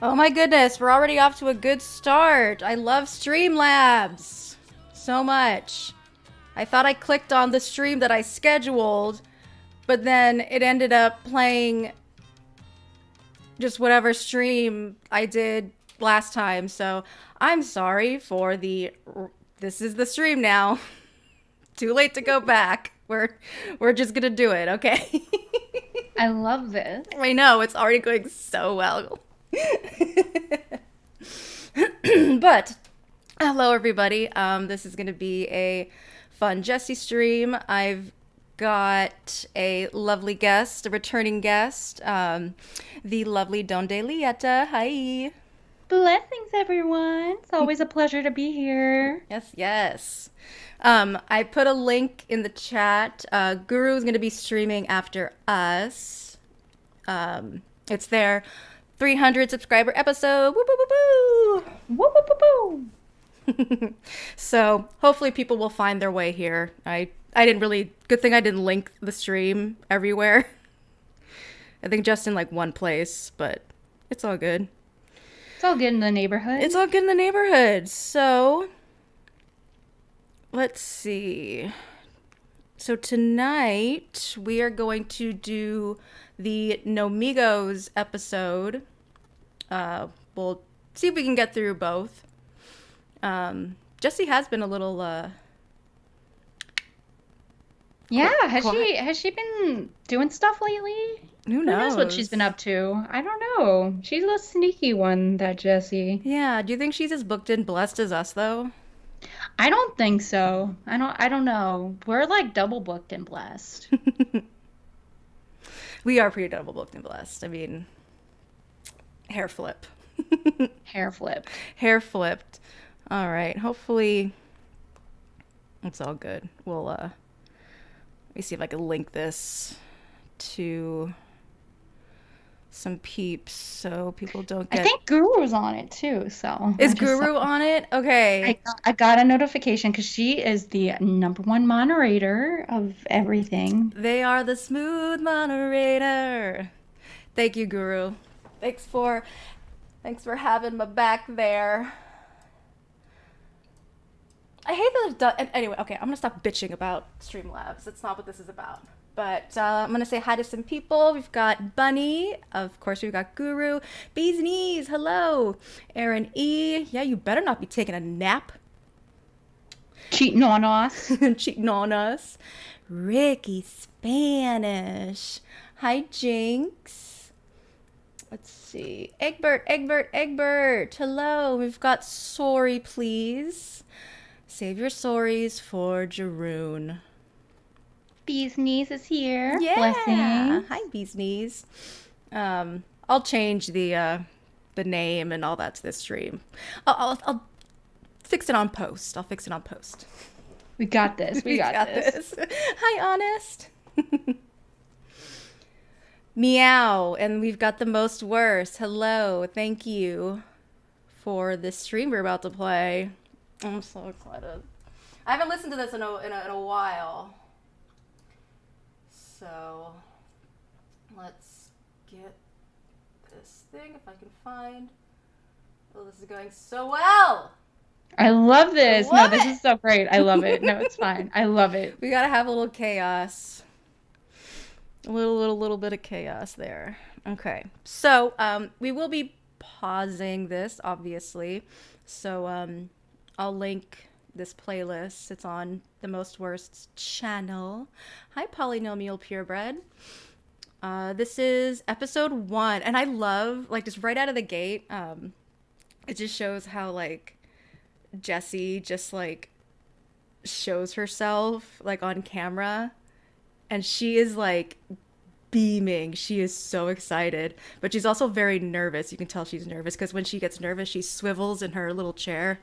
Oh my goodness, we're already off to a good start. I love Streamlabs so much. I thought I clicked on the stream that I scheduled, but then it ended up playing just whatever stream I did last time. So I'm sorry for the. This is the stream now. Too late to go back. We're just gonna do it, okay? I love this. I know it's already going so well. But hello everybody. This is gonna be a fun Jessi stream. I've got a lovely guest, a returning guest, the lovely Donde Lieta. Hi. Blessings, everyone. It's always a pleasure to be here. Yes, yes. I put a link in the chat. Guru is going to be streaming after us. It's their 300 subscriber episode. Woo, woo, woo, Woo, woo, woo, woo. So hopefully people will find their way here. I didn't really. Good thing I didn't link the stream everywhere. I think just in like one place, but it's all good. It's all good in the neighborhood. It's all good in the neighborhood. So let's see. So tonight we are going to do the Nomigos episode. We'll see if we can get through both. Jessi has been a little Yeah, has quiet. she been doing stuff lately? Who Who knows what she's been knows? up to? I don't know. She's a sneaky one, that Jessie. Yeah, do you think she's as booked and blessed as us though? I don't think so. I don't know. We're like double booked and blessed. We are pretty double booked and blessed. I mean, hair flip. Hair flipped. Hair flipped. All right. Hopefully it's all good. Let me see if I can link this to some peeps so people don't I get. think Guru's on it too, so I Is just saw. Guru on it? Okay. I got a notification because she is the number one moderator of everything. They are the smooth moderator. Thank you, Guru. Thanks for thanks for having my back there. I hate that it does. Anyway, okay, I'm gonna stop bitching about Streamlabs. That's not what this is about. But I'm gonna say hi to some people. We've got Bunny, of course. We've got Guru, Bees Knees. Hello, Aaron E. Yeah, you better not be taking a nap. Cheating on us. Cheating on us. Ricky Spanish. Hi, Jinx. Let's see. Egbert, Egbert, Egbert. Hello. We've got Sorry, please. Save your sorries for Jeroen. Bee's niece is here. Yeah. Blessings. Hi, Bee's Knees. I'll change the name and all that to this stream. I'll fix it on post. I'll fix it on post. We got this. We We got got this. this. Hi, Honest. Meow. And we've got the most worst. Hello. Thank you for this stream we're about to play. I'm so excited. I haven't listened to this in a while. So let's get this thing if I can find. Oh, this is going so well. I love I this. No, love this it. is so great. I love it. No, it's fine. I love it. We gotta have a little chaos. A little bit of chaos there. Okay. So, we will be pausing this, obviously. So, I'll link this playlist. It's on the Most Worst channel. Hi, Polynomial Purebred. This is episode 1, and I love, like, just right out of the gate, it just shows how, like, Jessi just, like, shows herself, like, on camera, and she is, like, beaming. She is so excited, but she's also very nervous. You can tell she's nervous because when she gets nervous, she swivels in her little chair.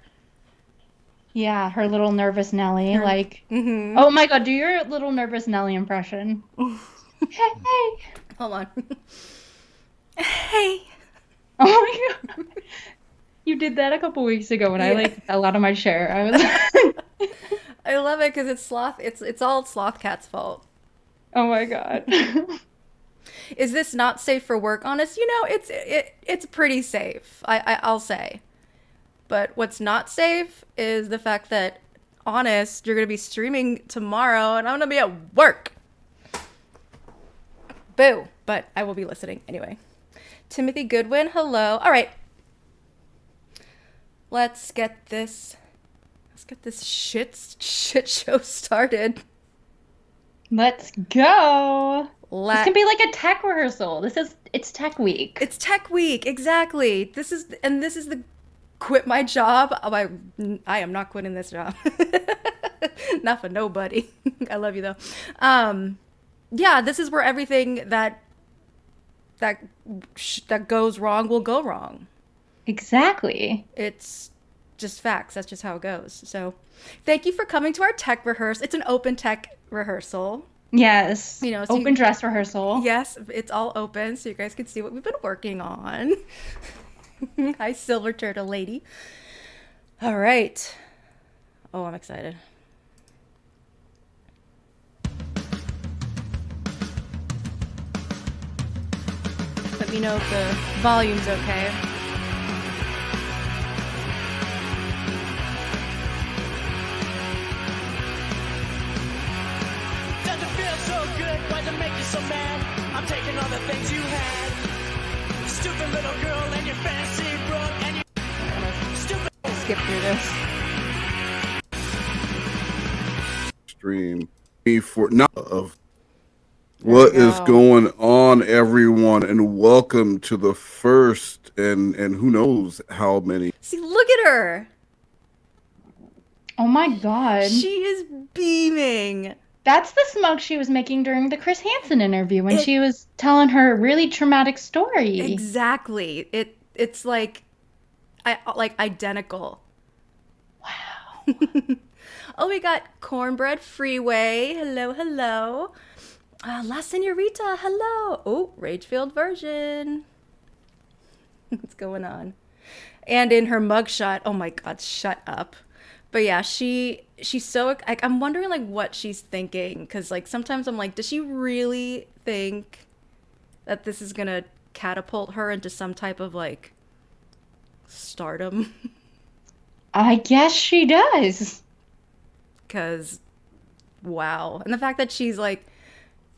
Yeah, her little nervous Nelly. Her, Like, mm-hmm. oh my God, do your little nervous Nelly impression. Hey, hey. Hold on. Hey. Oh my God. You did that a couple weeks ago when I Yeah. like fell out of my chair. I was I love it because it's sloth. It's all Sloth Cat's fault. oh my God. Is this not safe for work? Honest, it's pretty safe. I'll say. But what's not safe is the fact that, honest, you're gonna be streaming tomorrow, and I'm gonna be at work. Boo! But I will be listening anyway. Timothy Goodwin, hello. All right, let's get this. Let's get this shit show started. Let's go. This can Let be like a tech rehearsal. It's tech week. It's tech week, exactly. This is the quit my job. Oh, I am not quitting this job. Not for nobody. I love you though. Yeah, this is where everything that goes wrong will go wrong. Exactly. It's just facts. That's just how it goes. So, thank you for coming to our tech rehearse. It's an open tech rehearsal. Yes. So Open dress rehearsal. Yes, it's all open, so you guys can see what we've been working on. Hi, Silver Turtle Lady. All right. Oh, I'm excited. Let me know if the volume's okay. Does it feel so good? Why does it make you so mad? I'm taking all the things you had. Stupid little girl and your fancy brook and your stupid. Skip through this. Stream me for not of what is going on, everyone, and welcome to the first and who knows how many. See, look at her. Oh my God. She is beaming. That's the smoke she was making during the Chris Hansen interview when she was telling her really traumatic story. Exactly. It's like identical. Wow. Oh, we got Cornbread Freeway. Hello, hello. La Senorita, hello. Oh, Rage-filled version. What's going on? And in her mugshot, oh my God, shut up. But yeah, she's so, like, I'm wondering like what she's thinking, because like sometimes I'm like, does she really think that this is gonna catapult her into some type of like stardom? I guess she does. Because wow. And the fact that she's like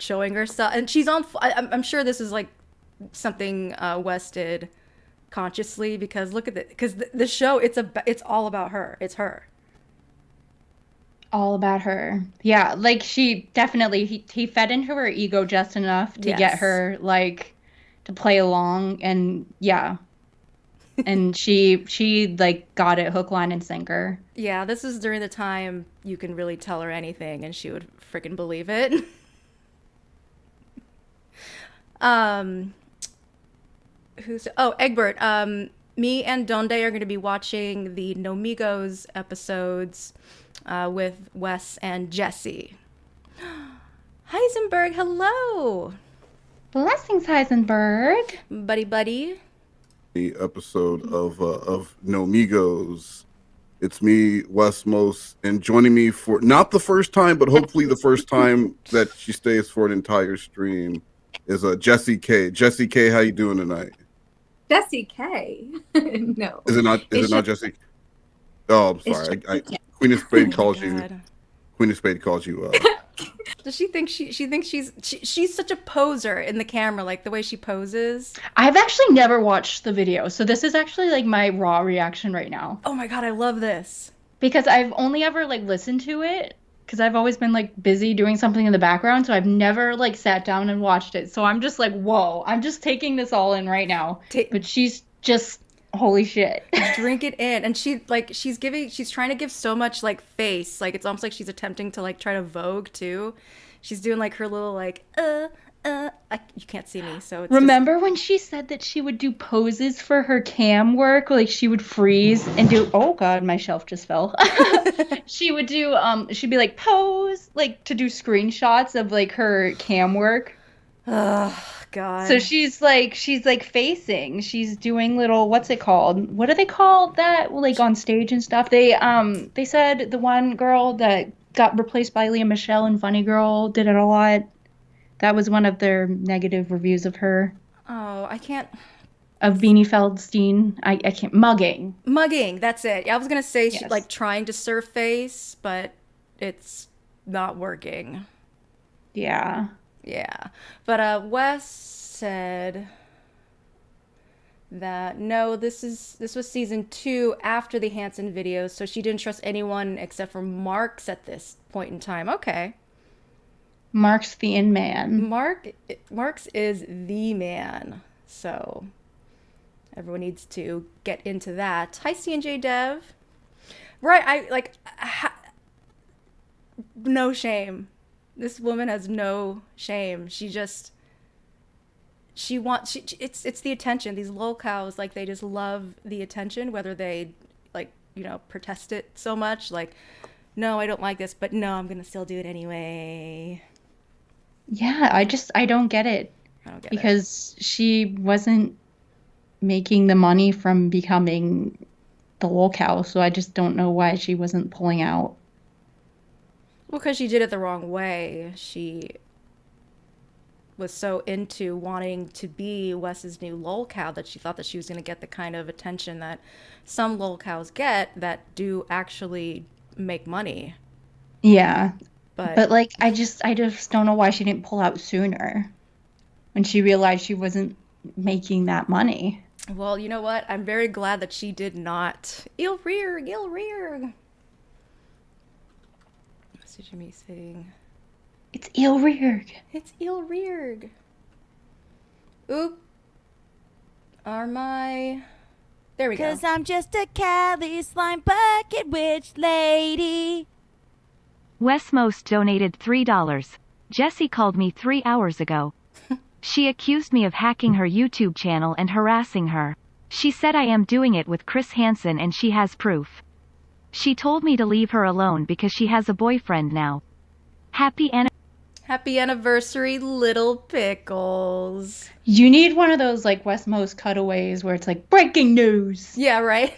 showing herself, and she's on, I'm sure this is like something Wes did consciously, because look at it, because the show, it's all about her. It's her. All about her. Yeah, like she definitely, he fed into her ego just enough to get Yes. her like to play along, and yeah. And she like got it hook, line, and sinker. Yeah, this is during the time you can really tell her anything and she would freaking believe it. Egbert. Me and Donde are going to be watching the No Migos episodes with Wes and Jessi. Heisenberg, hello. Blessings, Heisenberg. Buddy. The episode of No Migos. It's me, Wes Most, and joining me for not the first time, but hopefully the first time that she stays for an entire stream is Jessi K. Jessi K, how you doing tonight? Jessi K. No. Is it not Jessi? Oh, I'm sorry. Queen of Spade calls you. God. Queen of Spade calls you. Does she think she thinks she's such a poser in the camera, like the way she poses? I've actually never watched the video, so this is actually like my raw reaction right now. Oh my God, I love this. Because I've only ever like listened to it because I've always been like busy doing something in the background, so I've never like sat down and watched it. So I'm just like, whoa, I'm just taking this all in right now. But she's just holy shit. Drink it in. And she's trying to give so much like face. Like it's almost like she's attempting to like try to Vogue too. She's doing like her little like you can't see me, so it's Remember when she said that she would do poses for her cam work? Like she would freeze and do, oh God, my shelf just fell. She would do, she'd be like pose, like to do screenshots of like her cam work. Oh God. So she's like facing, she's doing little, what's it called? What do they call that? Like on stage and stuff. They said the one girl that got replaced by Leah Michelle in Funny Girl did it a lot. That was one of their negative reviews of her. Oh, I can't. Of Beanie Feldstein. I can't. Mugging. Mugging, that's it. I was gonna say she Yes. like trying to surface, but it's not working. Yeah. Yeah. But Wes said that no, this was season 2 after the Hanson videos, so she didn't trust anyone except for Marks at this point in time. Okay. Mark's the in man. Marks is the man. So everyone needs to get into that. Hi, CNJ Dev. Right, no shame. This woman has no shame. It's the attention. These lol cows, like, they just love the attention, whether they, like, protest it so much. Like, no, I don't like this, but no, I'm gonna still do it anyway. Yeah, I don't get it. I don't get it. Because she wasn't making the money from becoming the lol cow, so I just don't know why she wasn't pulling out. Well, because she did it the wrong way. She was so into wanting to be Wes's new lol cow that she thought that she was going to get the kind of attention that some lol cows get that do actually make money. Yeah. But like I just don't know why she didn't pull out sooner when she realized she wasn't making that money. well, you know what? I'm very glad that she did not. Il rear. Message me saying It's Ilrirg. it's Il rear. Oop. Are my. There we go. 'Cause I'm just a Cali slime bucket witch lady. Wes Most donated $3. Jessi called me 3 hours ago. She accused me of hacking her YouTube channel and harassing her. She said I am doing it with Chris Hansen and she has proof. She told me to leave her alone because she has a boyfriend now. Happy anniversary, Little Pickles. You need one of those like West Most cutaways where it's like breaking news. Yeah, right.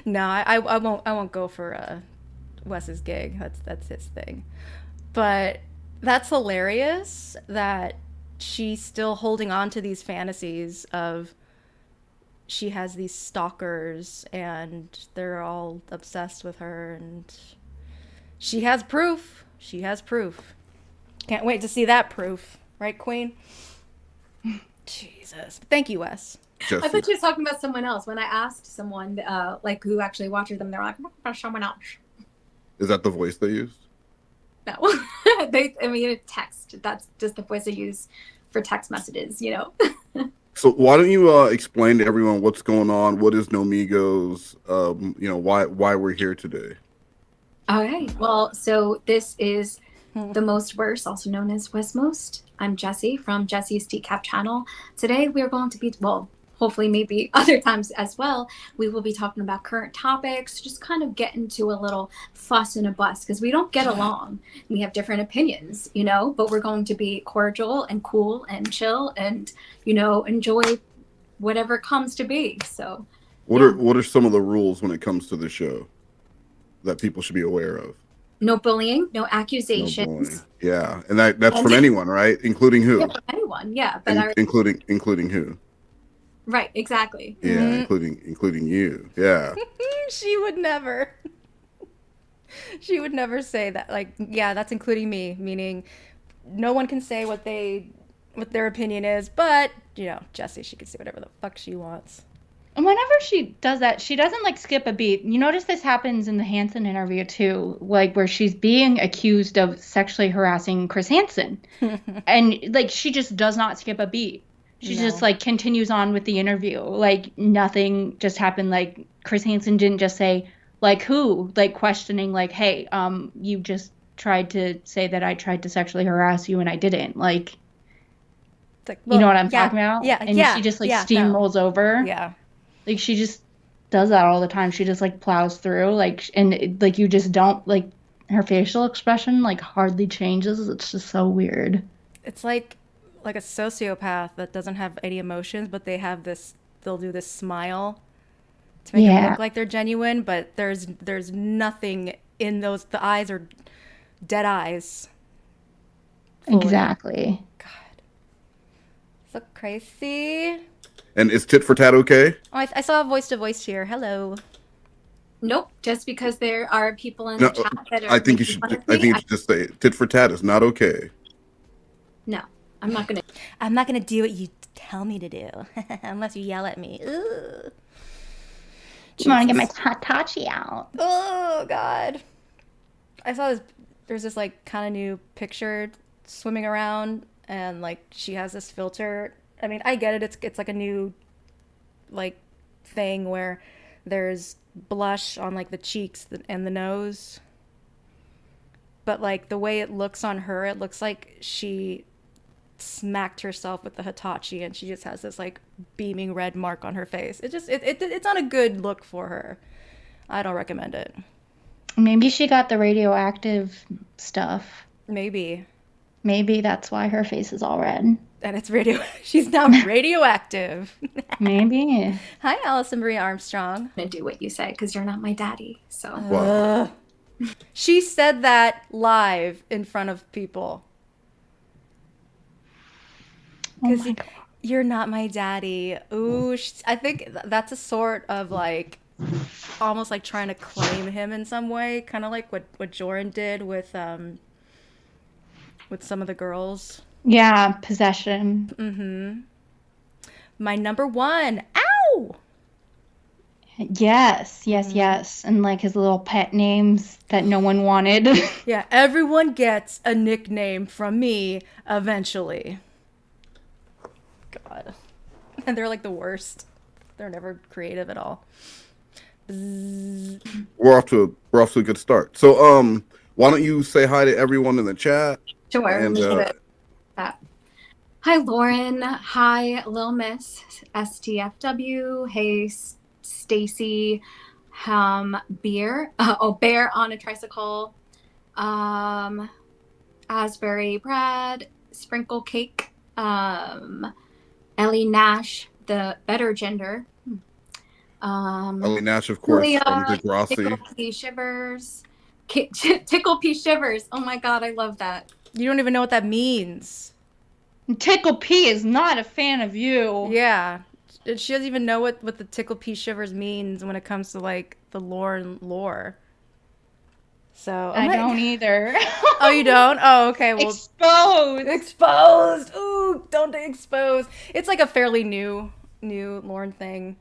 No, I won't go for Wes's gig. That's his thing. But that's hilarious that she's still holding on to these fantasies of she has these stalkers and they're all obsessed with her, and she has proof. She has proof. Can't wait to see that proof. Right, Queen? Jesus. Thank you, Wes. Jessi. I thought you were talking about someone else. When I asked someone, like, who actually watches them, they're like, someone else. Is that the voice they used? No. Text. That's just the voice I use for text messages, So why don't you explain to everyone what's going on? What is No Migos? Why we're here today? Okay. Well, so this is The Most Worst, also known as Westmost. I'm Jessi from Jessi's Decaf channel. Today we're going to be, hopefully maybe other times as well, we will be talking about current topics, just kind of get into a little fuss and a bust because we don't get along. We have different opinions, but we're going to be cordial and cool and chill and, enjoy whatever comes to be. So What are some of the rules when it comes to the show that people should be aware of? no bullying, no No accusations. bullying. Yeah, and that's from anyone, right? Including who? Yeah, from anyone, yeah. But Including who? right, exactly. Yeah, including you. Yeah. She would never. She would never say that. Like, yeah, that's including me, meaning no one can say what their opinion is, but Jessi, she can say whatever the fuck she wants. And whenever she does that, she doesn't like skip a beat. You notice this happens in the Hansen interview too, like where she's being accused of sexually harassing Chris Hansen. And like she just does not skip a beat. She just like continues on with the interview. Like nothing just happened. Like Chris Hansen didn't just say like who, like questioning like, hey, you just tried to say that I tried to sexually harass you and I didn't. Like, It's like, you know what I'm talking about? Yeah, And yeah, she just like yeah, steamrolls over. Yeah. Like she just does that all the time. She just like plows through, like, and like you just don't like her facial expression like hardly changes. It's just so weird. It's like a sociopath that doesn't have any emotions, but they'll do this smile to make it look like they're genuine, but there's nothing in those. The eyes are dead eyes. fully. Exactly. God. So crazy. And is tit for tat okay? Oh, I saw a voice to voice here. Hello. Nope. Just because there are people in No, the chat that are I think you making should. fun of I me, think you should just say tit for tat is not okay. no, I'm not gonna. I'm not gonna do what you tell me to do unless you yell at me. Ugh. I want to get my Hitachi out. Oh God. I saw this. There's this like kind of new picture swimming around, and like she has this filter. I mean, I get it. It's like a new like thing where there's blush on like the cheeks and the nose. But like the way it looks on her, it looks like she smacked herself with the Hitachi and she just has this like beaming red mark on her face. It's not a good look for her. I don't recommend it. Maybe she got the radioactive stuff. Maybe. Maybe that's why her face is all red. And it's she's now radioactive. Maybe. Hi, Allison Marie Armstrong. Gonna do what you say because you're not my daddy. So Wow. She said that live in front of people. Because you're not my daddy. Ooh, I think that's a sort of like almost like trying to claim him in some way, kind of like what Joran did with some of the girls. Yeah, possession. My number one. Ow! Yes, yes, yes. And like his little pet names that no one wanted. Yeah, everyone gets a nickname from me eventually. God. And they're like the worst. They're never creative at all. Bzzz. We're off to a good start. So why don't you say hi to everyone in the chat? sure. And, Let me get that. Hi, Lauren. Hi, Lil Miss STFW. Hey, Stacy. Beer. Bear on a tricycle. Asbury Brad. Sprinkle Cake. Ellie Nash, the better gender. Ellie Nash, of course, Julia, from Degrassi. Tickle P Shivers. Tickle P Shivers. Oh my god, I love that. You don't even know what that means. Tickle P is not a fan of you. Yeah. She doesn't even know what the Tickle P Shivers means when it comes to like the lore. So I don't either. Oh, you don't? Oh, okay. Well, Exposed. Ooh, don't expose. It's like a fairly new Lorne thing.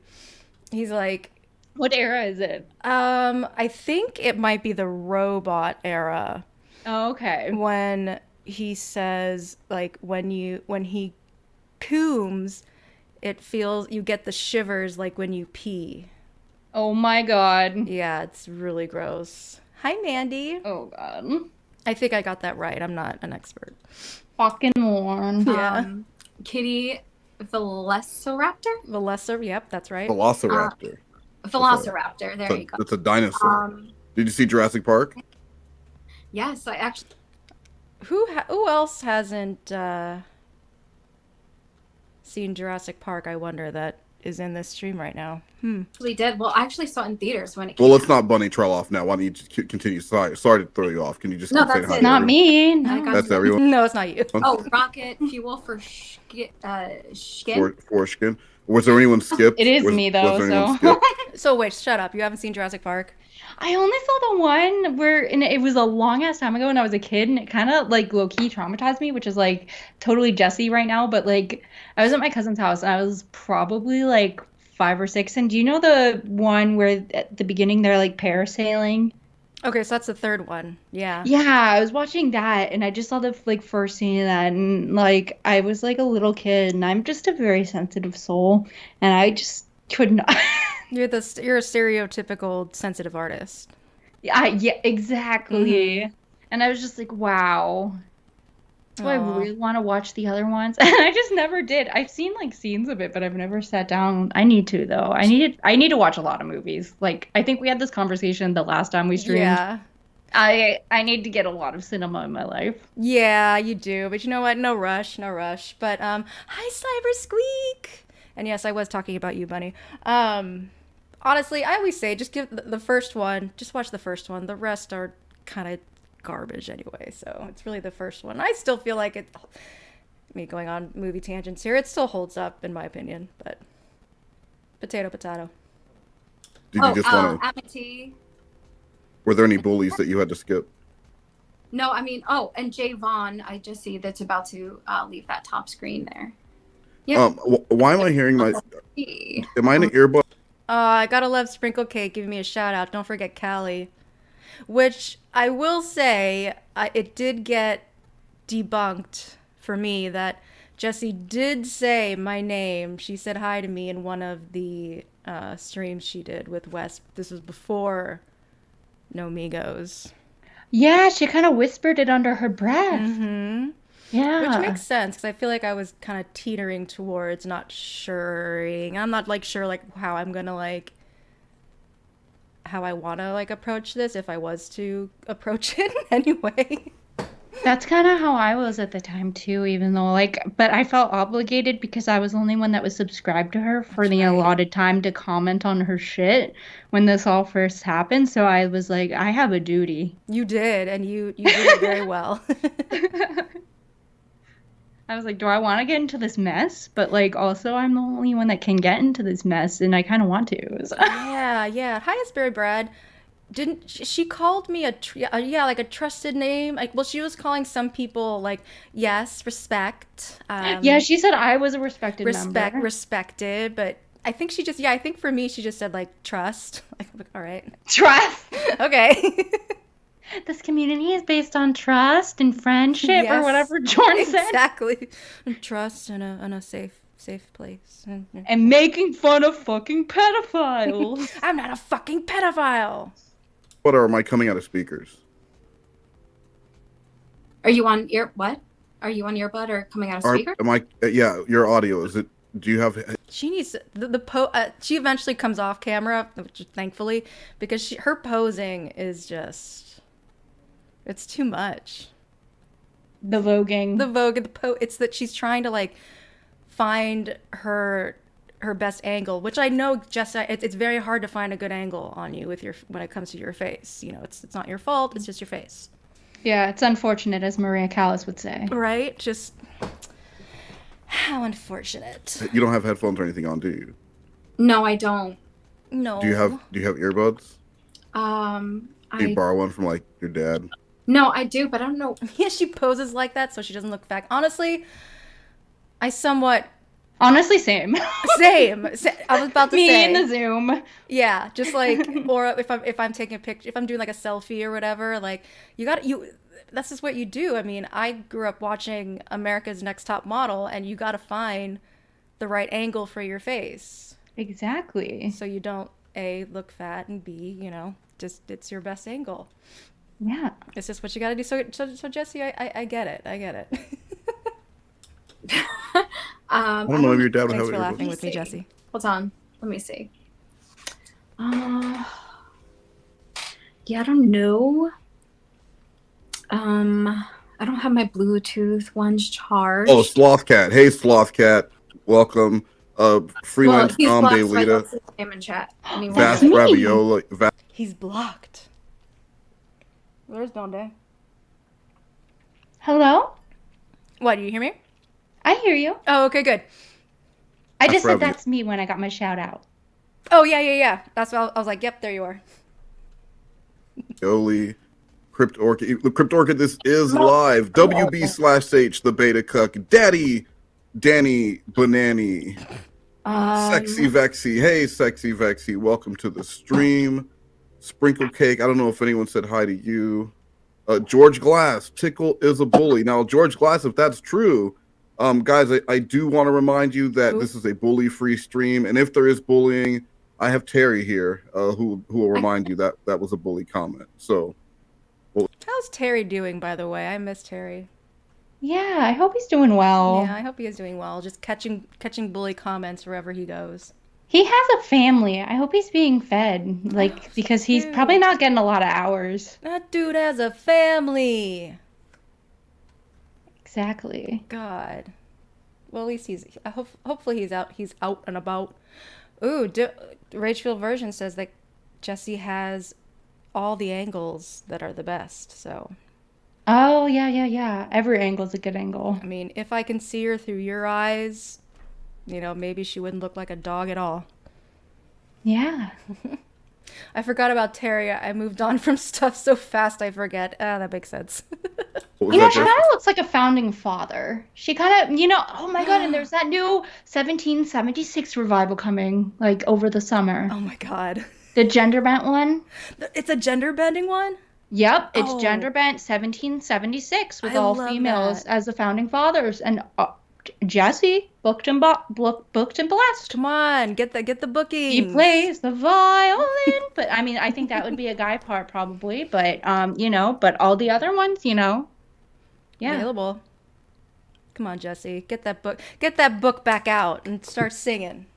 He's like, What era is it? I think it might be the robot era Oh, okay. when he says like when he cooms, you get the shivers like when you pee. Oh my god. Yeah, it's really gross. Hi, Mandy. Oh god. I think I got that right. I'm not an expert. Fucking Lorne. Yeah. Kitty Velociraptor? Yep, that's right. Velociraptor. Velociraptor. There you go. It's a dinosaur. Did you see Jurassic Park? Yes, I actually Who else hasn't seen Jurassic Park, I wonder, that is in this stream right now? did. Well, I actually saw it in theaters when it came Well, let's out. not bunny trail off now. Why don't you just continue? Sorry to throw you off. Can you just No, say that's hi it. to Not everyone? me. I No. got That's you. everyone. No, it's not you. Oh, rocket fuel for skin. Foreskin. Was there anyone skipped? It is Was- me though, was there anyone so skipped? So wait, shut up. You haven't seen Jurassic Park? I only saw the one where and it was a long ass time ago when I was a kid and it kind of like low key traumatized me, which is like totally Jessi right now, but like I was at my cousin's house and I was probably like 5 or 6. And do you know the one where at the beginning they're like parasailing? Okay, so that's the third one. Yeah. Yeah, I was watching that and I just saw the like first scene of that and like I was like a little kid and I'm just a very sensitive soul and I just could not. You're a stereotypical sensitive artist. Yeah, exactly. And I was just like, wow. Do I Aw. really want to watch the other ones? And I just never did. I've seen like scenes of it, but I've never sat down. I need to though. I need to watch a lot of movies. Like I think we had this conversation the last time we streamed. Yeah. I need to get a lot of cinema in my life. Yeah, you do. But you know what? No rush. But hi Cyber Squeak. And yes, I was talking about you, Bunny. Honestly, I always say just give the first one, just watch the first one. The rest are kind of garbage anyway. So it's really the first one. I still feel like me going on movie tangents here, it still holds up in my opinion, but potato. Did you just want to? Amity. Were there any bullies that you had to skip? No, I mean, and Jay Vaughn, I just see that's about to leave that top screen there. Yeah. Why am I hearing my? Am I in an earbud? I gotta love Sprinkle Cake giving me a shout out. Don't forget Callie, which I will say it did get debunked for me that Jessi did say my name. She said hi to me in one of the streams she did with Wes. This was before No Migos. Yeah, she kind of whispered it under her breath. Mm-hmm. Yeah. Which makes sense because I feel like I was kind of teetering towards not suring. I'm not like sure like how I'm gonna like how I want to like approach this if I was to approach it anyway. That's kind of how I was at the time too, even though but I felt obligated because I was the only one that was subscribed to her for the allotted time to comment on her shit when this all first happened. So I was like, I have a duty. You did, and you did it very well. I was like, do I want to get into this mess? But also I'm the only one that can get into this mess, and I kind of want to. So. Yeah. Hi, it's Barry Brad. Didn't she called me a trusted name? Well, she was calling some people yes, respect. Yeah, she said I was a respected member. Respected, but I think she just I think for me she just said trust. All right. Trust. Okay. This community is based on trust and friendship, or whatever Jordan said. Exactly. Trust in a safe place. And making fun of fucking pedophiles. I'm not a fucking pedophile. What am I coming out of speakers? Are you on what? Are you on earbud or coming out of speaker? Am I? Yeah, your audio is it? Do you have? She needs she eventually comes off camera, which thankfully, because her posing is just, it's too much. The voguing. It's that she's trying to find her best angle, which I know it's very hard to find a good angle on you when it comes to your face. It's not your fault. It's just your face. Yeah, it's unfortunate, as Maria Callas would say. Right? Just how unfortunate. You don't have headphones or anything on, do you? No, I don't. No. Do you have earbuds? Do you borrow one from your dad? No, I do, but I don't know. Yeah, she poses like that so she doesn't look fat. Honestly, Honestly, same. Same. I was about to say. Me in the Zoom. Yeah, just or if I'm taking a picture, if I'm doing a selfie or whatever, that's just what you do. I mean, I grew up watching America's Next Top Model, and you got to find the right angle for your face. Exactly. So you don't A, look fat, and B, just it's your best angle. Yeah. It's just what you got to do. So Jessi, I get it. I get it. I don't know if your dad would Thanks have for laughing earbuds. with me, Jessi. Hold on. Let me see. Yeah, I don't know. I don't have my Bluetooth ones charged. Oh, Sloth Cat. Hey, Sloth Cat. Welcome. Freelance he's Tom blocked, Day so I Lita. don't see his name in chat. Vast Raviola. He's blocked. Where's Donde? Hello? What, do you hear me? I hear you. Oh, okay, good. I just said Ravio- that's me when I got my shout out. Oh, yeah. That's what I was like, yep, there you are. Oli. Crypt Orchid. Crypt Orchid, this is live. WB/H, the beta cuck. Daddy. Danny Banani. Sexy Vexy. Hey, Sexy Vexy. Welcome to the stream. Sprinkle Cake. I don't know if anyone said hi to you. George Glass. Tickle is a bully. Now, George Glass, if that's true, guys, I do want to remind you that this is a bully-free stream, and if there is bullying, I have Terry here, who will remind you that that was a bully comment. So, How's Terry doing, by the way? I miss Terry. Yeah, I hope he's doing well. Yeah, I hope he is doing well. Just catching bully comments wherever he goes. He has a family. I hope he's being fed, because he's probably not getting a lot of hours. That dude has a family. Exactly. God. Well, at least hopefully he's out and about. Ooh, Ragefield version says that Jessi has all the angles that are the best. So Oh, yeah, yeah, yeah. Every angle's a good angle. I mean, if I can see her through your eyes, maybe she wouldn't look like a dog at all. Yeah. I forgot about Terry. I moved on from stuff so fast I forget. That makes sense. What was You know, that, she Jess? kind of looks like a founding father. She kind of, oh my God, and there's that new 1776 revival coming, like, over the summer. Oh my god. The gender bent one. It's a gender bending one? Yep, it's Oh. gender bent 1776 with I all love females that. as the founding fathers. And Jessi, booked and blessed. Come on, get the bookings. He plays the violin. But I mean, I think that would be a guy part probably. But, but all the other ones, yeah. Available. Come on, Jessi. Get that book back out and start singing.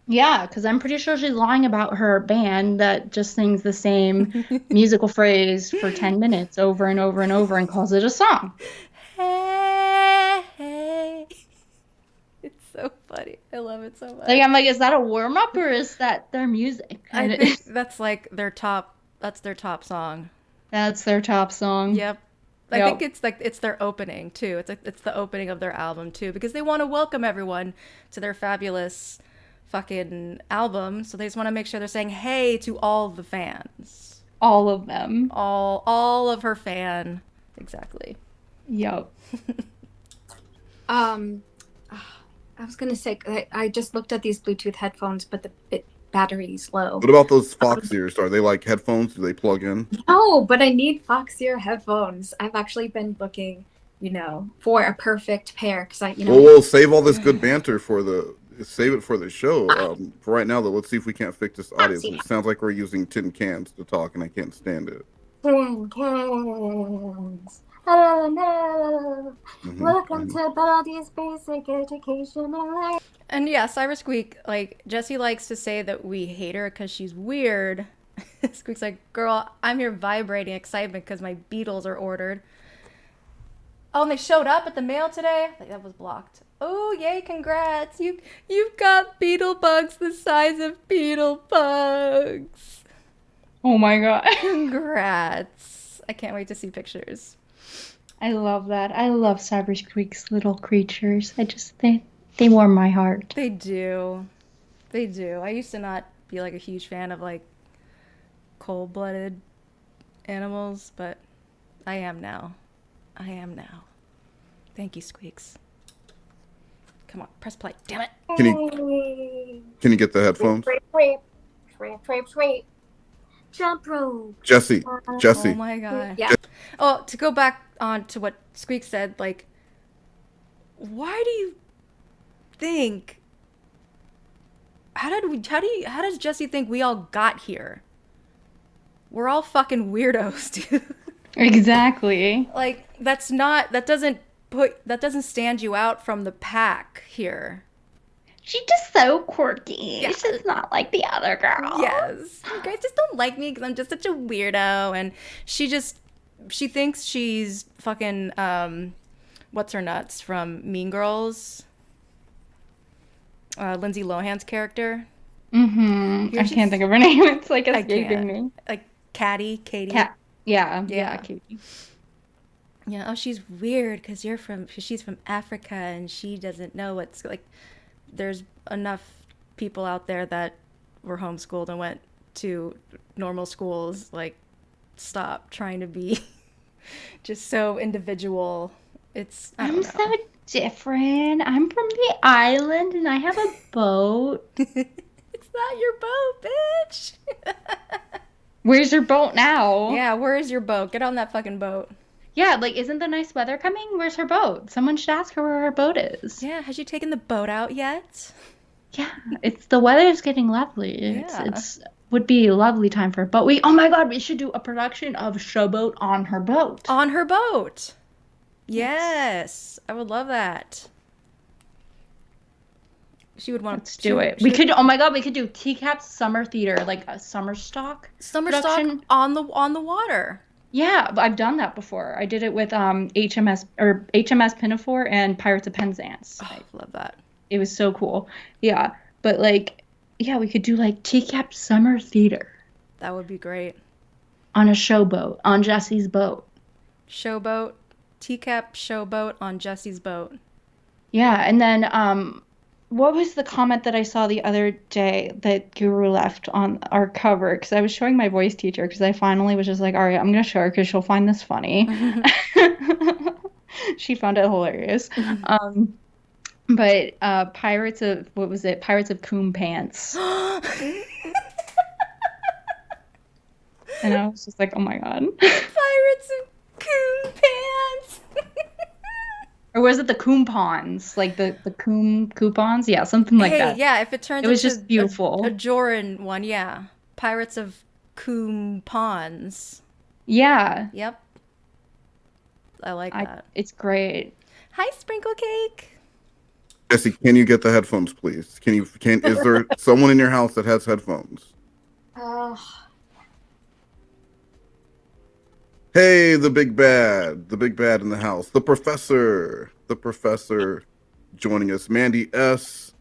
Yeah, because I'm pretty sure she's lying about her band that just sings the same musical phrase for 10 minutes over and over and over and calls it a song. Hey, hey. It's so funny. I love it so much. Like, I'm like, is that a warm-up or is that their music? I And think that's like their top song. that's their top song. Yep. I Yep. think it's their opening too. It's the opening of their album too, because they want to welcome everyone to their fabulous fucking album. So they just want to make sure they're saying hey to all the fans. All of them. All of her fan. Exactly. Yep. I was gonna say I just looked at these Bluetooth headphones, but the battery's low. What about those Fox ears? Are they like headphones? Do they plug in? No, but I need Fox ear headphones. I've actually been looking, for a perfect pair because Well, we'll save all this good banter save it for the show. For right now, though, let's see if we can't fix this audio. It sounds like we're using tin cans to talk, and I can't stand it. Tin cans. Oh no! Welcome to Baldi's Basic Education. And yeah, Cyber Squeak, like, Jessi likes to say that we hate her because she's weird. Squeak's like, girl, I'm here vibrating excitement because my Beatles are ordered. Oh, and they showed up at the mail today? I think that was blocked. Oh, yay, congrats. You've got beetle bugs the size of beetle bugs. Oh my God. Congrats. I can't wait to see pictures. I love that. I love Cyber Squeak's little creatures. They warm my heart. They do. They do. I used to not be like a huge fan of like cold-blooded animals, but I am now. Thank you, Squeaks. Come on, press play. Damn it. Can you get the headphones? Jump rope. Jessi. Oh my god. Yeah. Oh, to go back on to what Squeak said, like, why do you think? How does Jessi think we all got here? We're all fucking weirdos, dude. Exactly. Like, that doesn't stand you out from the pack here. She's just so quirky. Yeah. She's not like the other girls. Yes. You guys just don't like me because I'm just such a weirdo. And she thinks she's fucking, what's her nuts from Mean Girls? Lindsay Lohan's character. Mm-hmm. I can't think of her name. It's like escaping me. Like Katie. Yeah. Yeah. Katie. Yeah, oh, she's weird because she's from Africa and she doesn't know what's like. There's enough people out there that were homeschooled and went to normal schools. Like, stop trying to be just so individual. I don't know. so different. I'm from the island and I have a boat. It's not your boat, bitch. Where's your boat now? Yeah, where is your boat? Get on that fucking boat. Yeah, like, isn't the nice weather coming? Where's her boat? Someone should ask her where her boat is. Yeah, has you taken the boat out yet? Yeah, the weather's getting lovely. Yeah. It's would be a lovely time for a boat. Oh my God, we should do a production of Showboat on her boat. On her boat. Yes, I would love that. She would want Let's do it. We could. Oh my God, we could do TCAP's summer theater, like a summer stock. Summer stock production. on the water. Yeah, I've done that before. I did it with HMS Pinafore and Pirates of Penzance. Oh, I love that. It was so cool. Yeah, but like, yeah, we could do like TCAP summer theater That would be great. on a showboat, on Jessi's boat. Showboat teacup showboat on Jesse's boat. Yeah, and then what was the comment that I saw the other day that Guru left on our cover? Because I was showing my voice teacher because I finally was just like, all right, I'm gonna show her because she'll find this funny. She found it hilarious. But Pirates of what was it? Pirates of Coom Pants. And I was just like, oh my God. Pirates of Coon Pants. Or was it the coupons? Like the coupons? Yeah, something like Hey, that. yeah, if it turns It was into just beautiful. a Joran one, yeah. Pirates of Coon Ponds. Yeah. Yep. I like that. It's great. Hi, Sprinkle Cake. Jessi, can you get the headphones, please? Is there someone in your house that has headphones? Hey, the big bad in the house, the professor joining us, Mandy S,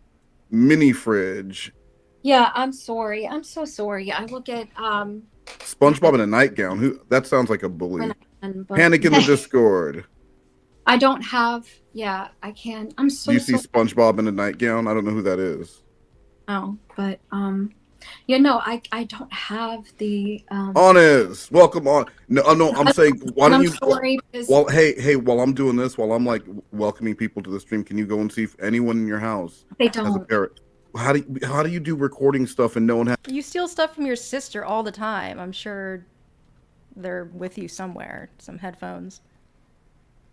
Mini Fridge, Yeah, I'm sorry. I'm so sorry. I will get SpongeBob in a nightgown. That sounds like a bully. but Panic in the Discord. I don't have. Yeah, I can. I'm so Do you see sorry. SpongeBob in a nightgown? I don't know who that is. Oh, but yeah, no, I don't have the Honest, welcome on. No, I'm saying, why don't I'm you? sorry because Well, hey, while I'm doing this, while I'm like welcoming people to the stream, can you go and see if anyone in your house they has a don't. parrot? How do you do recording stuff and no one has? You steal stuff from your sister all the time. I'm sure they're with you somewhere. Some headphones.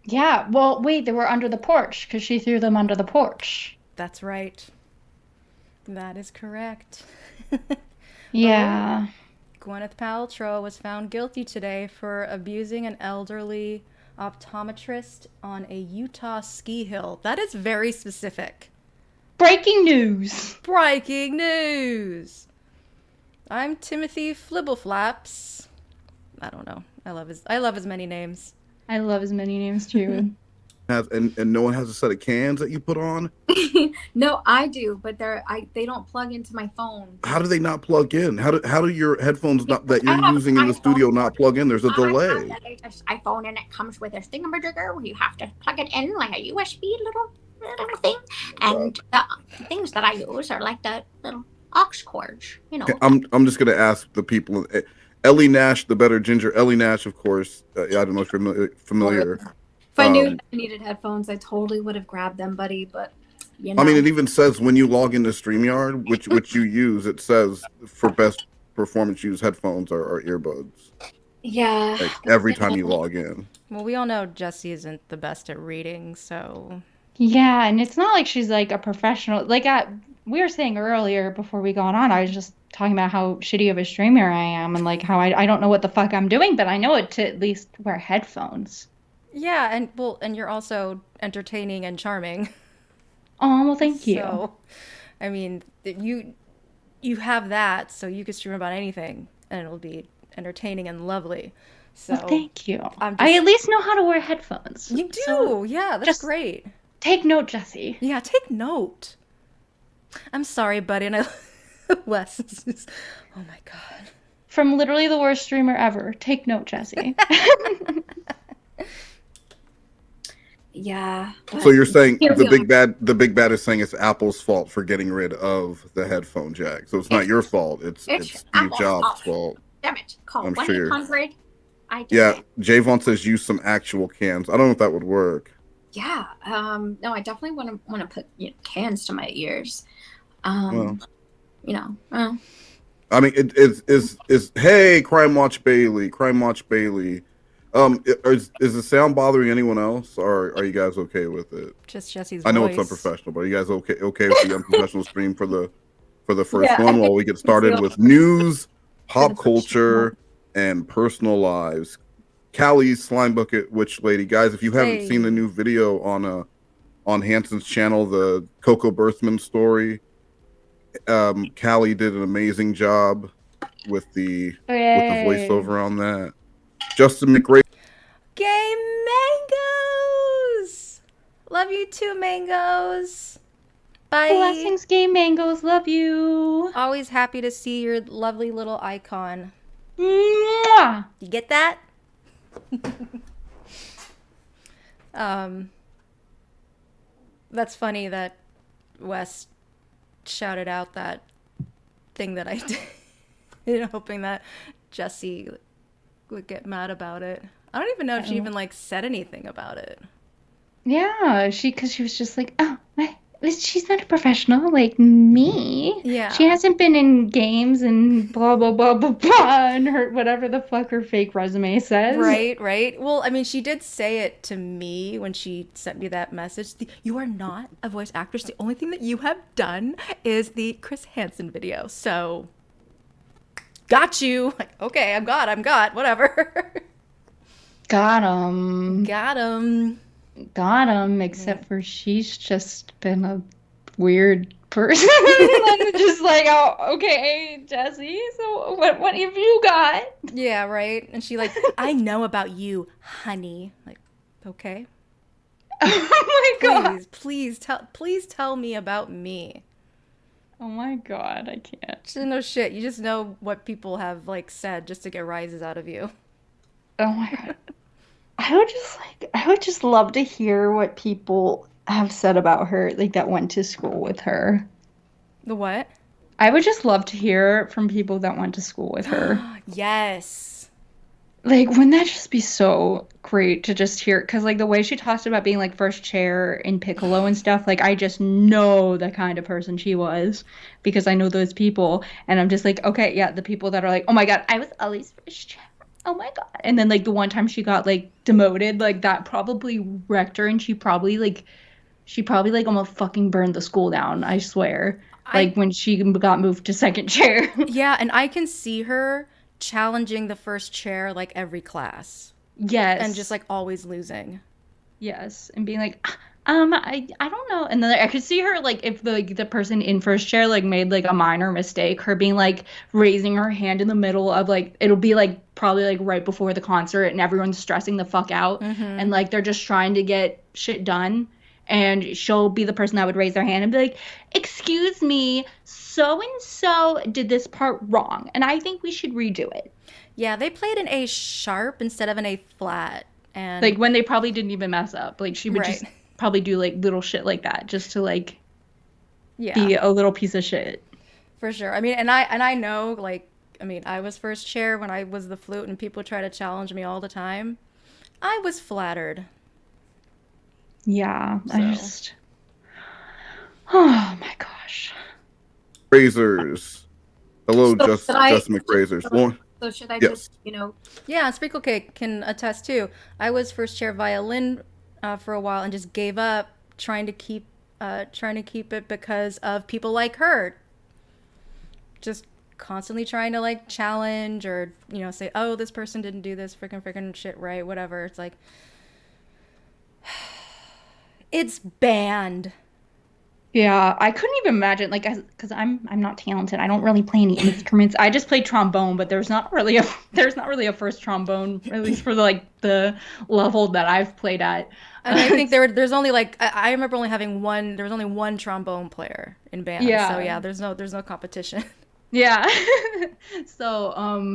Yeah. Well, wait, they were under the porch because she threw them under the porch. That's right. That is correct. Yeah. Gwyneth Paltrow was found guilty today for abusing an elderly optometrist on a Utah ski hill. That is very specific. Breaking news. Breaking news. I'm Timothy Flibbleflaps. I don't know. I love his many names. I love as many names too. And no one has a set of cans that you put on. No, I do, but they don't plug into my phone. How do they not plug in? How do your headphones that I you're have using in the iPhone. studio not plug in? There's a I have delay. the latest iPhone, and it comes with a thingamajigger where you have to plug it in like a USB little thing. And the things that I use are like the little aux cords, you know. Okay, I'm just gonna ask the people. Ellie Nash, the better ginger. Ellie Nash, of course. I don't know if you're familiar. If I knew that I needed headphones, I totally would have grabbed them, buddy. But you know, I mean, it even says when you log into StreamYard, which you use, it says for best performance, use headphones or earbuds. yeah. Like every time you log in. Well, we all know Jessie isn't the best at reading, so Yeah, and it's not like she's like a professional. Like we were saying earlier before we got on, I was just talking about how shitty of a streamer I am and like how I don't know what the fuck I'm doing, but I know it to at least wear headphones. yeah, and you're also entertaining and charming. Oh, well, thank you. So, I mean, you have that, so you can stream about anything, and it'll be entertaining and lovely. So Well, thank you. I'm I just- at least know how to wear headphones. you do, So yeah, that's just- great. take note, Jessie. Yeah, take note. I'm sorry, buddy, and I Wes. Oh my god. From literally the worst streamer ever. Take note, Jessie. Yeah. So you're saying Here we the big bad is saying it's Apple's fault for getting rid of the headphone jack. So it's not your fault. It's Steve Apple's Jobs' fault. fault. Damn it. Call I'm sure. 1-800. I did Yeah, it. Javon says use some actual cans. I don't know if that would work. Yeah. No, I definitely want to put cans to my ears. Well. You know. I mean, it is. Hey, Crime Watch Bailey. Is the sound bothering anyone else, or are you guys okay with it? Just Jessie's I know voice. it's unprofessional, but are you guys okay with the unprofessional stream for the first Yeah, I one think while we get started with news, pop culture, and personal lives? Callie's Slime Bucket Witch Lady, guys. If you haven't seen the new video on Hanson's channel, the Coco Birthman story, Callie did an amazing job with the voiceover on that. Justin McRae. Gay mangoes. Love you too, mangoes. Bye. Blessings, gay mangoes. Love you. Always happy to see your lovely little icon. Mwah! You get that? Um, that's funny that Wes shouted out that thing that I did, hoping that Jessi would get mad about it. I don't even know if she even like said anything about it. Yeah, because she was just like, oh, she's not a professional like me. Yeah. She hasn't been in games and blah blah blah blah blah, and her whatever the fuck her fake resume says. Right, right. Well, I mean, she did say it to me when she sent me that message. You are not a voice actress. The only thing that you have done is the Chris Hansen video. So, got you. Like, okay, I'm got, whatever. Got him. Got him. Got him. Except for she's just been a weird person. And just like, oh, okay, Jessi. So what have you got? Yeah, right. And she like, I know about you, honey. Like, okay. Oh my god. Please tell me about me. Oh my god, I can't. Just no shit. You just know what people have like said just to get rises out of you. Oh my god. I would just love to hear what people have said about her, like that went to school with her. The what? I would just love to hear from people that went to school with her. Yes. Like, wouldn't that just be so great to just hear? Because, like, the way she talks about being, like, first chair in Piccolo and stuff, like, I just know the kind of person she was because I know those people. And I'm just like, okay, yeah, the people that are like, oh my god, I was always first chair. Oh my god. And then, like, the one time she got, like, demoted, like, that probably wrecked her. And she probably, like, almost fucking burned the school down, I swear. Like, when she got moved to second chair. Yeah, and I can see her challenging the first chair like every class. Yes. And just like always losing. Yes. And being like, I don't know. And then I could see her like if the person in first chair like made like a minor mistake, her being like raising her hand in the middle of like it'll be like probably like right before the concert and everyone's stressing the fuck out and like they're just trying to get shit done. And she'll be the person that would raise their hand and be like, excuse me, so-and-so did this part wrong. And I think we should redo it. Yeah, they played an A sharp instead of an A flat. And like when they probably didn't even mess up. Like she would just probably do like little shit like that just to like be a little piece of shit. For sure. I mean, and I know like, I mean, I was first chair when I was the flute and people try to challenge me all the time. I was flattered. Yeah, so. I just... Oh, my gosh. Razors. Hello, Justin McRazors. So should I just, Yeah, Sprinkle Cake can attest, too. I was first chair violin for a while and just gave up trying to keep it because of people like her. Just constantly trying to, like, challenge or, say, oh, this person didn't do this freaking shit right, whatever. It's like... It's banned. Yeah, I couldn't even imagine, like, because I'm not talented. I don't really play any instruments. I just play trombone, but there's not really a first trombone, at least for the level that I've played at. And I think there's only like I remember only having there was only one trombone player in band. Yeah. So yeah, there's no competition. Yeah. So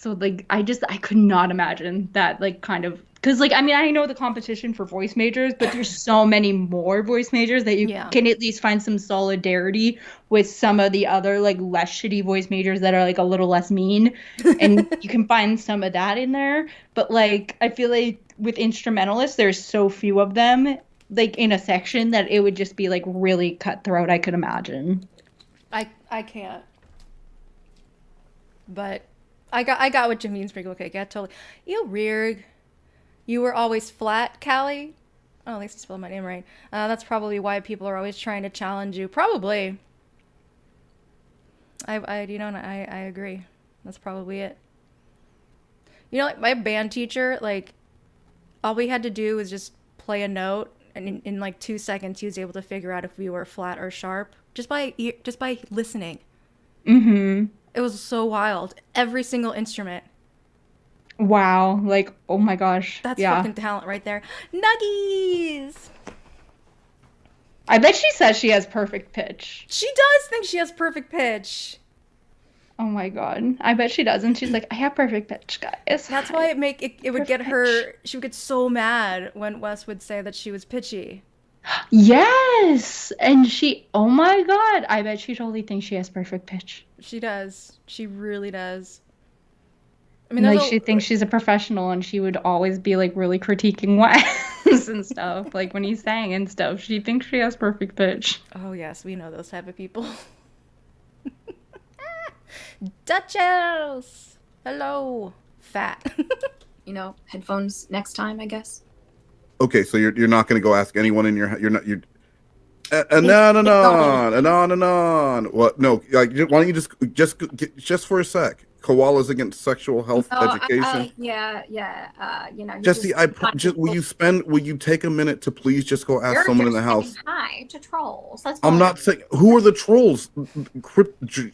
like I could not imagine that like kind of because like I mean I know the competition for voice majors, but there's so many more voice majors that you can at least find some solidarity with some of the other like less shitty voice majors that are like a little less mean, and you can find some of that in there. But like I feel like with instrumentalists, there's so few of them like in a section that it would just be like really cutthroat. I could imagine. I can't. But I got what you mean, Sprinkle Cake. Yeah, totally. You weird. You were always flat, Callie. Oh, at least I spelled my name right. That's probably why people are always trying to challenge you. Probably. I agree. That's probably it. Like my band teacher, like, all we had to do was just play a note, and in like 2 seconds, he was able to figure out if we were flat or sharp just by listening. Mm-hmm. It was so wild. Every single instrument. Wow. Like, oh my gosh. That's fucking talent right there. Nuggies! I bet she says she has perfect pitch. She does think she has perfect pitch. Oh my god. I bet she doesn't. She's like, I have perfect pitch, guys. That's why it would get Perfect her. She would get so mad when Wes would say that she was pitchy. Yes. And she, oh my god. I bet she totally thinks she has perfect pitch. She does. She really does. I mean, there's Like she thinks she's a professional and she would always be like really critiquing Wes and stuff. Like when he sang and stuff. She thinks she has perfect pitch. Oh yes, we know those type of people. Duchess, hello, fat. Headphones next time, I guess. Okay, so you're not going to go ask anyone in your you're not you're and on and on and on and on. What? No, like why don't you just for a sec? Koalas against sexual health education. Yeah. Jessie, will you take a minute to please just go ask someone in the house? Hi to trolls. That's I'm not saying who are the trolls.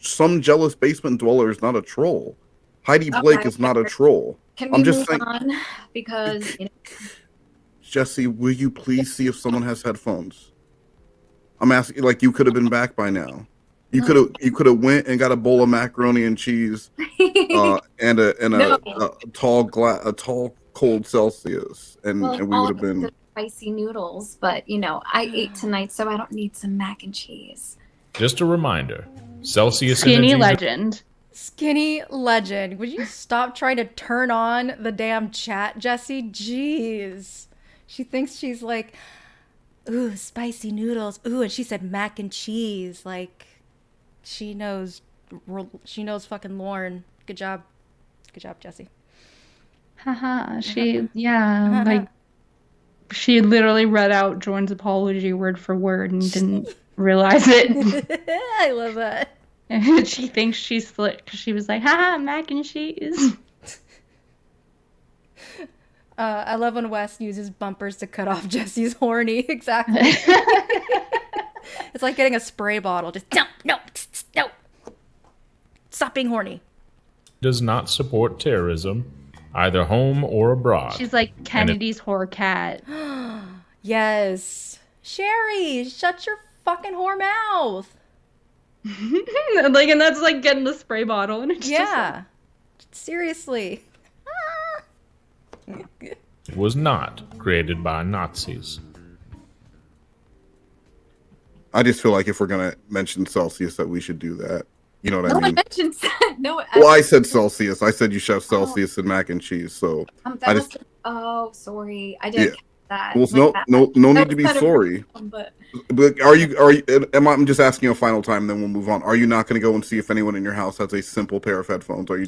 Some jealous basement dweller is not a troll. Heidi Blake is not a troll. Can we I'm just move saying, on? Because Jessie, will you please see if someone has headphones? I'm asking, like you could have been back by now. You could have went and got a bowl of macaroni and cheese, and a tall cold Celsius, and we would have been spicy noodles. But I ate tonight, so I don't need some mac and cheese. Just a reminder, Celsius Skinny Energy legend. Skinny legend. Would you stop trying to turn on the damn chat, Jessie? Jeez. She thinks she's like, ooh, spicy noodles. Ooh, and she said mac and cheese. Like, she knows fucking Lorne. Good job, Jessie. Haha. Like she literally read out Jordan's apology word for word and didn't realize it. I love that. And she thinks she's slick because she was like, haha, mac and cheese. I love when Wes uses bumpers to cut off Jessie's horny. Exactly. It's like getting a spray bottle. Just no. Stop being horny. does not support terrorism, either home or abroad. She's like Kennedy's whore cat. Yes. Sherry, shut your fucking whore mouth. And that's like getting the spray bottle and it's Yeah. Seriously. It was not created by Nazis. I just feel like if we're gonna mention Celsius, that we should do that. You know what I No mean? one mentions that. No. Well, I said Celsius. I said you should have Celsius and mac and cheese. So sorry. I didn't catch that. Well, no need to be sorry. But But are you? I'm just asking you a final time, then we'll move on. Are you not going to go and see if anyone in your house has a simple pair of headphones? Are you?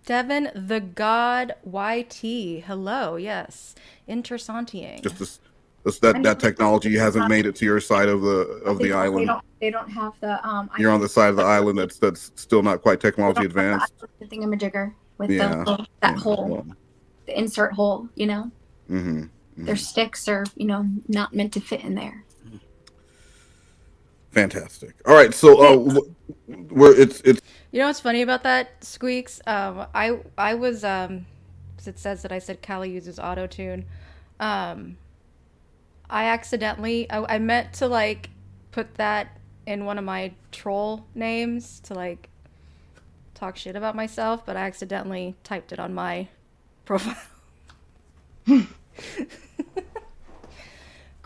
Devin the God YT. Hello. Yes. Intersantiing. Just that technology hasn't made it to your side of the island. They don't have the You're on the side of the island that's still not quite technology advanced. The thingamajigger with Yeah. that hole, the insert hole. Mm-hmm. Their sticks are not meant to fit in there. Fantastic. All right, so it's You know what's funny about that, Squeaks? I was 'cause it says that I said Callie uses auto tune. I accidentally I meant to like put that in one of my troll names to like talk shit about myself, but I accidentally typed it on my profile. Because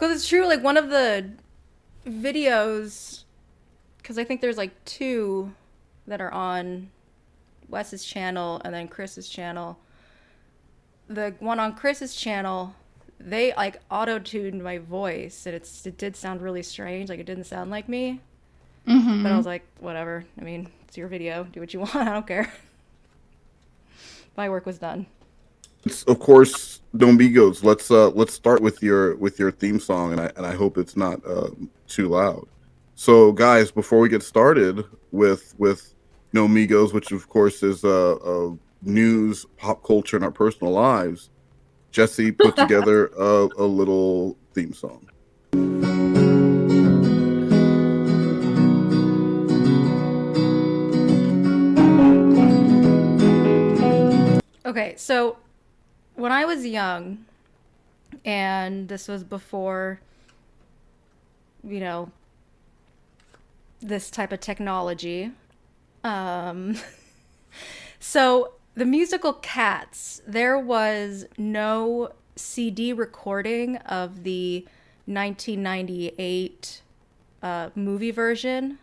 it's true, like one of the videos, because I think there's like two that are on Wes's channel and then Chris's channel. The one on Chris's channel, they like auto-tuned my voice and it did sound really strange, like it didn't sound like me. Mm-hmm. But I was like, whatever, I mean, it's your video, do what you want, I don't care. My work was done. It's of course Domingos. Let's start with your theme song, and I hope it's not too loud. So guys, before we get started with No Migos, which of course is news, pop culture, and our personal lives, Jessi put together a little theme song. Okay, so when I was young, and this was before, this type of technology, So the musical Cats, there was no CD recording of the 1998 movie version.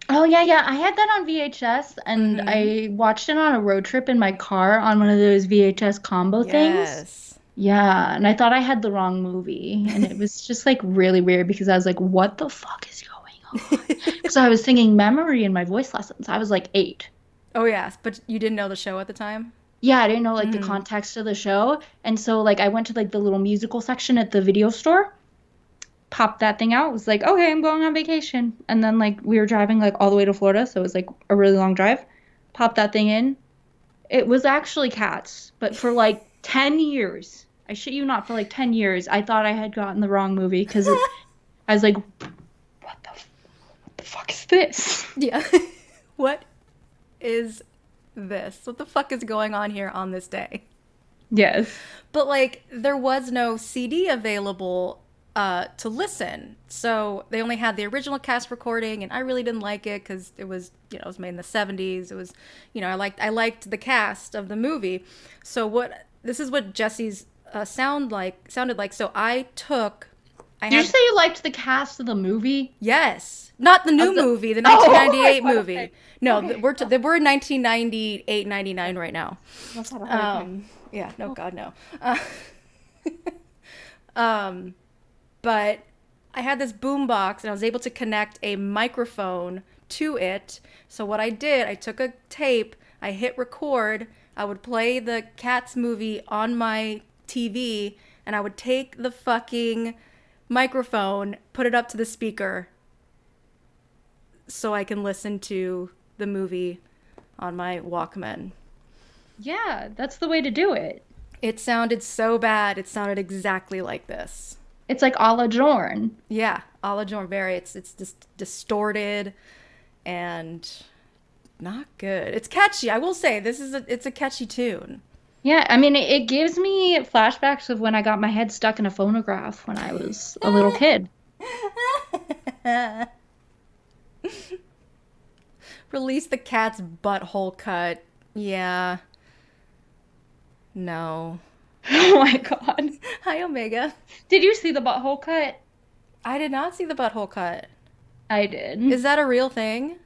Oh yeah. I had that on VHS, and I watched it on a road trip in my car on one of those VHS combo things. Yes. Yeah, and I thought I had the wrong movie, and it was just like really weird because I was like, "What the fuck is going on?" Because I was singing Memory in my voice lessons. I was like 8. Oh yes, but you didn't know the show at the time? Yeah, I didn't know like the context of the show, and so like I went to like the little musical section at the video store, popped that thing out, was like, "Okay, I'm going on vacation," and then like we were driving like all the way to Florida, so it was like a really long drive. Popped that thing in. It was actually Cats, but for like 10 years. I shit you not, for like 10 years, I thought I had gotten the wrong movie because I was like, what the fuck is this? Yeah. What is this? What the fuck is going on here on this day? Yes. But like there was no CD available to listen. So they only had the original cast recording, and I really didn't like it because it was, it was made in the 70s. It was, I liked the cast of the movie. So this is what Jessie's sounded like. So Did you say you liked the cast of the movie? Yes. Not the new movie, the 1998 movie. Okay. No, okay. We're in 1998, 99 right now. Yeah, no, God, no. But I had this boombox, and I was able to connect a microphone to it. So what I did, I took a tape, I hit record, I would play the Cats movie on my TV, and I would take the fucking microphone, put it up to the speaker so I can listen to the movie on my Walkman. Yeah, that's the way to do it. It sounded so bad. It sounded exactly like this. It's like a la Jorn. Yeah, a la Jorn. Very. It's just distorted and not good. It's catchy. I will say it's a catchy tune. Yeah, I mean, it gives me flashbacks of when I got my head stuck in a phonograph when I was a little kid. Release the Cat's butthole cut. Yeah. No. Oh my God. Hi, Omega. Did you see the butthole cut? I did not see the butthole cut. I did. Is that a real thing?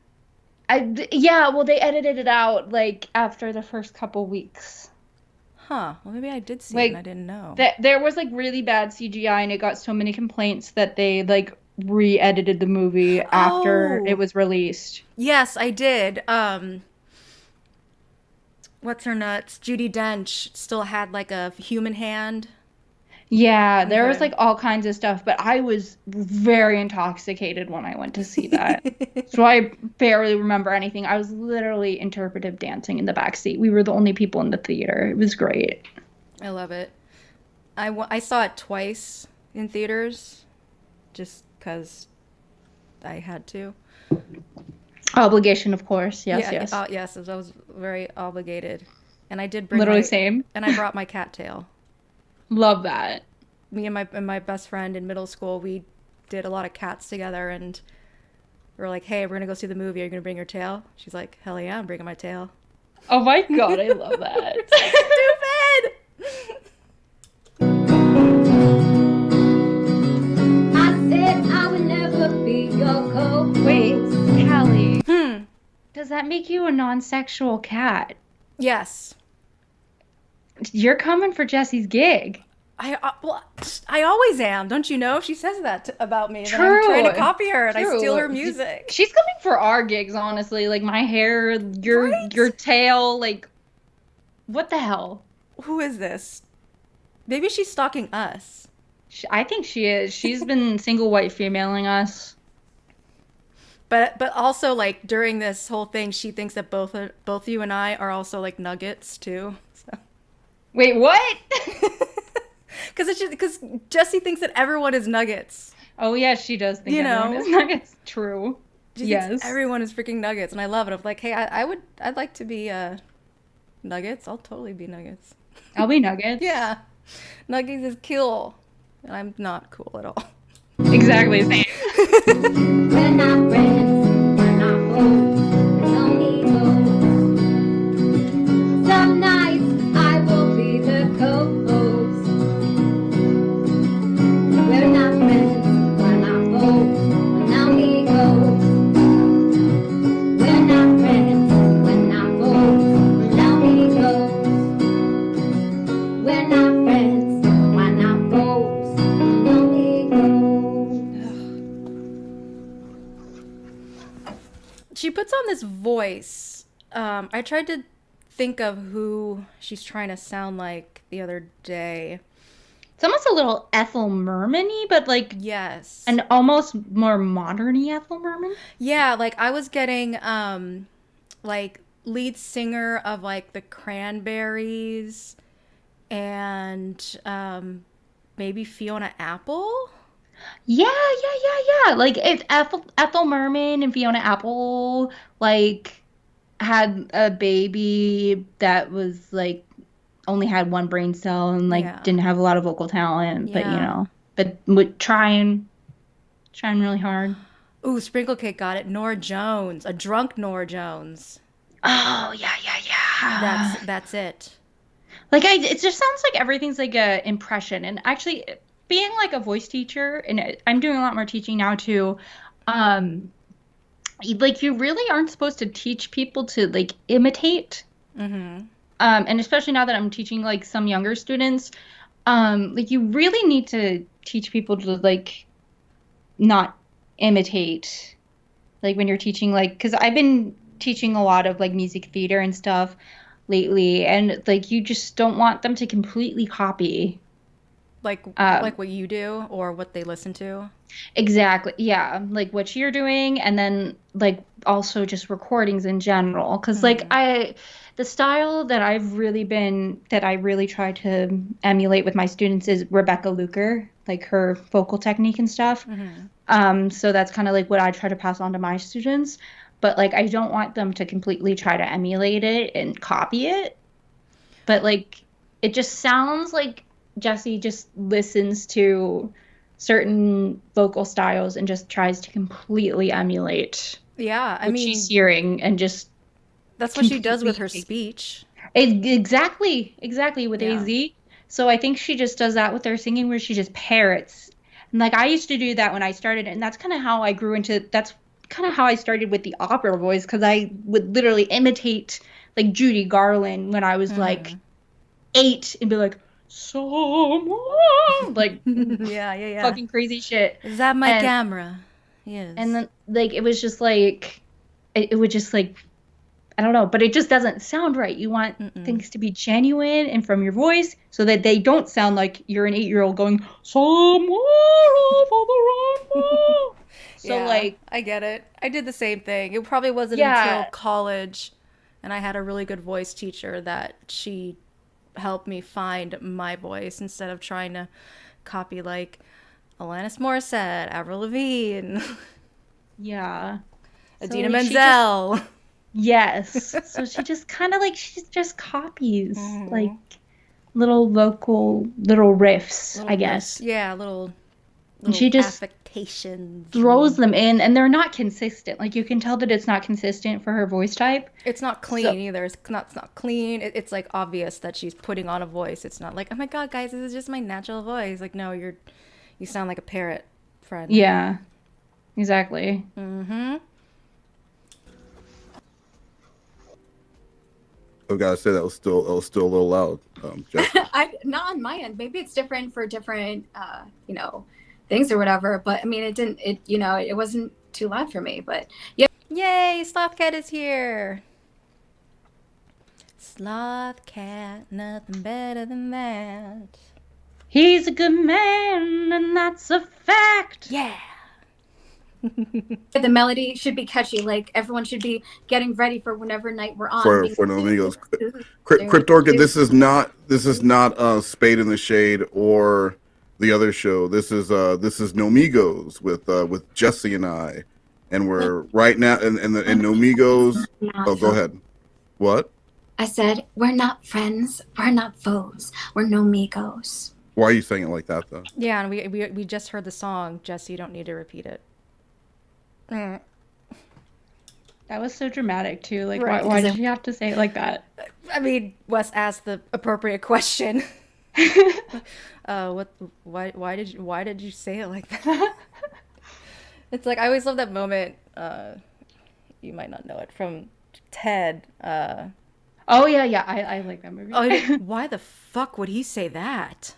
Yeah, well, they edited it out, like, after the first couple weeks. Huh. Well, maybe I did see it and I didn't know. There was, like, really bad CGI, and it got so many complaints that they, like, re-edited the movie after it was released. Yes, I did. What's her nuts? Judi Dench still had, like, a human hand. Yeah, there was, like, all kinds of stuff, but I was very intoxicated when I went to see that. So I barely remember anything. I was literally interpretive dancing in the backseat. We were the only people in the theater. It was great. I love it. I saw it twice in theaters just because I had to. Obligation, of course. Yes, yeah, yes. Yes, I was very obligated. And I did bring same. And I brought my cattail. Love that. Me and my best friend in middle school, we did a lot of Cats together, and we were like, hey, we're going to go see the movie. Are you going to bring your tail? She's like, hell yeah, I'm bringing my tail. Oh my God, I love that. Stupid! I said I would never be your co-host. Wait, Callie. Does that make you a non-sexual cat? Yes. You're coming for Jessie's gig. I always am. Don't you know? She says that about me. True. That I'm trying to copy her and True. I steal her music. She's coming for our gigs, honestly. Like my hair, your tail, like what the hell? Who is this? Maybe she's stalking us. I think she is. She's been single white femaling us. But also like during this whole thing, she thinks that both you and I are also like nuggets too. So. Wait, what? Because Jessie thinks that everyone is nuggets. Oh yeah, she does think everyone is nuggets. True. Yes. Everyone is freaking nuggets, and I love it. I'm like, hey, I'd like to be nuggets. I'll totally be nuggets. I'll be nuggets. Yeah, nuggets is cool, and I'm not cool at all. Exactly the same. We're not friends, we're not foes, we're only she puts on this voice. I tried to think of who she's trying to sound like the other day. It's almost a little Ethel Merman-y, but like Yes. an almost more modern-y Ethel Merman. Yeah, like I was getting like lead singer of like the Cranberries and maybe Fiona Apple. Yeah. Like it's Ethel Merman and Fiona Apple like had a baby that was like only had one brain cell and like Yeah. didn't have a lot of vocal talent, but you Yeah. know, but trying really hard. Ooh, Sprinkle Cake got it. Nora Jones, a drunk Nora Jones. Oh yeah. That's it. Like it just sounds like everything's like a impression. And actually, being like a voice teacher, and I'm doing a lot more teaching now too. Like you really aren't supposed to teach people to like imitate. Mm-hmm. And especially now that I'm teaching like some younger students, like you really need to teach people to like not imitate. Like when you're teaching, like, because I've been teaching a lot of like music theater and stuff lately, and like you just don't want them to completely copy. Like what you do or what they listen to. Exactly. Yeah. Like what you're doing, and then like also just recordings in general. Because like the style that I really try to emulate with my students is Rebecca Luker, like her vocal technique and stuff. So that's kind of like what I try to pass on to my students. But like I don't want them to completely try to emulate it and copy it. But like it just sounds like Jessi just listens to certain vocal styles and just tries to completely emulate Yeah, I what mean, she's hearing and just that's what she does with her completely- speech. exactly with Yeah. AZ. So I think she just does that with her singing, where she just parrots. And like I used to do that when I started, and that's kind of how I grew into. That's kind of how I started with the opera voice, because I would literally imitate like Judy Garland when I was like 8 and be like, someone, like Yeah. fucking crazy shit. Is that my And- camera? Yes. And then like it was just like it would just like, I don't know, but it just doesn't sound right. You want things to be genuine and from your voice, so that they don't sound like you're an 8-year-old going somewhere over the rainbow. So Yeah, like I get it. I did the same thing. It probably wasn't Yeah. until college, and I had a really good voice teacher that she helped me find my voice instead of trying to copy like Alanis Morissette, Avril Lavigne, yeah. Adina like, she Menzel. Yes. So she just kind of like, she just copies like little vocal, little riffs, I guess. Yeah, little She just affectations. Throws them in, and they're not consistent. Like you can tell that it's not consistent for her voice type. It's not clean either. It's not clean. It's like obvious that she's putting on a voice. It's not like, oh my god, guys, this is just my natural voice. Like, no, you sound like a parrot, friend. Yeah. Exactly. Mm-hmm. I've got to say that was still a little loud. Jess. Not on my end. Maybe it's different for different, things or whatever. But I mean, it wasn't too loud for me. But yeah, Yay, Sloth Cat is here. Sloth Cat, nothing better than that. He's a good man, and that's a fact. Yeah. the melody should be catchy. Like everyone should be getting ready for whenever night we're on. For No Amigos. Crypt Orchid, this is not Spade in the Shade or the other show. This is No Amigos with Jessi and I, and we're right now in No Amigos. Oh, go ahead. What? I said we're not friends. We're not foes. We're no amigos. Why are you saying it like that though? Yeah, and we just heard the song, Jesse. You don't need to repeat it. That was so dramatic too. Like, Right. why did you have to say it like that? I mean, Wes asked the appropriate question. Why did you say it like that? It's like I always love that moment. You might not know it from Ted. Oh yeah. I like that movie. Why the fuck would he say that?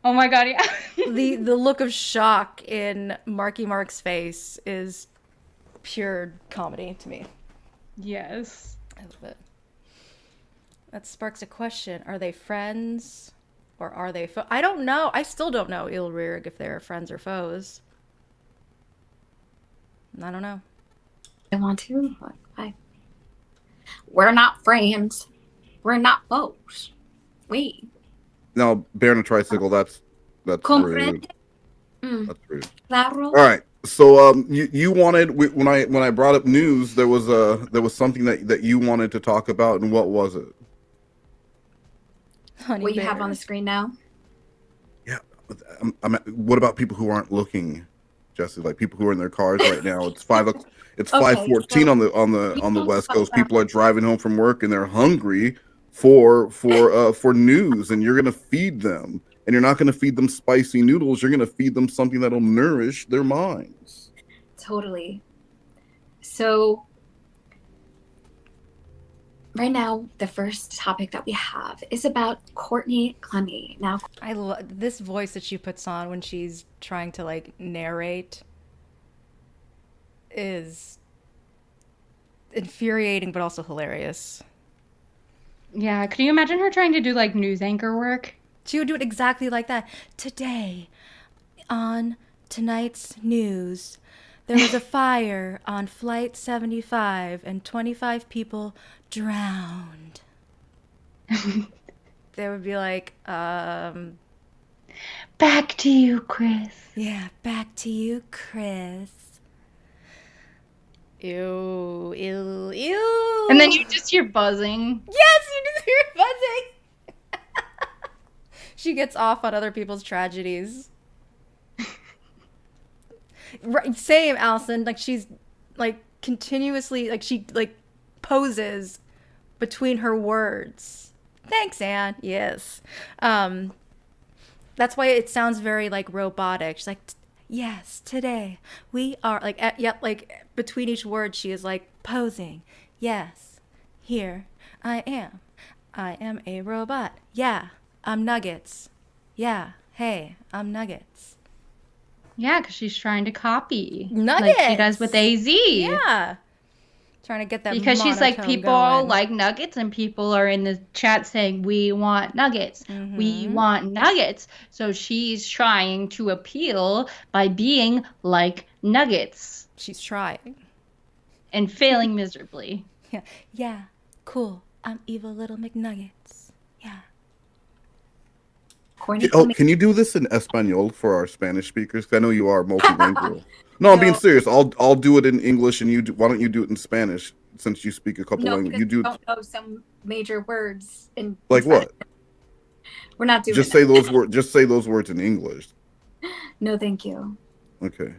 Oh my god, yeah. The look of shock in Marky Mark's face is pure comedy to me. Yes. I love it. That sparks a question. Are they friends or are they I don't know. I still don't know, Ilrig, if they're friends or foes. I don't know. I want to. We're not friends. We're not foes. Wait. Now, bear on a tricycle, that's rude. Comprende? That's rude. Claro. All right. So you wanted when I brought up news, there was something that you wanted to talk about, and what was it? Honey What you bear. have on the screen now? Yeah. What about people who aren't looking, Jessi? Like people who are in their cars right now. It's 5:14 on the West Coast. People are driving home from work and they're hungry for news, and you're gonna feed them. And you're not gonna feed them spicy noodles. You're gonna feed them something that'll nourish their minds. Totally. So right now, the first topic that we have is about Courtney Clemmy. Now, I love this voice that she puts on when she's trying to like narrate is infuriating but also hilarious. Yeah, can you imagine her trying to do like news anchor work? She would do it exactly like that. Today, on tonight's news, there was a fire on Flight 75 and 25 people drowned. They would be like, Back to you, Chris. yeah, back to you, Chris. Ew, ew, ew. And then you just hear buzzing. Yes, you just hear it buzzing. She gets off on other people's tragedies. Right, same, Allison. Like she's like continuously like she like poses between her words. Thanks, Anne. Yes. That's why it sounds very like robotic. She's like, yes, today we are like like between each word she is like posing. Yes, here I am. I am a robot. Yeah, I'm Nuggets. Yeah, hey, I'm Nuggets. Yeah, because she's trying to copy. Nuggets! Like she does with AZ. Yeah. Trying to get that Because she's like, monotone people going. like nuggets, and people are in the chat saying, we want nuggets. We want nuggets. So she's trying to appeal by being like nuggets She's trying. and failing miserably. Yeah. Yeah. Cool. I'm evil little McNuggets. Yeah. Courtney Oh, Clemmy. can you do this in Espanol for our Spanish speakers? 'Cause I know you are multilingual. No, I'm being serious. I'll do it in English, and why don't you do it in Spanish since you speak a couple No, languages? because You we do don't know some major words in like Spanish. what? We're not doing Just that. say those words. Just say those words in English. No, thank you. Okay.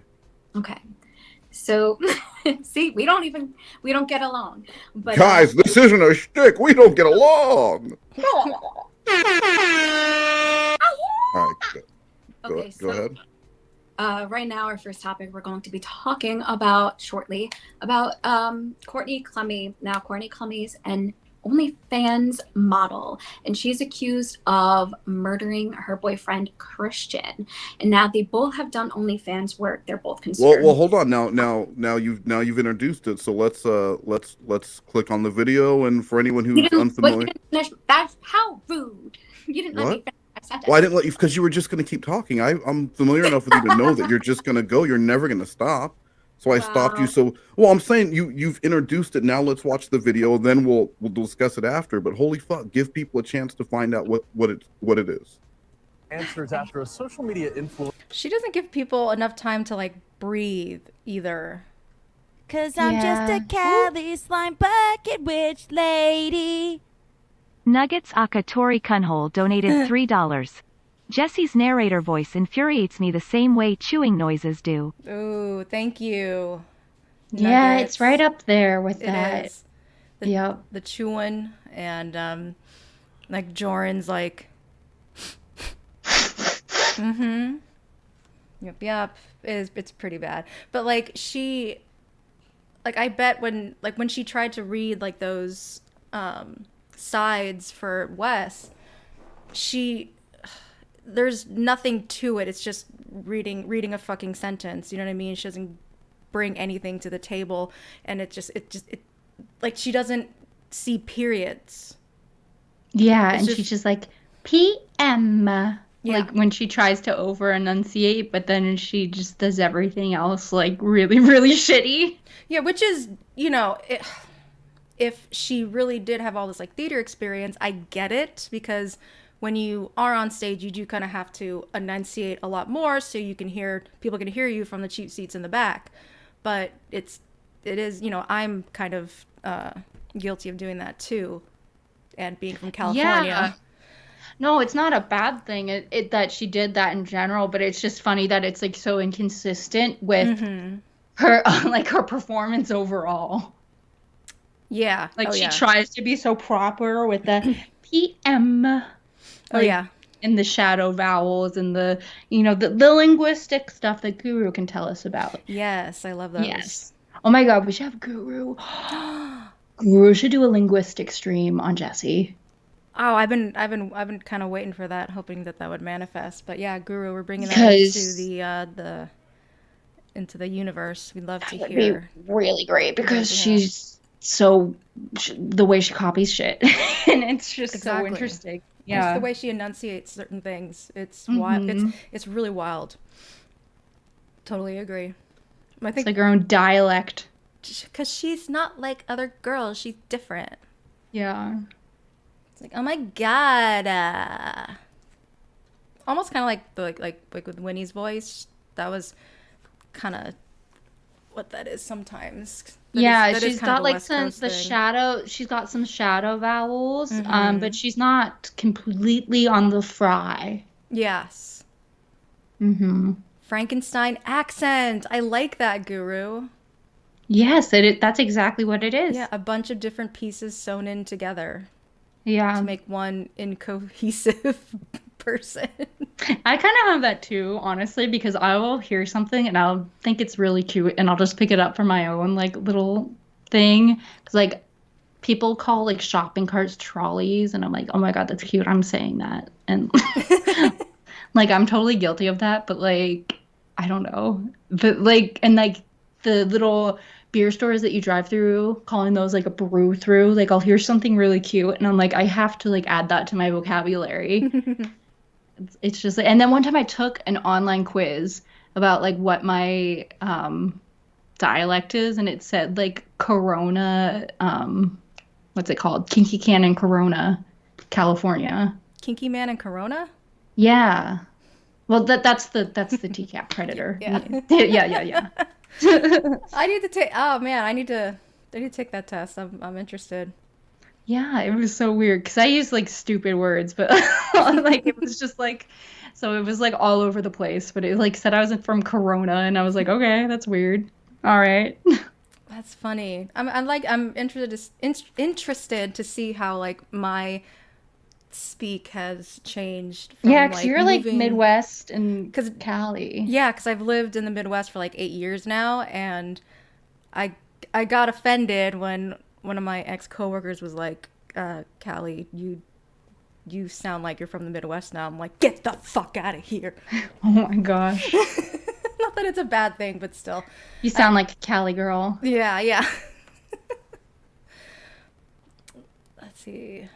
Okay. So, see, we don't get along. But Guys, this isn't a shtick. We don't get along. All right. okay, Go ahead. Right now, our first topic we're going to be talking about shortly about Courtney Clemmy. Now, Courtney Clemmy's an OnlyFans model, and she's accused of murdering her boyfriend Christian. And now they both have done OnlyFans work. They're both considered. Well, hold on. Now you've introduced it. So let's click on the video. And for anyone who's unfamiliar, you didn't finish. That's how rude. You didn't let me What? finish my sentence. well, I didn't let you because you were just going to keep talking. I'm familiar enough with you to know that you're just going to go. You're never going to stop. So I stopped you. Wow. So, well, I'm saying you've introduced it. Now let's watch the video. Then we'll discuss it after. But holy fuck, give people a chance to find out what it is. Answers after a social media influencer She doesn't give people enough time to like breathe either. 'Cause I'm just Yeah. a Cali slime bucket witch lady. Nuggets Akatori Kunhole donated $3. Jessie's narrator voice infuriates me the same way chewing noises do. Ooh, thank you. Yeah, Nuggets. it's right up there with It that. is. The, Yep. the chewing and like Joran's like Yep. It's pretty bad. But like she like I bet when she tried to read like those sides for Wes, there's nothing to it. It's just reading a fucking sentence. You know what I mean? She doesn't bring anything to the table, and it like she doesn't see periods. Yeah, It's and just- she's just like PM. Yeah. Like when she tries to over enunciate, but then she just does everything else like really, really shitty. Yeah, which is, you know, if she really did have all this like theater experience, I get it, because when you are on stage, you do kind of have to enunciate a lot more so you can people can hear you from the cheap seats in the back. But it is, you know, I'm kind of guilty of doing that too, and being from California. Yeah. No, it's not a bad thing that she did that in general, but it's just funny that it's like so inconsistent with her like her performance overall. Yeah. Like Oh, she yeah. tries to be so proper with the PM. Oh, yeah. And the shadow vowels and the, you know, the linguistic stuff that Guru can tell us about. Yes, I love those. Yes. Oh my God, we should have Guru. Guru should do a linguistic stream on Jessi. Oh, I've been kind of waiting for that, hoping that would manifest. But yeah, Guru, we're bringing that Because into the universe. We'd love to that would hear. be really great because Yeah. she's the way she copies shit. And it's just Exactly. so interesting. Just Yeah. the way she enunciates certain things. It's wild. It's really wild. Totally agree. I It's think like her own dialect. because she's not like other girls. She's different. Yeah. It's like, oh my God. Almost kind of like with Winnie's voice. That was kind of what that is sometimes. That is She's kind of got the like West some Coast the thing. shadow. She's got some shadow vowels, but she's not completely on the fry. Yes. Mm-hmm. Frankenstein accent. I like that, Guru. Yes, that's exactly what it is. Yeah, a bunch of different pieces sewn in together Yeah. to make one incohesive person. I kind of have that too, honestly, because I will hear something and I'll think it's really cute and I'll just pick it up for my own like little thing. Because like people call like shopping carts trolleys and I'm like, oh my God, that's cute. I'm saying that. And like I'm totally guilty of that, but like I don't know. But like and like the little beer stores that you drive through, calling those like a brew through, like I'll hear something really cute and I'm like, I have to like add that to my vocabulary. It's just and then one time I took an online quiz about like what my dialect is and it said like Corona what's it called? Kinky Cannon Corona, California. Kinky Man and Corona? Yeah. Well that's the TCAP predator. Yeah. Yeah. I need to take. Oh man, I need to take that test. I'm interested. Yeah, it was so weird because I used like stupid words, but like it was just like, so it was like all over the place. But it like said I was from Corona, and I was like, okay, that's weird. All right. That's funny. I'm interested to see how like my speak has changed. From, Yeah, because you're like moving... Midwest and Cali. Yeah, because I've lived in the Midwest for like 8 years now, and I got offended when one of my ex-coworkers was like, Callie, you sound like you're from the Midwest now. I'm like, get the fuck out of here. Oh my gosh. Not that it's a bad thing, but still. You sound like a Cali girl. Yeah. Let's see.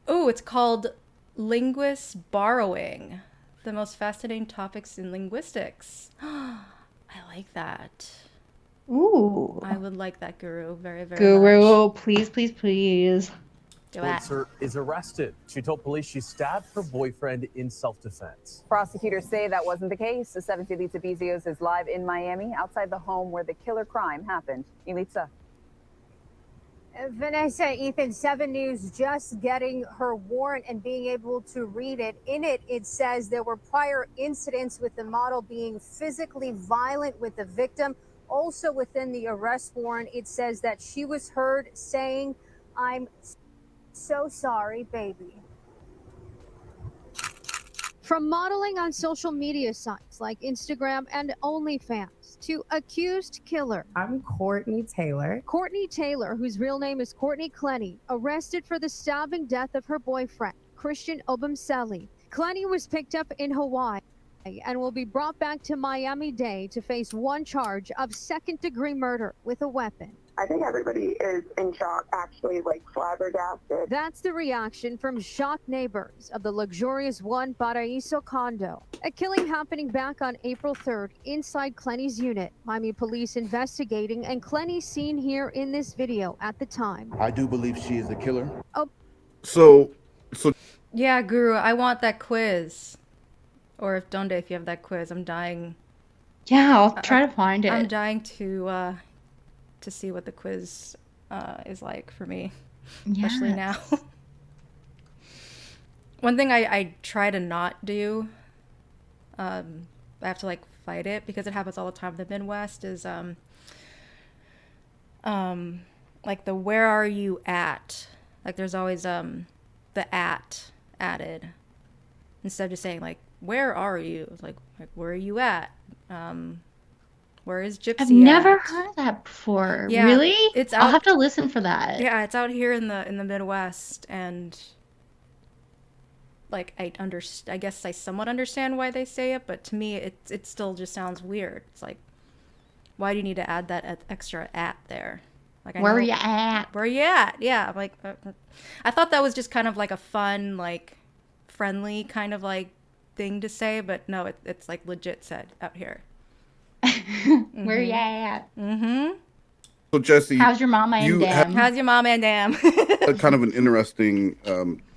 Oh, it's called Linguists Borrowing, the most fascinating topics in linguistics. I like that. Ooh. I would like that, Guru, very, very much. Guru, please. Do it. Influencer is arrested. She told police she stabbed her boyfriend in self-defense. Prosecutors say that wasn't the case. The 17th Elitza Bezios is live in Miami, outside the home where the killer crime happened. Elitza. Vanessa, Ethan, 7 News just getting her warrant and being able to read it. In it, it says there were prior incidents with the model being physically violent with the victim. Also within the arrest warrant, it says that she was heard saying, "I'm so sorry, baby." From modeling on social media sites like Instagram and OnlyFans to accused killer. I'm Courtney Taylor. Courtney Taylor, whose real name is Courtney Clenny, arrested for the stabbing death of her boyfriend, Christian Obumseli. Clenny was picked up in Hawaii and will be brought back to Miami-Dade to face one charge of second-degree murder with a weapon. I think everybody is in shock, actually, like flabbergasted. That's the reaction from shocked neighbors of the luxurious One Paraíso condo. A killing happening back on April 3rd inside Clenny's unit. Miami police investigating, and Clenny seen here in this video at the time. I do believe she is the killer. Oh. So Yeah, Guru, I want that quiz. Or if Donde, if you have that quiz, I'm dying. Yeah, I'll try to find it. I'm dying to see what the quiz is like for me, especially now. One thing I try to not do, I have to like fight it because it happens all the time in the Midwest, is like the where are you at? Like there's always the at added instead of just saying like where are you? It's like where are you at? Where is Gypsy I've never at? heard that before. Yeah, Really? it's I'll out- have to listen for that. Yeah, it's out here in the Midwest, and like I guess I somewhat understand why they say it, but to me it still just sounds weird. It's like, why do you need to add that extra at there? Like, Where you at? Where you at? Yeah, I'm like, I thought that was just kind of like a fun, like friendly kind of like thing to say, but no, it's like legit said out here. Where you at? Mm-hmm. So Jessi, How's your mama and them? How's your mama and them? a kind of an interesting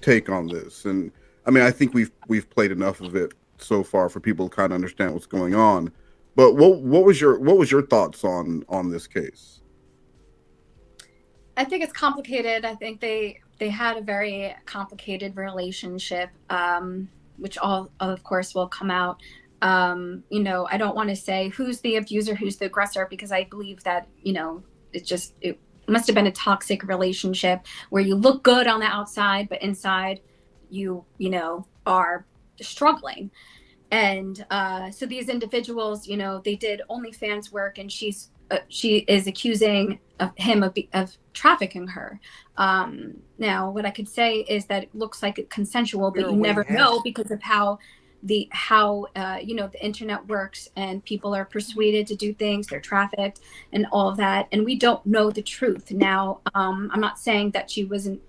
take on this, and I mean, I think we've played enough of it so far for people to kind of understand what's going on. But what was your thoughts on this case? I think it's complicated. I think they had a very complicated relationship, which all of course will come out. You know, I don't want to say who's the abuser, who's the aggressor, because I believe that, you know, it must have been a toxic relationship where you look good on the outside, but inside you know, are struggling. And so these individuals, you know, they did OnlyFans work, and she is accusing him of trafficking her. Now, what I could say is that it looks like it's consensual, but you never know because of how you know, the internet works, and people are persuaded to do things, they're trafficked and all of that, and we don't know the truth. Now, I'm not saying that she wasn't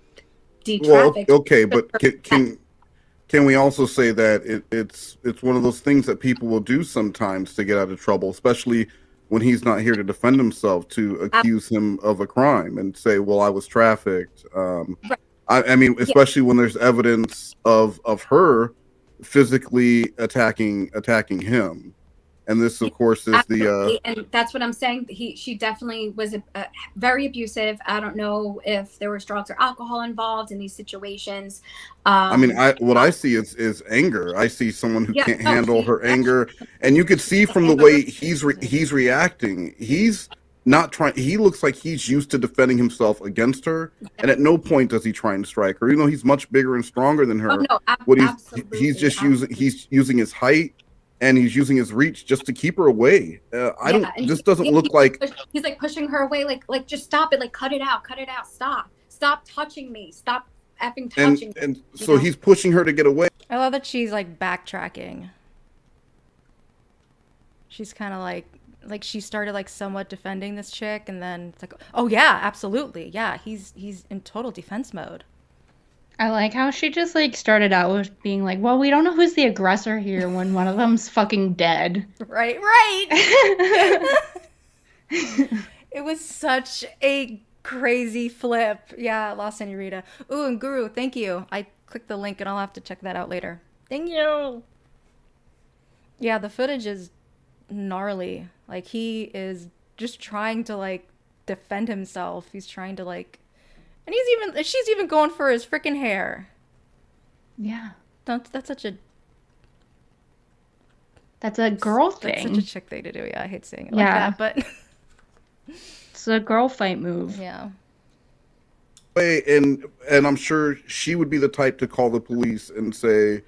de-trafficked. Well, okay, but can we also say that it's one of those things that people will do sometimes to get out of trouble, especially when he's not here to defend himself, to accuse him of a crime and say, well, I was trafficked. Right. I mean, especially when there's evidence of her physically attacking him, and this of course is Absolutely. And that's what I'm saying. She definitely was very abusive. I don't know if there was drugs or alcohol involved in these situations. I mean, what I see is anger. I see someone who can't handle her anger, and you could see from the way he's reacting, he's not trying. He looks like he's used to defending himself against her, and at no point does he try and strike her. You know, he's much bigger and stronger than her. Oh, no, he's just using his height, and he's using his reach just to keep her away. This doesn't look like he's like pushing her away. Like just stop it. Like cut it out. Stop touching me. Stop effing touching me. And so he's pushing her to get away. I love that she's like backtracking. She's kind of like she started like somewhat defending this chick, and then it's like, oh yeah, absolutely, yeah, he's in total defense mode. I like how she just like started out with being like, well, we don't know who's the aggressor here when one of them's fucking dead. Right. It was such a crazy flip. Yeah, La Senorita. Ooh, and Guru, thank you. I clicked the link and I'll have to check that out later. Thank you. Yeah, the footage is gnarly. Like, he is just trying to like defend himself. He's trying to like, and she's even going for his freaking hair. Yeah. That's a girl thing. That's such a chick thing to do. Yeah, I hate saying it like that, but it's a girl fight move. Yeah. And I'm sure she would be the type to call the police and say,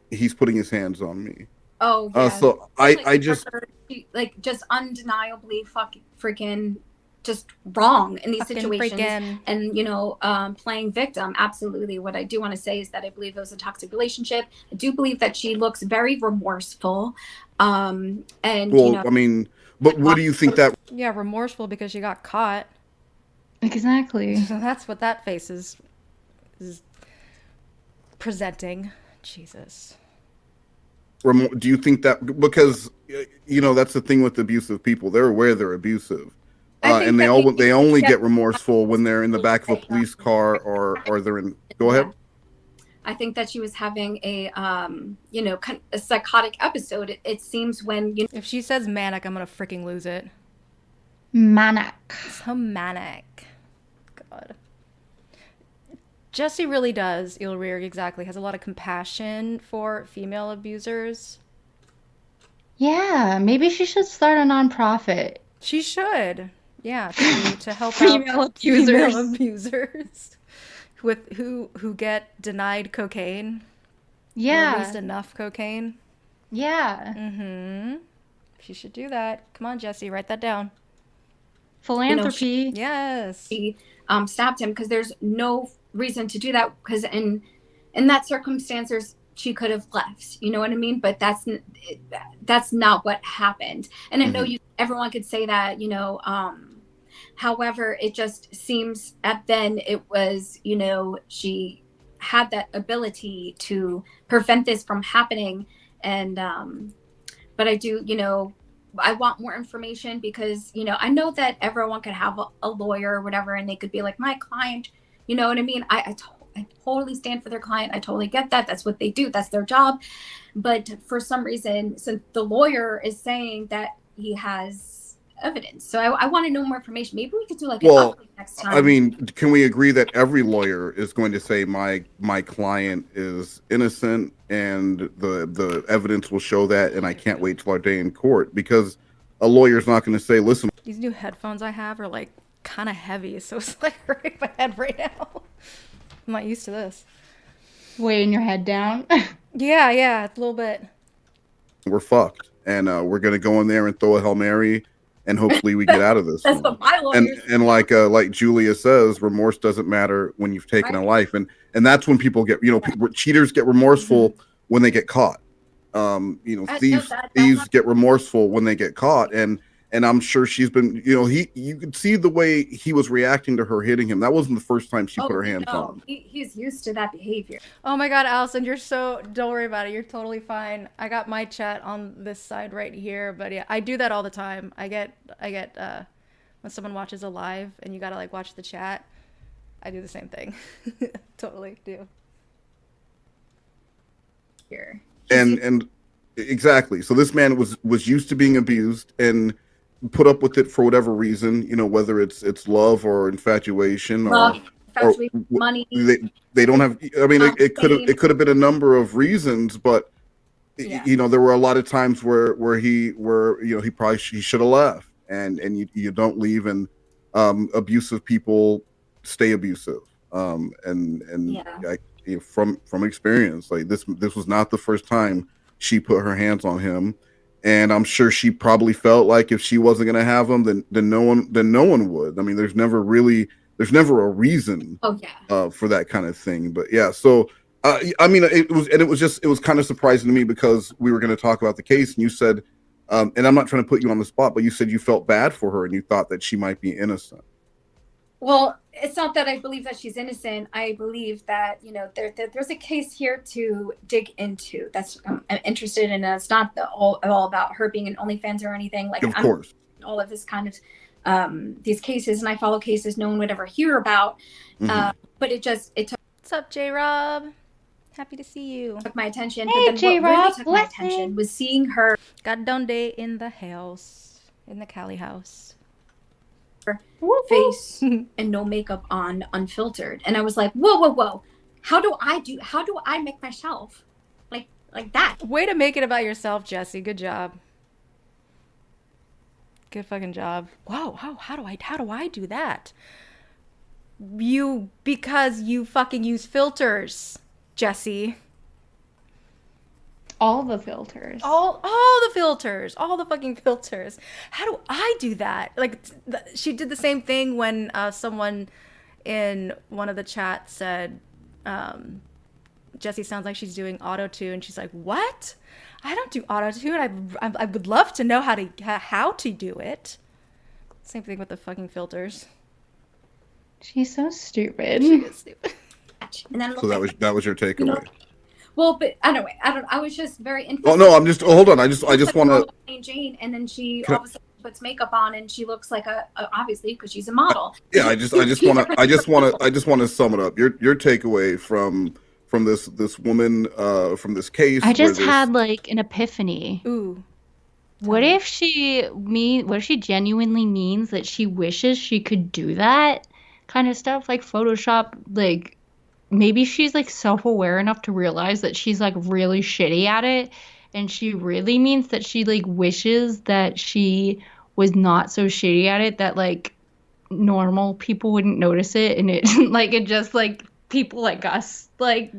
he's putting his hands on me. Oh yeah. So I just she, like, just undeniably freaking just wrong in these Fucking situations freaking- and, you know, playing victim. Absolutely. What I do want to say is that I believe it was a toxic relationship. I do believe that she looks very remorseful. And, Well, you know, I mean, but what do you think that? Yeah, remorseful because she got caught. Exactly. So that's what that face is presenting. Jesus. Do you think that because you know that's the thing with abusive people, they're aware they're abusive, and they only get remorseful when they're in the back of a police car or they're in. Go ahead. I think that she was having a, you know, a psychotic episode. It seems when, you know, If she says manic, I'm gonna freaking lose it. Manic. So manic. God. Jessi really does, Ilrir exactly, has a lot of compassion for female abusers. Yeah, maybe she should start a nonprofit. She should. Yeah, to help Female out abusers. female abusers with who get denied cocaine. Or Yeah. at least enough cocaine. Yeah. Mm-hmm. She should do that. Come on, Jessi, write that down. Philanthropy. Yes. she stabbed him, because there's no reason to do that, because in that circumstances she could have left, you know what I mean? But that's not what happened. And I know everyone could say that, you know, however, it just seems then it was, you know, she had that ability to prevent this from happening. And but I do, you know, I want more information, because, you know, I know that everyone could have a lawyer or whatever, and they could be like, my client, you know what I mean? I totally stand for their client. I totally get that. That's what they do. That's their job. But for some reason, since the lawyer is saying that he has evidence, so I want to know more information. Maybe we could do like an update next time. I mean, can we agree that every lawyer is going to say my client is innocent and the evidence will show that, and I can't wait till our day in court? Because a lawyer's not going to say, listen, These new headphones I have are like kind of heavy, so it's like hurting my head right now. I'm not used to this. Weighing your head down. Yeah, a little bit. we're fucked, and we're going to go in there and throw a Hail Mary, and hopefully we get out of this. That's what my lawyers And like Julia says, remorse doesn't matter when you've taken a life, and that's when people get, you know, cheaters get remorseful when they get caught. You know, thieves get remorseful when they get caught, and I'm sure she's been, you know, you could see the way he was reacting to her hitting him. That wasn't the first time she put her hands on him. He's used to that behavior. Oh my God, Allison, don't worry about it. You're totally fine. I got my chat on this side right here, but yeah, I do that all the time. I get when someone watches a live and you gotta like watch the chat, I do the same thing. Totally do. Here. And exactly. So this man was used to being abused and put up with it for whatever reason, you know, whether it's love or infatuation or money. They don't have, I mean, it could have been a number of reasons, but you know, there were a lot of times where he probably should have left, and you don't leave, and abusive people stay abusive. From experience, like this was not the first time she put her hands on him. And I'm sure she probably felt like if she wasn't going to have him, then no one would. I mean, there's never a reason for that kind of thing. But yeah, so I mean, it was kind of surprising to me, because we were going to talk about the case, and you said, and I'm not trying to put you on the spot, but you said you felt bad for her and you thought that she might be innocent. Well, it's not that I believe that she's innocent. I believe that, you know, there's a case here to dig into. That's I'm interested in. It's not all about her being an OnlyFans or anything. Like, of course, all of this kind of these cases, and I follow cases no one would ever hear about. But it took. What's up, J Rob? Happy to see you. Took my attention. Hey, but then J what really Rob, took my attention was seeing her. Got done day in the house, in the Cali house. Face and no makeup on, unfiltered, and I was like, whoa, how do I make myself like that? Way to make it about yourself, Jessi. Good job. Good fucking job. Whoa, how do I do that? Because you fucking use filters, Jessi. All the filters. All the filters, all the fucking filters. How do I do that? Like, she did the same thing when someone in one of the chats said, Jessi sounds like she's doing auto-tune. She's like, what? I don't do auto-tune. I would love to know how to do it. Same thing with the fucking filters. She's so stupid. She is stupid. And then So that was your takeaway. Well, but anyway, I was just very interested. Oh no, I'm just hold on. I just want to. Jane, and then she all of a sudden puts makeup on, and she looks like a obviously because she's a model. Yeah, I just want to sum it up. Your takeaway from this woman from this case. I just had like an epiphany. Ooh. What if she genuinely means that she wishes she could do that kind of stuff, like Photoshop, like maybe she's like self-aware enough to realize that she's like really shitty at it, and she really means that she like wishes that she was not so shitty at it, that like normal people wouldn't notice it, and it like it just like people like us like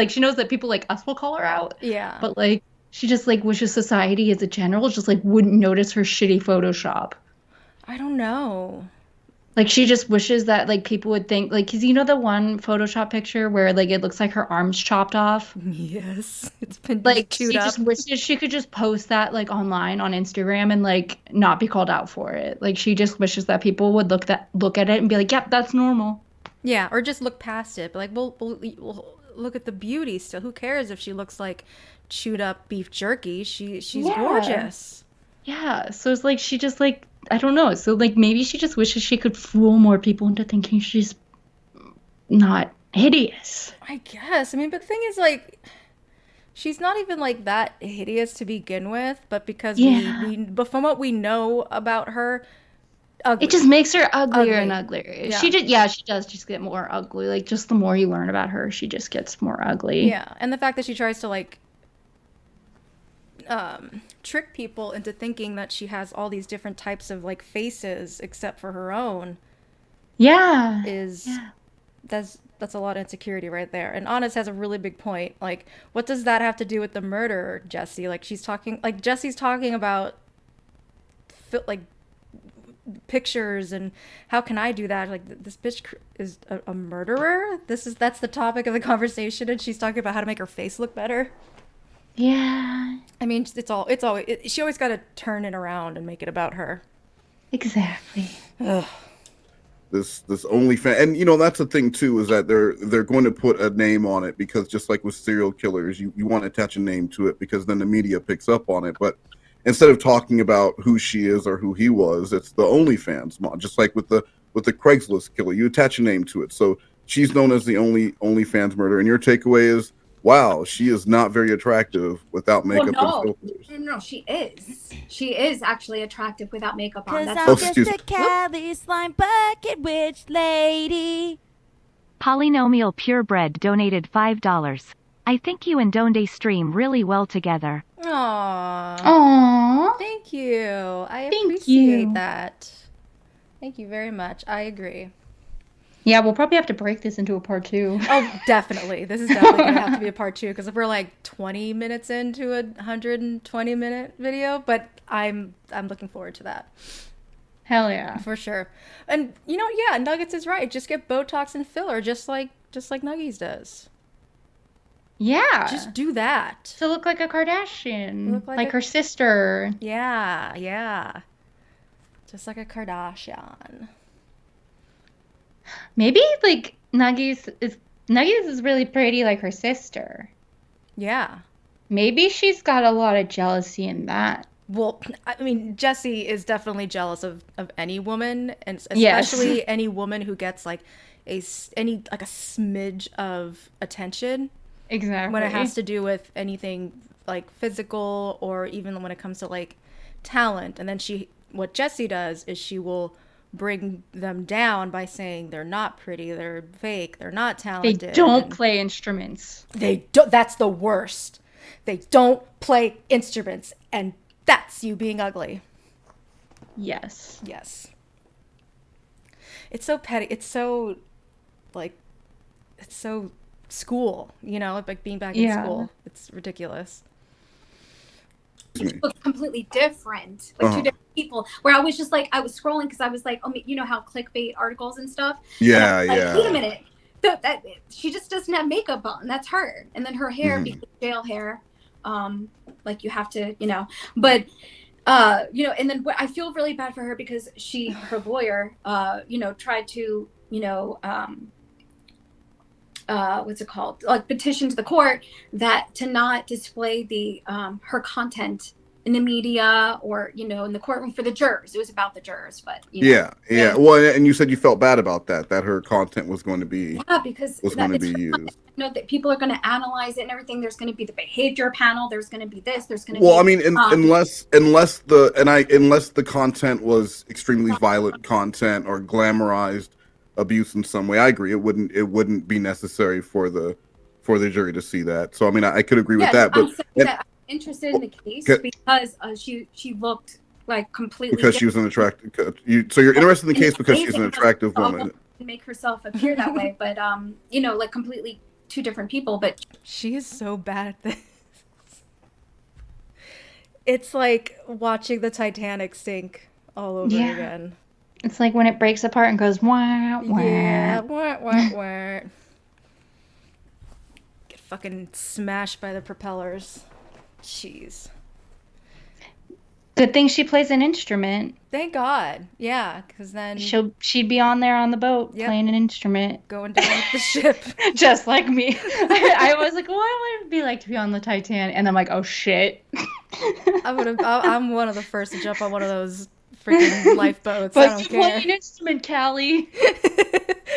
she knows that people like us will call her out. Yeah. But like she just like wishes society as a general just like wouldn't notice her shitty Photoshop. I don't know. Like, she just wishes that, like, people would think, like, because you know the one Photoshop picture where, like, it looks like her arm's chopped off? Yes. It's been like, chewed she up. just wishes she could just post that, like, online on Instagram and, like, not be called out for it. Like, she just wishes that people would look at it and be like, yep, that's normal. Yeah, or just look past it. But, like, we'll look at the beauty still. Who cares if she looks like chewed up beef jerky? She's gorgeous. Yeah, so it's like she just, like, I don't know. So, like, maybe she just wishes she could fool more people into thinking she's not hideous. I guess. I mean, but the thing is, like, she's not even, like, that hideous to begin with, but because but from what we know about her, ugly. It just makes her uglier and uglier. Yeah. She does just get more ugly. Like, just the more you learn about her, she just gets more ugly. Yeah, and the fact that she tries to, like, trick people into thinking that she has all these different types of like faces except for her own that's a lot of insecurity right there. And Honest has a really big point. Like, what does that have to do with the murder, Jessi? Like, Jessi's talking about like pictures and how can I do that? Like, this bitch is a murderer. That's the topic of the conversation, and she's talking about how to make her face look better. Yeah. I mean, she always got to turn it around and make it about her. Exactly. Ugh. This OnlyFans, and you know that's the thing too, is that they're going to put a name on it, because just like with serial killers, you want to attach a name to it because then the media picks up on it. But instead of talking about who she is or who he was, it's the OnlyFans mod. Just like with the Craigslist killer, you attach a name to it. So she's known as the OnlyFans murderer, and your takeaway is, wow, she is not very attractive without makeup and filters. No, she is. She is actually attractive without makeup on. Cause That's I'm just a Cali slime bucket witch lady. Polynomial Purebred donated $5. I think you and Donde stream really well together. Aww. Thank you. I appreciate that. Thank you very much. I agree. Yeah, we'll probably have to break this into a part 2. Oh, definitely. This is definitely going to have to be a part 2, because if we're like 20 minutes into a 120-minute video, but I'm looking forward to that. Hell yeah. For sure. And you know, yeah, Nuggets is right. Just get Botox and filler just like Nuggies does. Yeah. Just do that. To look like a Kardashian. Like her sister. Yeah. Just like a Kardashian. Maybe like Nuggies is really pretty like her sister. Yeah. Maybe she's got a lot of jealousy in that. Well, I mean, Jessi is definitely jealous of any woman, and especially any woman who gets like a smidge of attention. Exactly. When it has to do with anything like physical, or even when it comes to like talent. And then what Jessi does is she will bring them down by saying they're not pretty, they're fake, they're not talented. They don't play instruments. That's the worst. They don't play instruments, and that's you being ugly. Yes. It's so petty. It's so school, you know, like being back in school. It's ridiculous. Look completely different, like two different people. Where I was just like, I was scrolling because I was like, oh, you know how clickbait articles and stuff. Yeah, and I was like, yeah. Wait a minute, that she just doesn't have makeup on. That's her. And then her hair becomes jail hair. Like you have to, you know, but. You know, and then I feel really bad for her because her lawyer, you know, tried to, you know, what's it called? Like petition to the court that to not display the her content in the media or, you know, in the courtroom for the jurors. It was about the jurors, but you know, yeah. Well, and you said you felt bad about that her content was going to be because was going to be used. You know that people are going to analyze it and everything. There's going to be the behavior panel. There's going to be this. There's going to Well, be. I mean, unless the content was extremely violent content or glamorized abuse in some way, I agree. It wouldn't be necessary for the jury to see that. So I mean, I could agree with that. But I'm interested in the case because she looked like completely because she was an attractive. So you're interested in the case because she's an attractive woman. Make herself appear that way, but you know, like completely two different people. But she is so bad at this. It's like watching the Titanic sink all over again. It's like when it breaks apart and goes wah wah. Yeah, wah wah wah. Get fucking smashed by the propellers. Jeez. Good thing she plays an instrument. Thank God. Yeah, because then she'd be on there on the boat playing an instrument, going down with the ship, just like me. I was like, what would it be like to be on the Titanic? And I'm like, oh shit. I'm one of the first to jump on one of those freaking lifeboats. But I don't you care. play an instrument, Callie.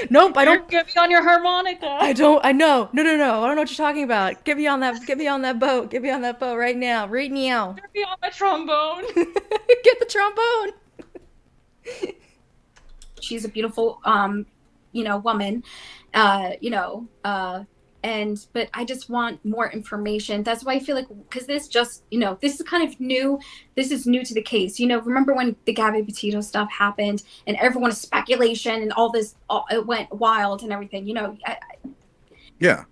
Nope, I don't. Get me on your harmonica. I know. No. I don't know what you're talking about. Get me on that boat. Get me on that boat right now. Right now. Get me on my trombone. Get the trombone. She's a beautiful, you know, woman, you know, but I just want more information. That's why I feel like, because this just, you know, this is kind of new. This is new to the case. You know, remember when the Gabby Petito stuff happened and everyone is speculation and all this, it went wild and everything, you know. You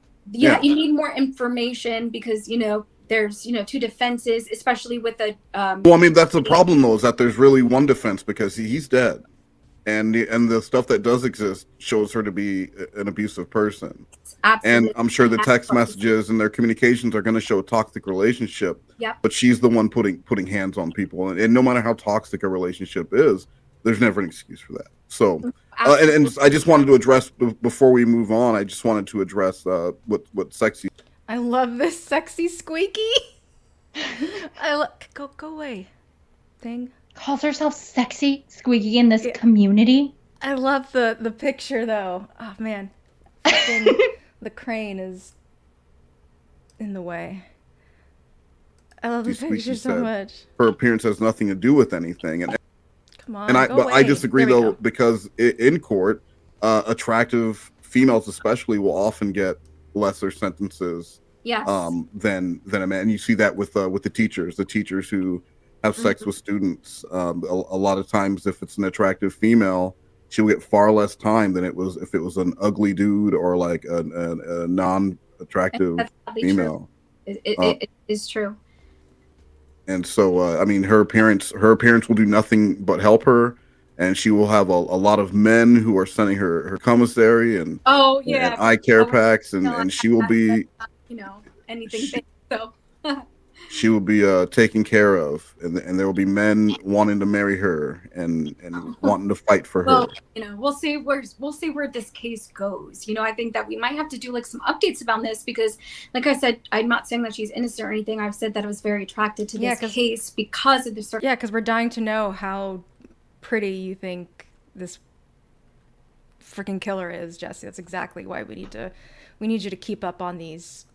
need more information because, you know, there's, you know, two defenses, especially with the. Well, I mean, that's the problem, though, is that there's really one defense because he's dead. And the stuff that does exist shows her to be an abusive person. Absolutely. And I'm sure the text messages and their communications are going to show a toxic relationship. Yep. But she's the one putting hands on people. And no matter how toxic a relationship is, there's never an excuse for that. So, and I just wanted to address, before we move on, I just wanted to address what Sexy. I love this sexy squeaky. Go away, thing. Calls herself sexy squeaky in this community. I love the picture though. Oh man, the crane is in the way. I love the picture so much. Her appearance has nothing to do with anything, and come on, I disagree though, because in court, attractive females especially will often get lesser sentences. Yes. Than a man. You see that with the teachers who have sex with students. A lot of times, if it's an attractive female, she'll get far less time than it was if it was an ugly dude or like a non-attractive female. It is true. And so, I mean, her appearance will do nothing but help her, and she will have a lot of men who are sending her commissary and and eye care packs, and she will be, you know, anything big, so. She will be taken care of, and there will be men wanting to marry her and wanting to fight for her. Well, you know, we'll see where this case goes. You know, I think that we might have to do like some updates about this because, like I said, I'm not saying that she's innocent or anything. I've said that I was very attracted to this case because of the because we're dying to know how pretty you think this freaking killer is, Jessi. That's exactly why we need you to keep up on these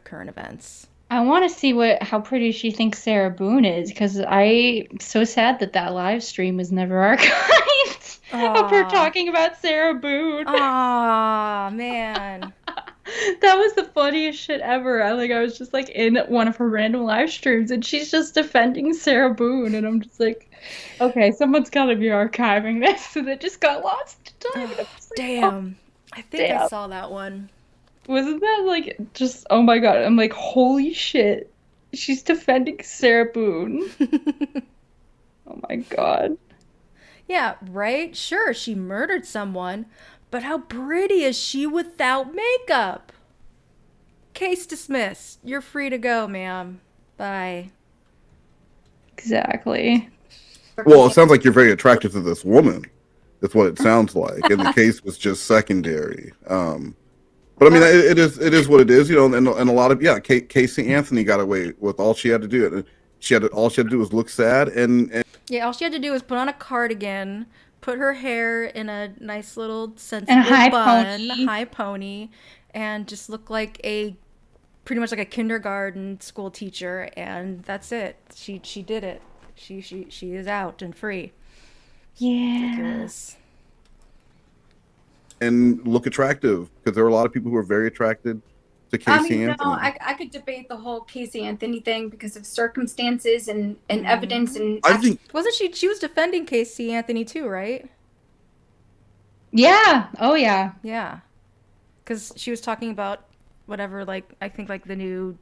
current events. I want to see how pretty she thinks Sarah Boone is, because I'm so sad that live stream was never archived of her talking about Sarah Boone. Aw, man. That was the funniest shit ever. I was just like in one of her random live streams and she's just defending Sarah Boone, and I'm just like, okay, someone's got to be archiving this, and it just got lost to time. Damn. I think I saw that one. Wasn't that like just, oh my god, I'm like, holy shit. She's defending Sarah Boone. Oh my god. Yeah, right? Sure, she murdered someone, but how pretty is she without makeup? Case dismissed. You're free to go, ma'am. Bye. Exactly. Well, it sounds like you're very attracted to this woman. That's what it sounds like. And the case was just secondary. But I mean, it is what it is, you know. And a lot of Casey Anthony got away with all she had to do. All she had to do was look sad and Yeah, all she had to do was put on a cardigan, put her hair in a nice little sensible And a high bun, pony. high pony, and just look like pretty much like a kindergarten school teacher, and that's it. She did it. She is out and free. Yeah. Ridiculous. and look attractive, because there were a lot of people who were very attracted to Casey Anthony. I could debate the whole Casey Anthony thing because of circumstances and evidence and. I think Wasn't she was defending Casey Anthony too, right? Yeah. Oh yeah. Yeah. Because she was talking about whatever, like, I think like the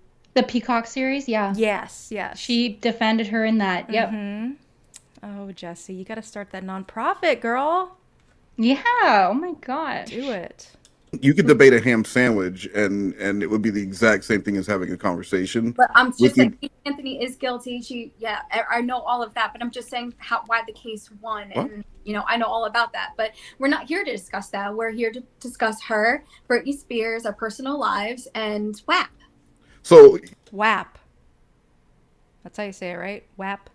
Peacock series, yeah. Yes. She defended her in that. Yep. Mm-hmm. Oh, Jessi, you got to start that nonprofit, girl. Yeah. Oh my god. Do it. you could debate a ham sandwich, and it would be the exact same thing as having a conversation. But I'm with just you. saying Casey Anthony is guilty. I know all of that, but I'm just saying why the case won, What? and I know all about that. But we're not here to discuss that. We're here to discuss her, Britney Spears, our personal lives, and WAP. So WAP. That's how you say it, right? WAP.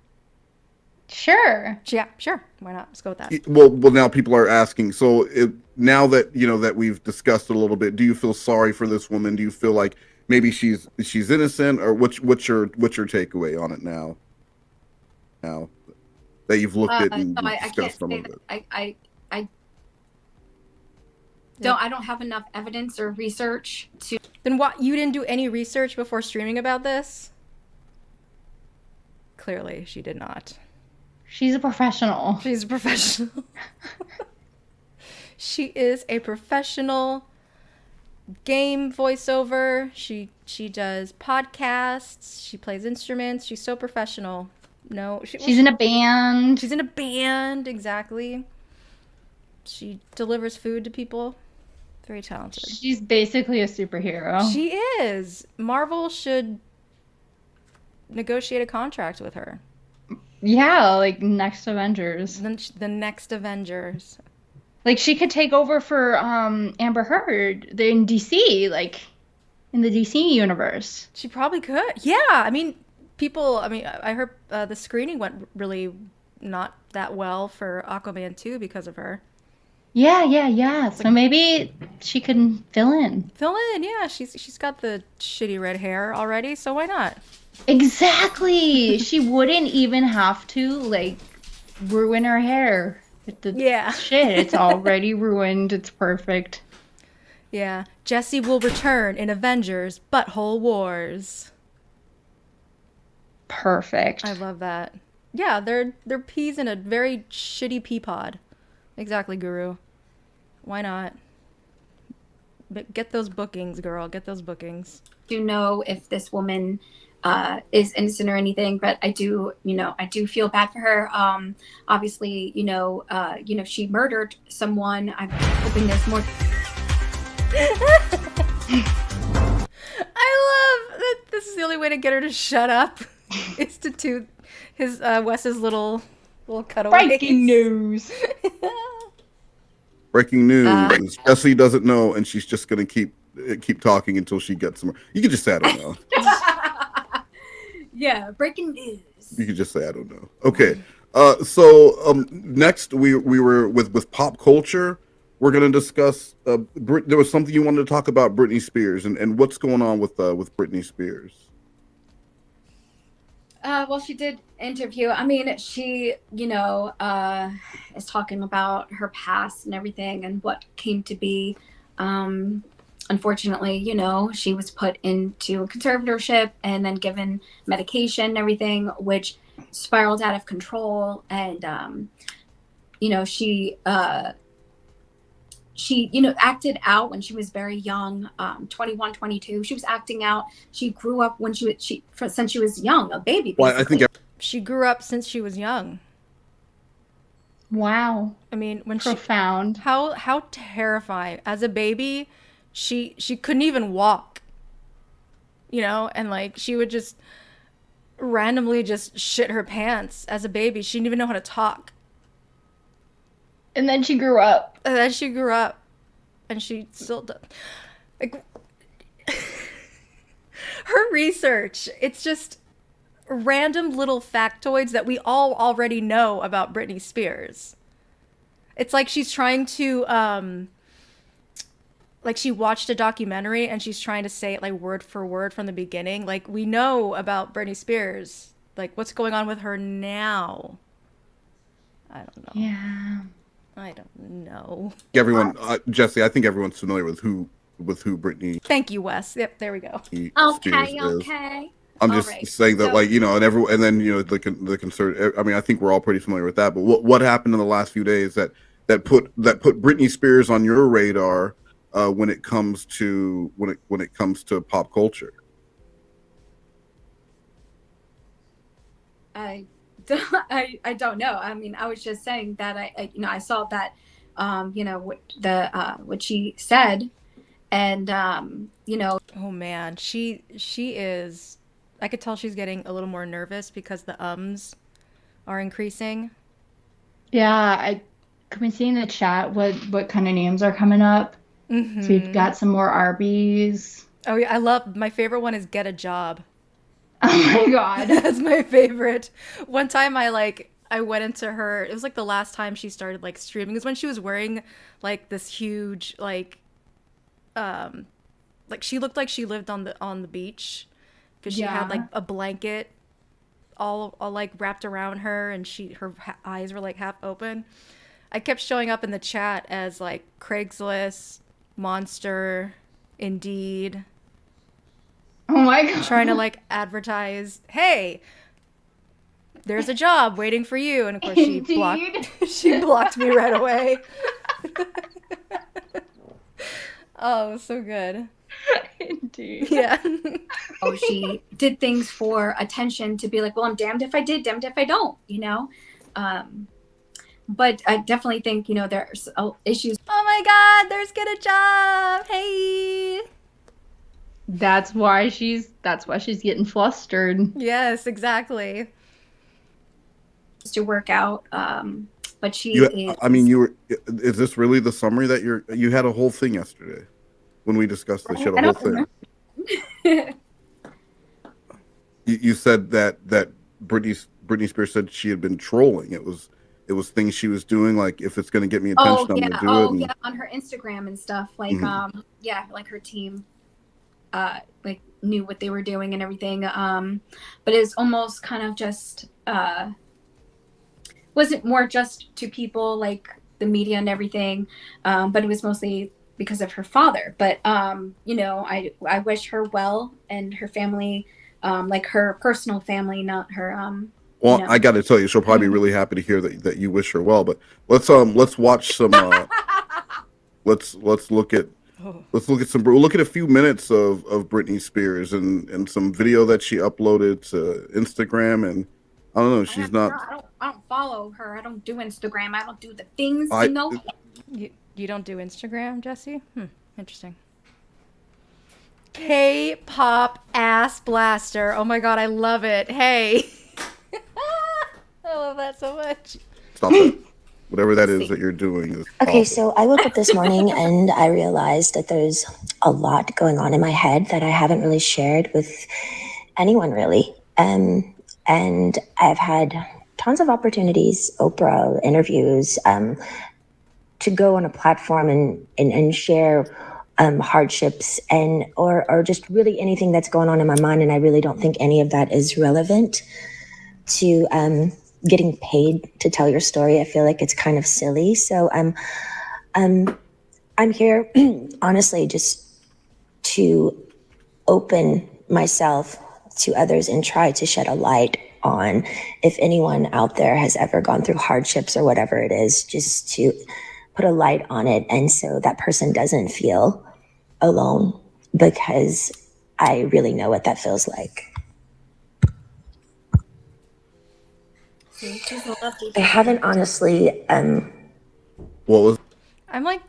Sure. Yeah, sure. Why not? Let's go with that. well now people are asking, so now that that we've discussed it a little bit, do you feel sorry for this woman? Do you feel like maybe she's innocent, or what's your takeaway on it now that you've looked at and I discussed can't some say of that. it? I don't have enough evidence or research to. Then what? You didn't do any research before streaming about this? Clearly, she did not. She's a professional. She's a professional. She is a professional game voiceover. She does podcasts. She plays instruments. She's so professional. No, she's in a band. She's in a band, exactly. She delivers food to people. Very talented. She's basically a superhero. She is. Marvel should negotiate a contract with her. Yeah, like next Avengers. The next Avengers. Like she could take over for Amber Heard in DC, like in the DC universe. She probably could. Yeah, I mean, I heard the screening went really not that well for Aquaman 2 because of her. Yeah. So maybe she can fill in. Yeah. She's got the shitty red hair already, so why not? Exactly. She wouldn't even have to like ruin her hair. Shit, it's already ruined. It's perfect. Yeah. Jessi will return in Avengers Butthole Wars. Perfect. I love that. Yeah, they're peas in a very shitty pea pod. Exactly, Guru. Why not? But get those bookings, girl. Get those bookings. Do know if this woman is innocent or anything, but I do feel bad for her. Obviously, she murdered someone. I'm hoping there's more. I love that this is the only way to get her to shut up is to toot his Wes's little cutaway. Breaking news. Breaking news. Jessi doesn't know, and she's just gonna keep talking until she gets somewhere. You could just say I don't know. Yeah, breaking news. You could just say I don't know. Okay. So next we were with pop culture. We're gonna discuss. There was something you wanted to talk about Britney Spears and what's going on with Britney Spears. Well, she did interview. I mean, she, is talking about her past and everything and what came to be. Unfortunately, she was put into a conservatorship and then given medication and everything, which spiraled out of control. And, she she, you know, acted out when she was very young, 21, 22. She was acting out. She grew up when since she was young, a baby, basically. Well, I think She grew up since she was young. Wow. I mean, when Profound. how terrifying. As a baby, she couldn't even walk. You know, and like she would just randomly just shit her pants as a baby. She didn't even know how to talk. And then she grew up. And she still does. Like, her research, it's just random little factoids that we all already know about Britney Spears. It's like she's trying to, like she watched a documentary and she's trying to say it like word for word from the beginning. Like we know about Britney Spears, like what's going on with her now. I don't know. Yeah. I don't know. Everyone, Jessi, I think everyone's familiar with who Britney. Thank you, Wes. Yep, there we go. Okay. I'm just saying that, like, you know, and then you know the concern. I mean, I think we're all pretty familiar with that. But what happened in the last few days that put Britney Spears on your radar when it comes to pop culture? I don't know. I mean, I was just saying that I saw that, you know, what she said, and you know. Oh man, she is. I could tell she's getting a little more nervous because the ums are increasing. Yeah, can we see in the chat what kind of names are coming up? Mm-hmm. So we've got some more Arby's. Oh yeah, my favorite one is Get a Job. Oh my god. That's my favorite. One time I went into her, it was like the last time she started like streaming. It was when she was wearing like this huge like she looked like she lived on the beach because she had like a blanket all like wrapped around her, and her eyes were like half open. I kept showing up in the chat as like Craigslist, Monster, Indeed. Oh my god. Trying to like advertise, hey, there's a job waiting for you. And of course she blocked me right away. Oh, it was so good. Indeed. Yeah. Oh, she did things for attention to be like, well, I'm damned if I did, damned if I don't, you know? But I definitely think, you know, there's issues. Oh my God, there's Get a Job. Hey. That's why she's getting flustered. Yes, exactly. To work out, but she is. I mean, is this really the summary that you had a whole thing yesterday when we discussed this? You had a whole thing. You said that Britney Spears said she had been trolling. It was things she was doing, like, if it's going to get me attention, I'm going to do it. Yeah, on her Instagram and stuff, like like her team like knew what they were doing and everything, but it was almost kind of just wasn't more just to people like the media and everything, but it was mostly because of her father. But you know, I wish her well and her family, like her personal family, not her well, you know. I got to tell you, she'll probably be really happy to hear that you wish her well. But let's watch some. Let's look at we'll look at a few minutes of Britney Spears and some video that she uploaded to Instagram. And I don't know, she's not. I don't follow her. I don't do Instagram. I don't do the things. You know. You don't do Instagram, Jessi? Interesting. K-pop ass blaster. Oh my God, I love it. Hey. I love that so much. Stop that. Whatever that is that you're doing is okay, awful. so I woke up this morning and I realized that there's a lot going on in my head that I haven't really shared with anyone really. And I've had tons of opportunities, Oprah interviews, to go on a platform and share hardships or just really anything that's going on in my mind. And I really don't think any of that is relevant to getting paid to tell your story. I feel like it's kind of silly. So I'm here honestly just to open myself to others and try to shed a light on if anyone out there has ever gone through hardships or whatever it is, just to put a light on it, and so that person doesn't feel alone, because I really know what that feels like. See, she's a lovely I haven't honestly. What was? I'm like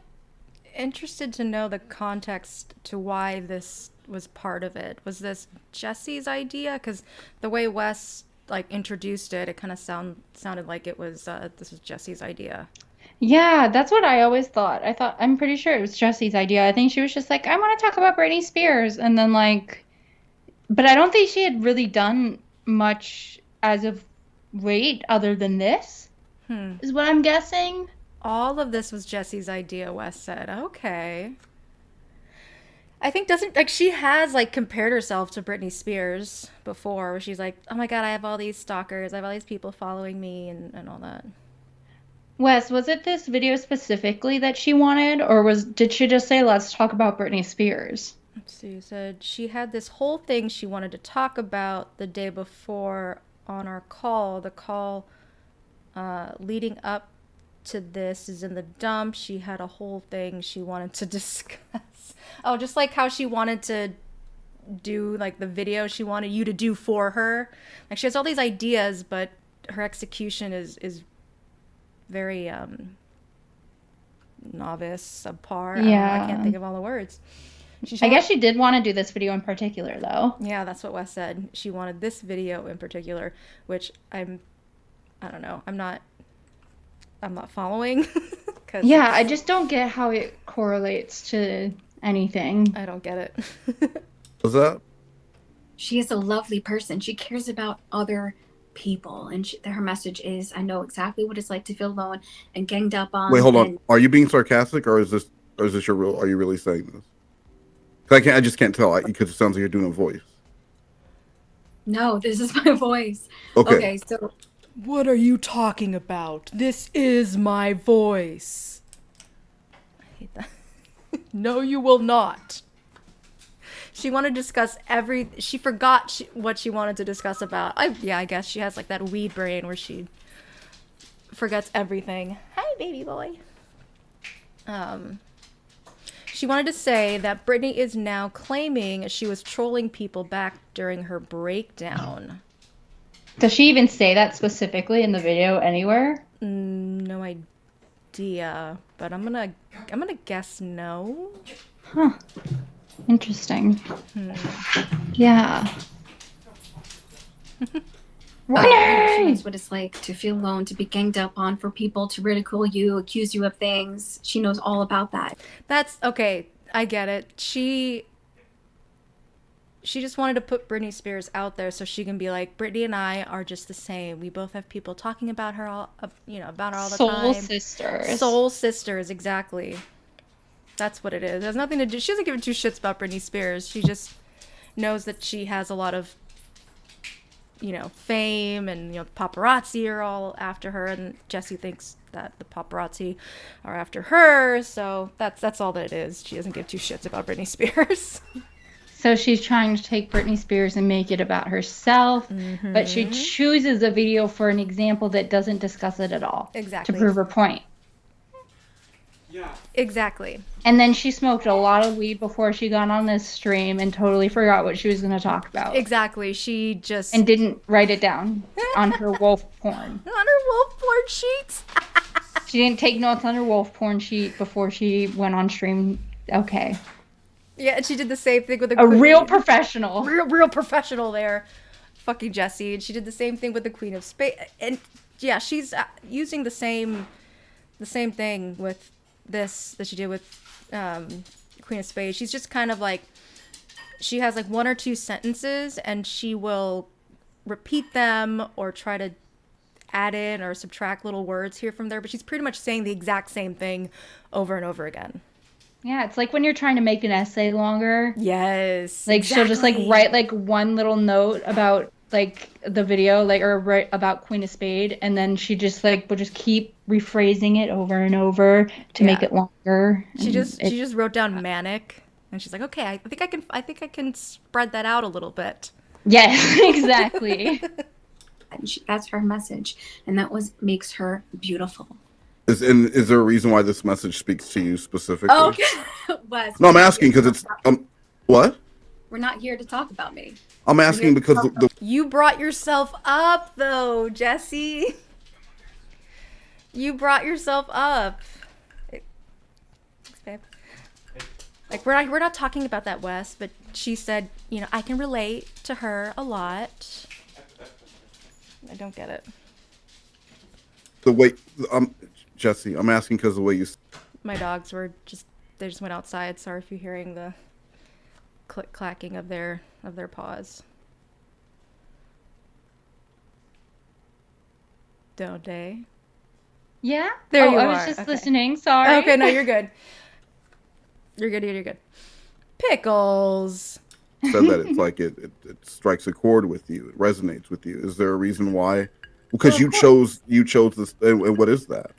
interested to know the context to why this was part of it. Was this Jessi's idea? Because the way Wes like introduced it, it kind of sounded like it was this was Jessi's idea. Yeah, that's what I always thought. I'm pretty sure it was Jessi's idea. I think she was just like, I want to talk about Britney Spears. And then like, but I don't think she had really done much as of late other than this, is what I'm guessing. All of this was Jessi's idea, Wes said. Okay. I think she has like compared herself to Britney Spears before, where she's like, oh my God, I have all these stalkers, I have all these people following me and all that. Wes, was it this video specifically that she wanted, or did she just say, let's talk about Britney Spears? Let's see, said she had this whole thing she wanted to talk about the day before on our call. The call leading up to this is in the dump. She had a whole thing she wanted to discuss. Oh, just like how she wanted to do like the video she wanted you to do for her. Like she has all these ideas, but her execution is very novice, subpar. I can't think of all the words. I guess she did want to do this video in particular, though. Yeah, that's what Wes said. She wanted this video in particular, which I don't know. I'm not following. Yeah, I just don't get how it correlates to anything. I don't get it. What's that? She is a lovely person. She cares about other people, and her message is, I know exactly what it's like to feel alone and ganged up on. Wait, hold on. Are you being sarcastic, or is this your real? Are you really saying this? 'Cause I just can't tell because it sounds like you're doing a voice. No, this is my voice. Okay, so what are you talking about? This is my voice. I hate that. No, you will not. She wanted to discuss she forgot what she wanted to discuss about. I guess she has like that weed brain where she forgets everything. Hi, baby boy. She wanted to say that Britney is now claiming she was trolling people back during her breakdown. Does she even say that specifically in the video anywhere? No idea, but I'm gonna guess no. Huh. Interesting. Yeah. She knows what it's like to feel alone, to be ganged up on, for people to ridicule you, accuse you of things. She knows all about that. That's okay. I get it. She just wanted to put Britney Spears out there so she can be like, Britney and I are just the same. We both have people talking about her about her all the time. Soul sisters. Soul sisters, exactly. That's what it is. It has nothing to do. She doesn't give two shits about Britney Spears. She just knows that she has a lot of fame, and paparazzi are all after her, and Jessi thinks that the paparazzi are after her, so that's all that it is. She doesn't give two shits about Britney Spears. So she's trying to take Britney Spears and make it about herself, but she chooses a video for an example that doesn't discuss it at all. Exactly. To prove her point. Yeah. Exactly. And then she smoked a lot of weed before she got on this stream and totally forgot what she was going to talk about. Exactly. She just... And didn't write it down on her wolf porn. On her wolf porn sheets? She didn't take notes on her wolf porn sheet before she went on stream. Okay. Yeah, and she did the same thing with a real professional. Real professional there. Fucking Jessi. And she did the same thing with the Queen of Spades. And yeah, she's using the same thing with this that she did with Queen of Spades. She's just kind of like, she has like one or two sentences and she will repeat them or try to add in or subtract little words here from there, but she's pretty much saying the exact same thing over and over again. Yeah, it's like when you're trying to make an essay longer. Yes. Like exactly. She'll just like write like one little note about like the video, like, or write about Queen of Spade, and then she just like will just keep rephrasing it over and over to make it longer. She just wrote down manic, and she's like, okay, I think I can spread that out a little bit. Yes, exactly. That's her message, and that makes her beautiful. Is there a reason why this message speaks to you specifically? Oh, okay. Wes, No, I'm asking because it's what? we're not here to talk about me. I'm asking because the You brought yourself up, though, Jessi. You brought yourself up. Thanks, babe. Like we're not talking about that, Wes, but she said, you know, I can relate to her a lot. I don't get it. the way Jessi, I'm asking because the way you. My dogs were they just went outside. Sorry if you're hearing the click clacking of their paws. Don't they? Yeah. There you I are. was just Okay. listening. Sorry. Okay, no, you're good. You're good. You're good. Pickles. Said that it's like it strikes a chord with you. It resonates with you. Is there a reason why? Because you chose this. And what is that?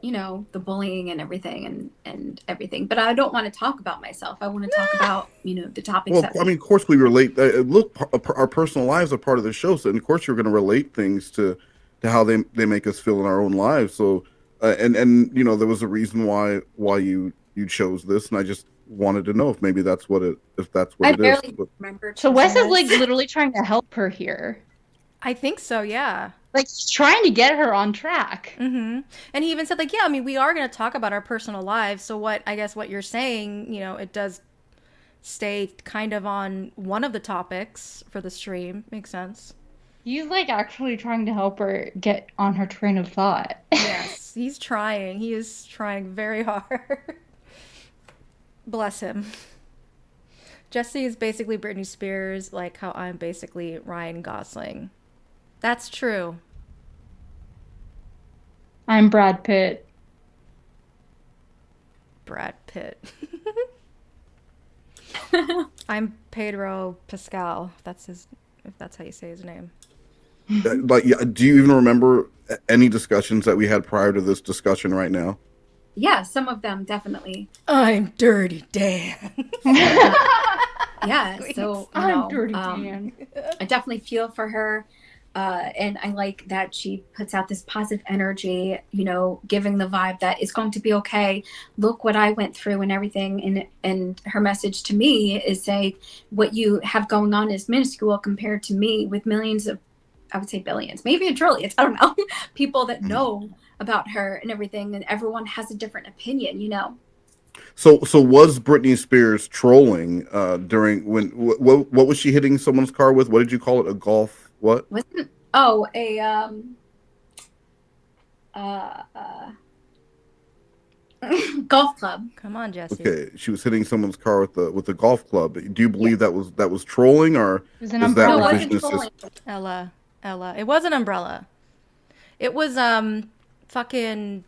You know, the bullying and everything and everything. But I don't want to talk about myself. I want to talk about, you know, the topics Well, that I mean, of course we relate. Look, our personal lives are part of the show, so of course you're going to relate things to how they make us feel in our own lives. So, and you know, there was a reason why you chose this, and I just wanted to know if maybe that's what it is. I barely remember. So Wes is choosing like this. literally trying to help her here. I think so, yeah. Like he's trying to get her on track. Mm-hmm. And he even said, like, yeah, I mean, we are going to talk about our personal lives. So what you're saying, you know, it does stay kind of on one of the topics for the stream. Makes sense. He's like actually trying to help her get on her train of thought. Yes, he's trying. He is trying very hard. Bless him. Jessi is basically Britney Spears, like how I'm basically Ryan Gosling. That's true. I'm Brad Pitt. Brad Pitt. I'm Pedro Pascal. If that's how you say his name. Like, yeah, do you even remember any discussions that we had prior to this discussion right now? Yeah, some of them definitely. I'm Dirty Dan. Yeah, so you know, Dirty Dan. I definitely feel for her. And I like that she puts out this positive energy, you know, giving the vibe that it's going to be okay. Look what I went through and everything. And her message to me is say, what you have going on is minuscule compared to me with millions of, I would say billions, maybe a trillions, I don't know, people that know about her and everything. And everyone has a different opinion, you know. So was Britney Spears trolling during when what was she hitting someone's car with? What did you call it? A golf what? Wasn't golf club. Come on, Jessi. Okay, she was hitting someone's car with the golf club. Do you believe that was trolling or was an is that umbrella. revisionist? Ella. It was an umbrella. It was fucking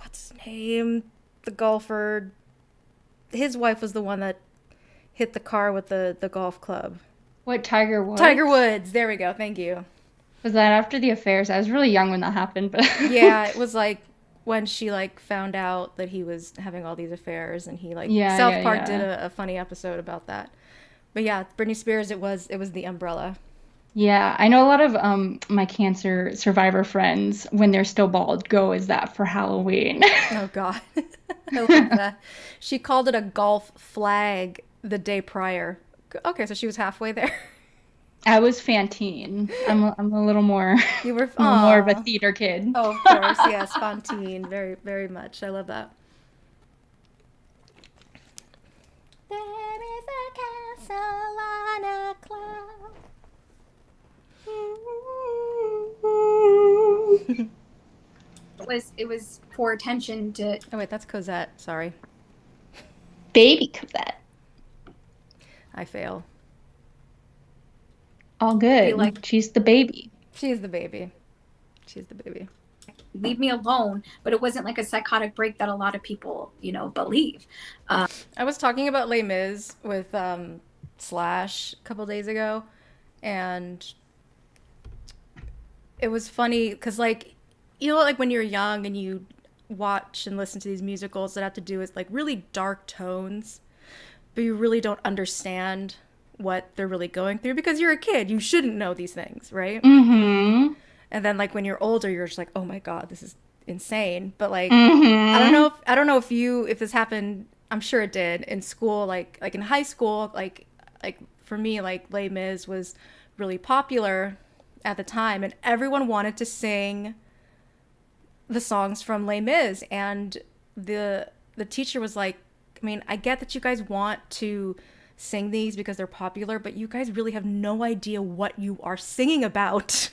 what's his name? The golfer. His wife was the one that hit the car with the golf club. What, Tiger Woods? Tiger Woods. There we go. Thank you. Was that after the affairs? I was really young when that happened, but Yeah, it was like when she like found out that he was having all these affairs, and he like South Park did a funny episode about that. But yeah, Britney Spears. It was the umbrella. Yeah, I know a lot of my cancer survivor friends, when they're still bald, go as that for Halloween. Oh God, I love that. She called it a golf flag the day prior. Okay, so she was halfway there. I was Fantine. I'm a little more. You were more of a theater kid. Oh, of course, yes, Fantine, very, very much. I love that. There is a castle on a cloud. It was for attention to. Oh wait, that's Cosette. Sorry. Baby Cosette. I fail. All good. Like, she's the baby. She's the baby. She's the baby. Leave me alone. But it wasn't like a psychotic break that a lot of people, you know, believe. I was talking about Les Mis with Slash a couple days ago, and it was funny because, like, you know, like when you're young and you watch and listen to these musicals that have to do with like really dark tones, but you really don't understand what they're really going through because you're a kid. You shouldn't know these things, right? Mm-hmm. And then like when you're older, you're just like, oh my God, this is insane. But like, Mhm. I don't know if this happened. I'm sure it did in school, like in high school, like for me, like Les Mis was really popular at the time, and everyone wanted to sing the songs from Les Mis, and the teacher was like, I mean, I get that you guys want to sing these because they're popular, but you guys really have no idea what you are singing about.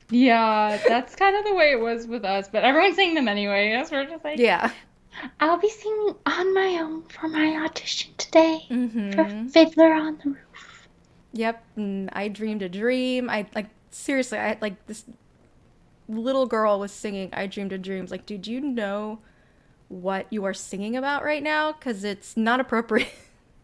Yeah, that's kind of the way it was with us, but everyone sang them anyway. As we're just like, Yeah. I'll be singing on my own for my audition today for Mm-hmm. Fiddler on the Roof. Yep. And I dreamed a dream. I like seriously. I like this little girl was singing I dreamed a dream. Like, dude, do you know what you are singing about right now? Because it's not appropriate.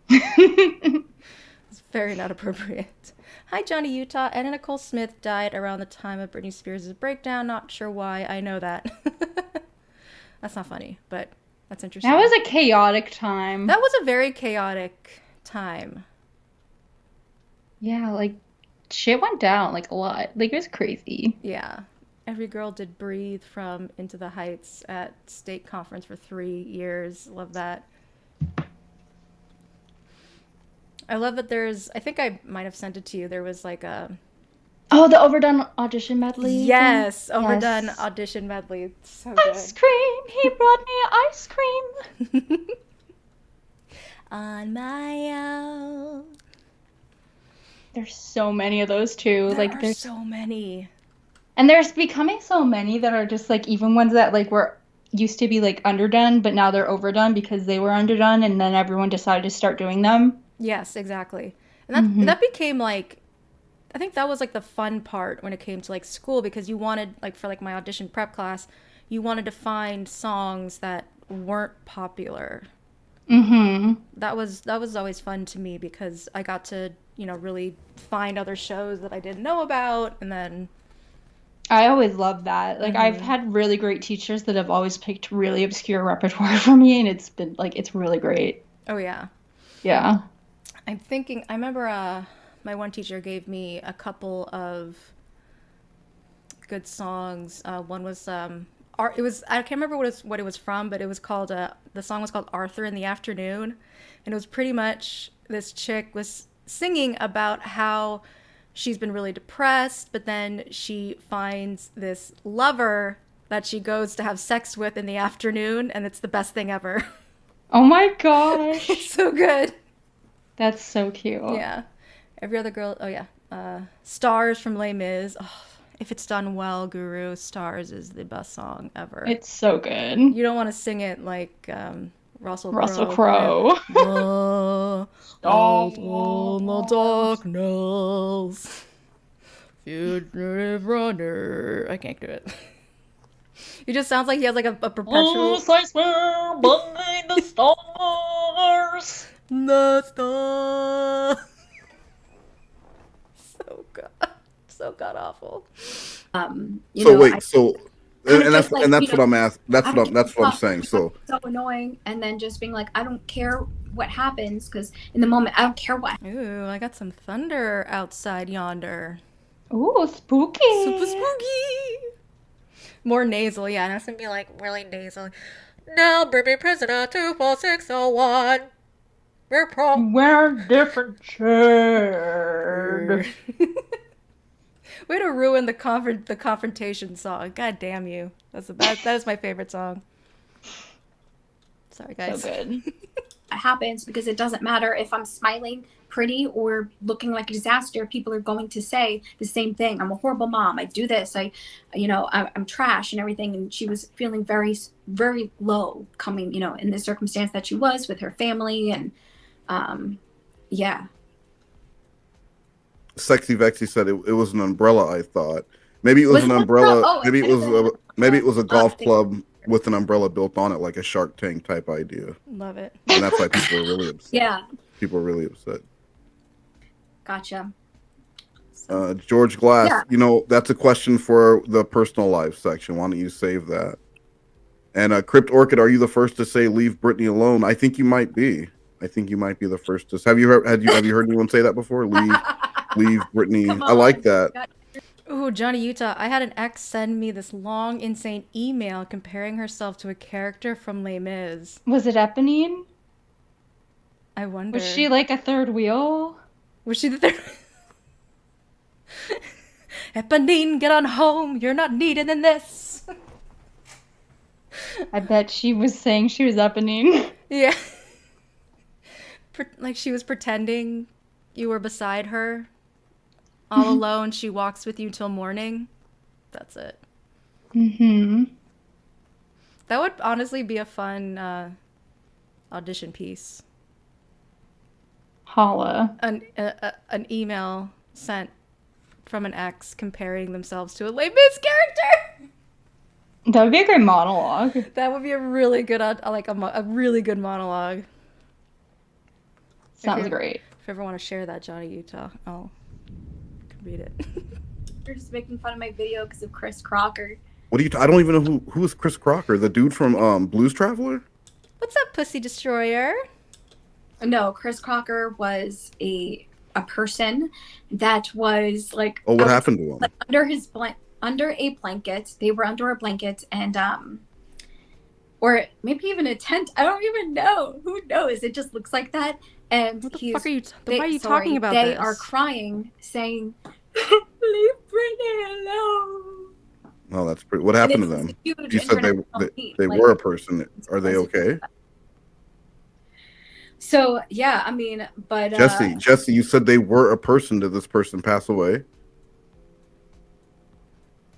It's very not appropriate. Hi, Johnny Utah. Anna Nicole Smith died around the time of Britney Spears' breakdown. Not sure why. I know that. That's not funny, but that's interesting. That was a chaotic time. That was a very chaotic time. Yeah, like shit went down like a lot. Like it was crazy. Yeah. Every girl did Breathe from Into the Heights at state conference for 3 years. Love that. I love that there's, I think I might have sent it to you. There was like a... Oh, the overdone audition medley. Yes, thing? overdone Yes. audition medley. So good. Ice cream. He brought me ice cream. On my own. There's so many of those too. There Like are there's so many. And there's becoming so many that are just like even ones that like were used to be like underdone, but now they're overdone because they were underdone and then everyone decided to start doing them. Yes, exactly. And that became like, I think that was like the fun part when it came to like school, because you wanted, like for like my audition prep class, you wanted to find songs that weren't popular. Mm-hmm. That was always fun to me because I got to, really find other shows that I didn't know about, and then I always loved that. Like I've had really great teachers that have always picked really obscure repertoire for me, and it's been like it's really great. oh yeah. Yeah. I remember my one teacher gave me a couple of good songs. One was it was, I can't remember what it was from, but it was called the song was called Arthur in the Afternoon, and it was pretty much this chick was singing about how she's been really depressed, but then she finds this lover that she goes to have sex with in the afternoon, and it's the best thing ever. Oh my gosh. It's so good. That's so cute. Yeah. Every other girl. Oh yeah. Stars from Les Mis. Oh, if it's done well, Guru, Stars is the best song ever. It's so good. You don't want to sing it like Russell Crowe. Out on the darkness, fugitive runner. I can't do it. It just sounds like he has like a perpetual. I swear by the stars. The star. So god awful. That's what I'm asking. That's what I'm saying. So annoying, and then just being like, I don't care what happens, because in the moment I don't care what. Ooh, I got some thunder outside yonder. Ooh, spooky. Super spooky. More nasal, yeah. And it's gonna be like really nasal. Now bring me prisoner 24601. We're different chair. Way to ruin the confrontation song. God damn you. That is my favorite song. Sorry guys. So good. It happens because it doesn't matter if I'm smiling pretty or looking like a disaster. People are going to say the same thing. I'm a horrible mom. I do this. I'm trash and everything. And she was feeling very, very low coming, in the circumstance that she was with her family. And yeah. Sexy Vexy said it was an umbrella. I thought maybe it was an umbrella. Oh, maybe it was a golf club with an umbrella built on it, like a Shark Tank type idea. Love it. And that's why people are really upset. Yeah. People are really upset. Gotcha. George Glass, that's a question for the personal life section. Why don't you save that? And Crypt Orchid, are you the first to say leave Britney alone? I think you might be. I think you might be the first to. Have you heard anyone say that before? Leave Britney. I like that. Ooh, Johnny Utah. I had an ex send me this long, insane email comparing herself to a character from Les Mis. Was it Eponine? I wonder. Was she like a third wheel? Was she the third? Eponine, get on home. You're not needed in this. I bet she was saying she was Eponine. Yeah. Like she was pretending you were beside her. All alone, she walks with you till morning. That's it. Mm-hmm. That would honestly be a fun audition piece. Holla. An email sent from an ex comparing themselves to a Les Mis character. That would be a great monologue. That would be a really good, a really good monologue. Sounds great. If you ever want to share that, Johnny Utah, I'll read it. You're just making fun of my video because of Chris Crocker. What do you? I don't even know who is Chris Crocker, the dude from Blues Traveler. What's up, Pussy Destroyer? No, Chris Crocker was a person that was like. Oh, what happened to him? Like, under a blanket. They were under a blanket and or maybe even a tent. I don't even know. Who knows? It just looks like that. And what the fuck are you? Why are you talking about They this? are crying, saying, "Leave Britney alone." Oh, that's pretty. What happened to them? You said they were a person. Are they okay? So yeah, I mean, but Jessi, you said they were a person. Did this person pass away?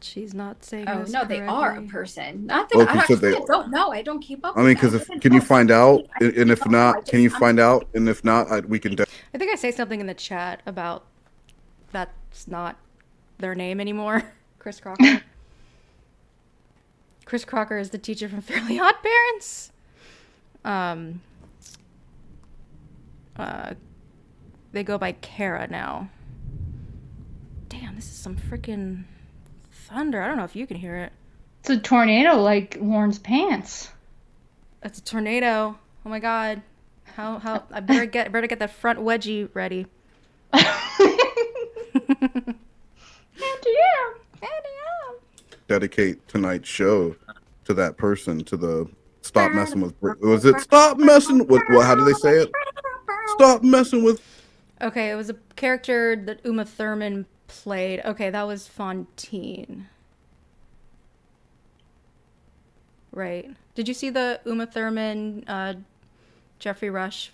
She's not saying. Oh this no, they correctly. are a person. Not that I don't know. I don't keep up. I mean, because can you find out? And if not, can you find out? And if not, we can. I think I say something in the chat about that's not their name anymore. Chris Crocker. Chris Crocker is the teacher from Fairly Odd Parents. They go by Kara now. Damn, this is some freaking thunder. I don't know if you can hear it. It's a tornado like Lauren's pants. It's a tornado. Oh my god. How I better get that front wedgie ready. Dedicate tonight's show to that person, to the stop messing with. Was it stop messing with? Well, how do they say it? Stop messing with. Okay, it was a character that Uma Thurman played. Okay, that was Fontaine. Right. Did you see the Uma Thurman, Jeffrey Rush?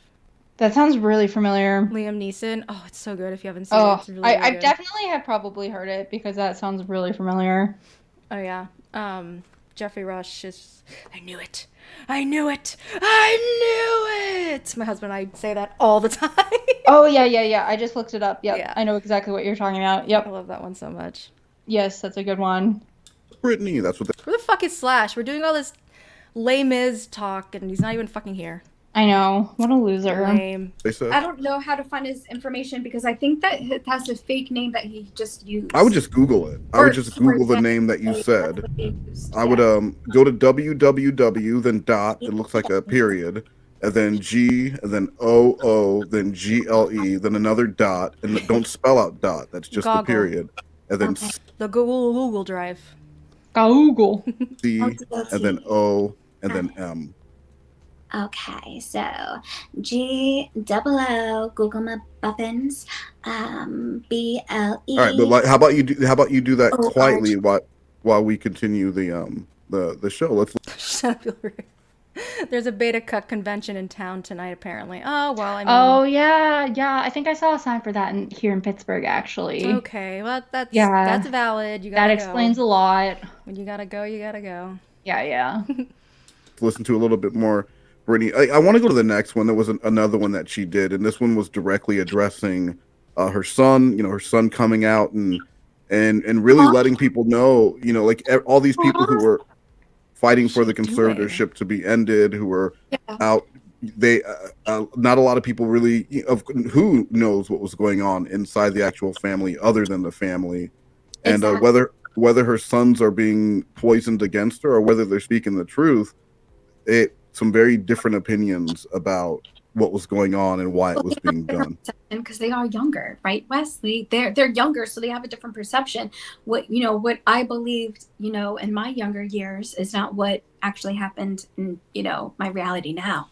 That sounds really familiar. Liam Neeson. Oh, it's so good if you haven't seen it. It's really, really I good. definitely have probably heard it because that sounds really familiar. Oh, yeah. Jeffrey Rush is... I knew it. I knew it. I knew it. My husband and I say that all the time. Oh, yeah. I just looked it up. Yep. Yeah. I know exactly what you're talking about. Yep. I love that one so much. Yes, that's a good one. Brittany, that's what. Where the fuck is Slash? We're doing all this Les Mis talk, and he's not even fucking here. I know. What a loser. Lame. I don't know how to find his information because I think that that's a fake name that he just used. I would just Google it. I would just Google the name that you said. I would go to www, then dot. It looks like a period, and then G, and then OO, then GLE, then another dot, and don't spell out dot. That's just the period, and then the Google Drive. Google. C, and then O, and then M. Okay, so G-O-O, Google Muffins, B-L-E. All right, but how about you do that quietly while we continue the show? Let's. Shut up, There's a beta cut convention in town tonight, apparently. Oh well, I mean. Oh yeah. I think I saw a sign for that here in Pittsburgh, actually. Okay, well that's valid. You gotta that explains a lot. When you gotta go, you gotta go. Yeah. Listen to a little bit more. Brittany, I want to go to the next one. There was another one that she did, and this one was directly addressing her son. You know, her son coming out and really letting people know. You know, like all these people who were fighting for the conservatorship to be ended, who were out. They not a lot of people really who knows what was going on inside the actual family, other than the family, and whether her sons are being poisoned against her or whether they're speaking the truth. Some very different opinions about what was going on and why it was being done. Because they are younger, right, Wesley? They're younger, so they have a different perception. What I believed, in my younger years is not what actually happened in, my reality now.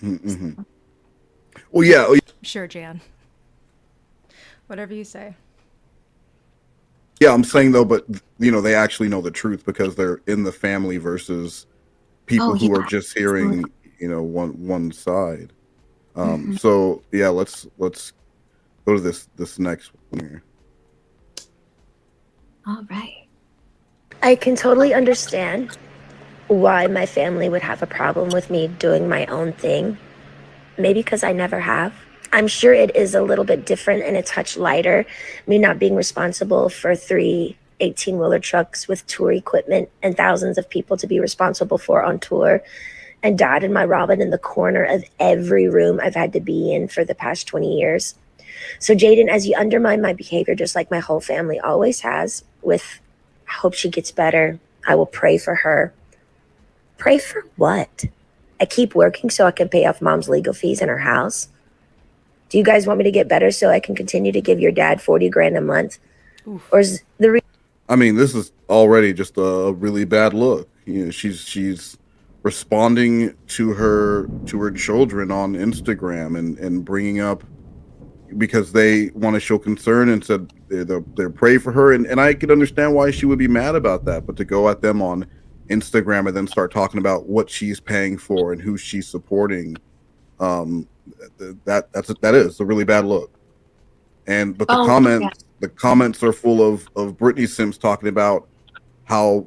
Mm-hmm. Well, yeah. Sure, Jan. Whatever you say. Yeah, I'm saying though, but they actually know the truth because they're in the family versus people who are just hearing, one side. So yeah, let's go to this next one here. All right. I can totally understand why my family would have a problem with me doing my own thing. Maybe because I never have. I'm sure it is a little bit different and a touch lighter, me not being responsible for 3 18-wheeler trucks with tour equipment and thousands of people to be responsible for on tour, and Dad and my Robin in the corner of every room I've had to be in for the past 20 years. So Jaden, as you undermine my behavior, just like my whole family always has, with I hope she gets better, I will pray for her. Pray for what? I keep working so I can pay off Mom's legal fees in her house. Do you guys want me to get better so I can continue to give your dad 40 grand a month? Oof. Or is the I mean, this is already just a really bad look. She's responding to her children on Instagram and bringing up because they want to show concern and said they're pray for her, and I could understand why she would be mad about that, but to go at them on Instagram and then start talking about what she's paying for and who she's supporting, that is a really bad look. But the comments are full of Britney Sims talking about how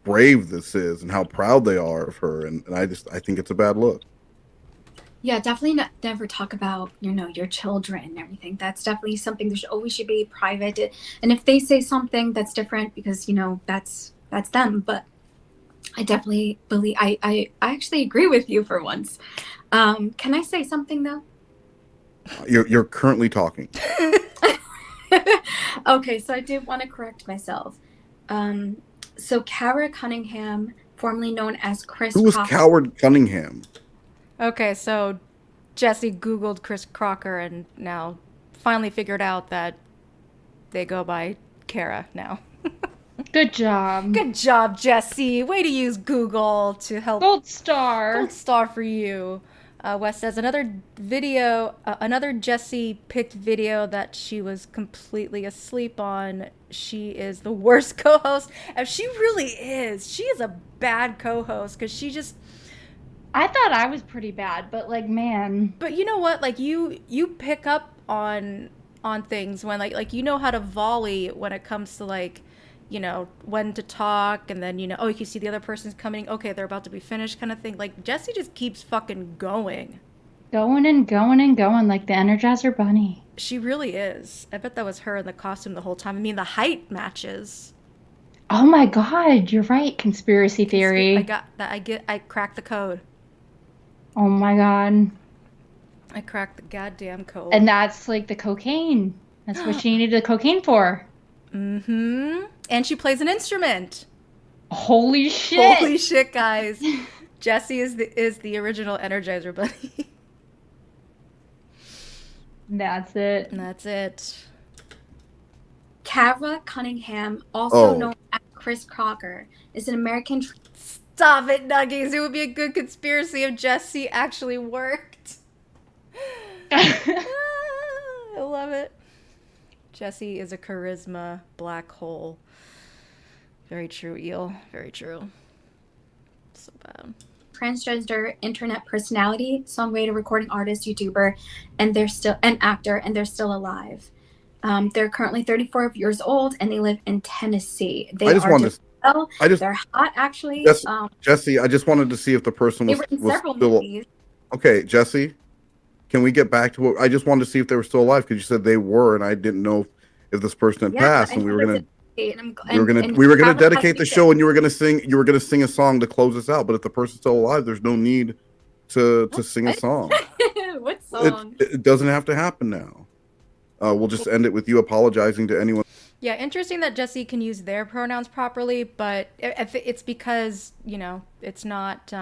brave this is and how proud they are of her, and I think it's a bad look. Yeah, definitely never talk about, your children and everything. That's definitely something that always should be private. And if they say something that's different, because, that's them. But I definitely believe, I actually agree with you for once. Can I say something, though? You're currently talking. Okay, so I did want to correct myself. So Kara Cunningham, formerly known as Chris Who was Crocker. Coward Cunningham? Okay, so Jessi Googled Chris Crocker and now finally figured out that they go by Kara now. Good job. Good job, Jessi. Way to use Google to help. Gold star. Gold star for you. Wes says another Jessi picked video that she was completely asleep on. She is the worst co-host. And she really is. She is a bad co-host because she just... I thought I was pretty bad, but man. But you know what? Like you pick up on things when like you know how to volley when it comes to when to talk, and then you can see the other person's coming. Okay, they're about to be finished, kind of thing. Like Jessi just keeps fucking going. Going and going and going like the Energizer Bunny. She really is. I bet that was her in the costume the whole time. I mean, the height matches. Oh my God, you're right. Conspiracy theory. I got that. I cracked the code. Oh my God. I cracked the goddamn code. And that's like the cocaine. That's what she needed the cocaine for. Mm-hmm. And she plays an instrument. Holy shit. Holy shit, guys. Jessi is the original Energizer Bunny. That's it. That's it. Kara Cunningham, also known as Chris Crocker, is an American... Stop it, Nuggies. It would be a good conspiracy if Jessi actually worked. I love it. Jessi is a charisma black hole. Very true, Eel. Very true. So bad. Transgender internet personality, songwriter, recording artist, YouTuber, and they're still an actor, and they're still alive. They're currently 34 years old, and they live in Tennessee. They're hot, actually. Jessi, I just wanted to see if the person was several still. Movies. Okay, Jessi, can we get back to what I just wanted to see if they were still alive, because you said they were, and I didn't know if this person had passed, and we were gonna dedicate the show, and you were gonna sing a song to close us out. But if the person's still alive, there's no need to sing a song. What song? It doesn't have to happen now. We'll just end it with you apologizing to anyone. Yeah, interesting that Jessi can use their pronouns properly, but it's because, it's not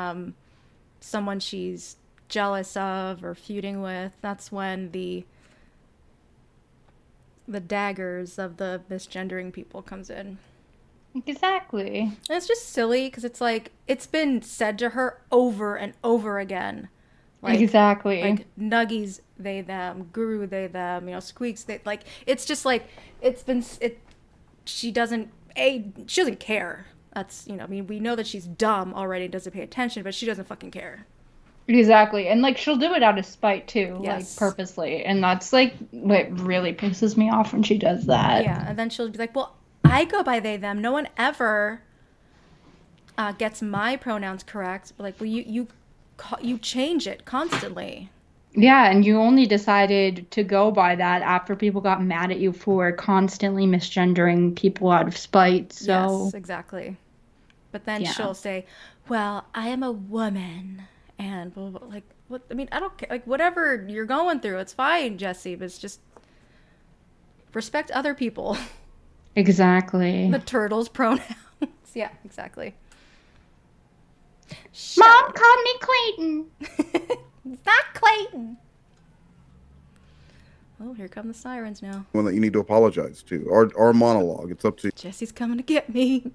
someone she's jealous of or feuding with, that's when the daggers of the misgendering people comes in. Exactly. And it's just silly because it's like it's been said to her over and over again. Like, Exactly. Like Nuggies, they them, Guru, they them. You know, Squeaks, they like. It's just like it's been. She doesn't care. That's, you know, I mean, we know that she's dumb already and doesn't pay attention, but she doesn't fucking care. Exactly. And like she'll do it out of spite too, Yes. like purposely. And that's like what really pisses me off when she does that. Yeah, and then she'll be like, "Well, I go by they them. No one ever gets my pronouns correct." But like, well, you change it constantly. Yeah, and you only decided to go by that after people got mad at you for constantly misgendering people out of spite. So Yes, exactly. But then Yeah. she'll say, "Well, I am a woman," and blah, blah, blah. Like, what? I mean, I don't care. Like, whatever you're going through, it's fine, Jessi. But it's just respect other people. Exactly. The turtle's pronouns. Yeah, exactly. Mom called me Clayton. It's not Clayton. Oh, here come the sirens now. One that you need to apologize to. Our monologue. It's up to you. Jessie's coming to get me.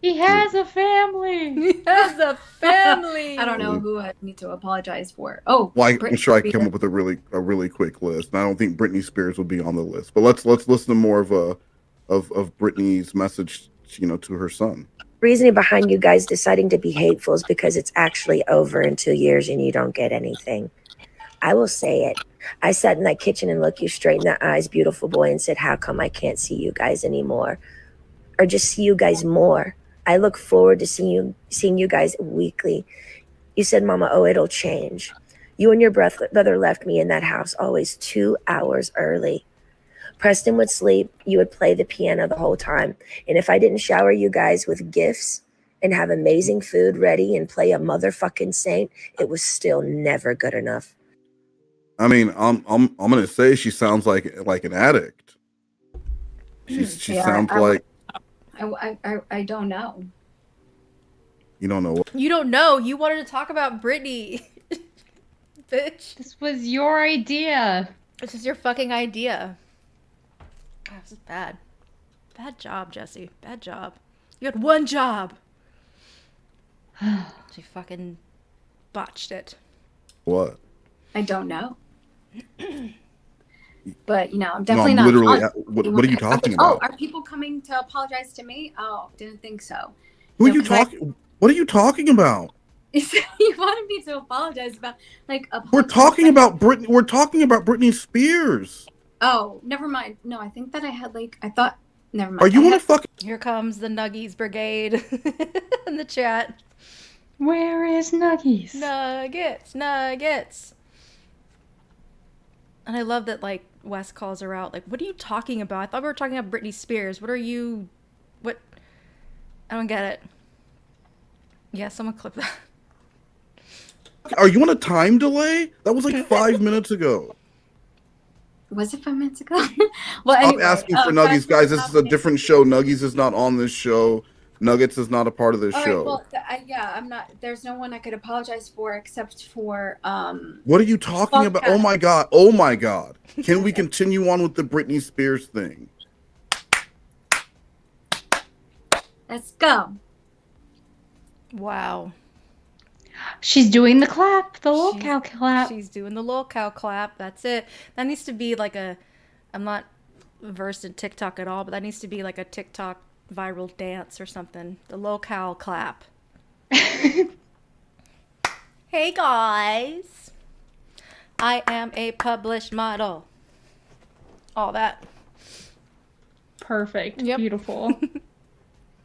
He has a family. He has a family. I don't know who I need to apologize for. Oh, Well, I'm Britney sure I can come Spears. up with a really quick list. And I don't think Britney Spears would be on the list. But let's listen to more of Britney's message, you know, to her son. Reasoning behind you guys deciding to be hateful is because it's actually over in 2 years and you don't get anything. I will say it. I sat in that kitchen and looked you straight in the eyes, beautiful boy, and said, how come I can't see you guys anymore? Or just see you guys more? I look forward to seeing you guys weekly. You said, Mama, oh, it'll change. You and your brother left me in that house always 2 hours early. Preston would sleep. You would play the piano the whole time. And if I didn't shower you guys with gifts and have amazing food ready and play a motherfucking saint, it was still never good enough. I mean, I'm gonna say she sounds like an addict. She Yeah, sounds like I don't know. you don't know what. You don't know. You wanted to talk about Britney. Bitch. This was your idea. This is your fucking idea. God, this is bad. Bad job, Jessi. Bad job. You had one job. She fucking botched it. What? I don't know. But, you know, I'm No, definitely I'm not. literally. on- What are you talking Oh, about? are people coming to apologize to me? Oh, didn't think so. Who are No, you 'cause I- talking? What are you talking about? You wanted me to apologize about, like, We're talking about Britney. We're talking about Britney Spears. Oh, never mind. No, I think that I had, like, I thought, never mind. Are you I on a had- fucking? Here comes the Nuggies Brigade in the chat. Where is Nuggies? Nuggets. And I love that, like, Wes calls her out. Like, what are you talking about? I thought we were talking about Britney Spears. What? I don't get it. Yeah, someone clip that. Are you on a time delay? That was like 5 minutes ago. Was it 5 minutes ago? Well, Stop anyway, asking for Nuggies, guys. This is a different show. Nuggies is not on this show. Nuggets is not a part of this All show. right, well, yeah, I'm not. There's no one I could apologize for except for What are you talking about? Oh my god! Oh my god! Can we continue on with the Britney Spears thing? Let's go. Wow. She's doing the clap, the lol cow clap. She's doing the lol cow clap. That's it. That needs to be like a. I'm not versed in TikTok at all, but that needs to be like a TikTok viral dance or something. The lol cow clap. Hey guys, I am a published model. All that. Perfect. Yep. Beautiful.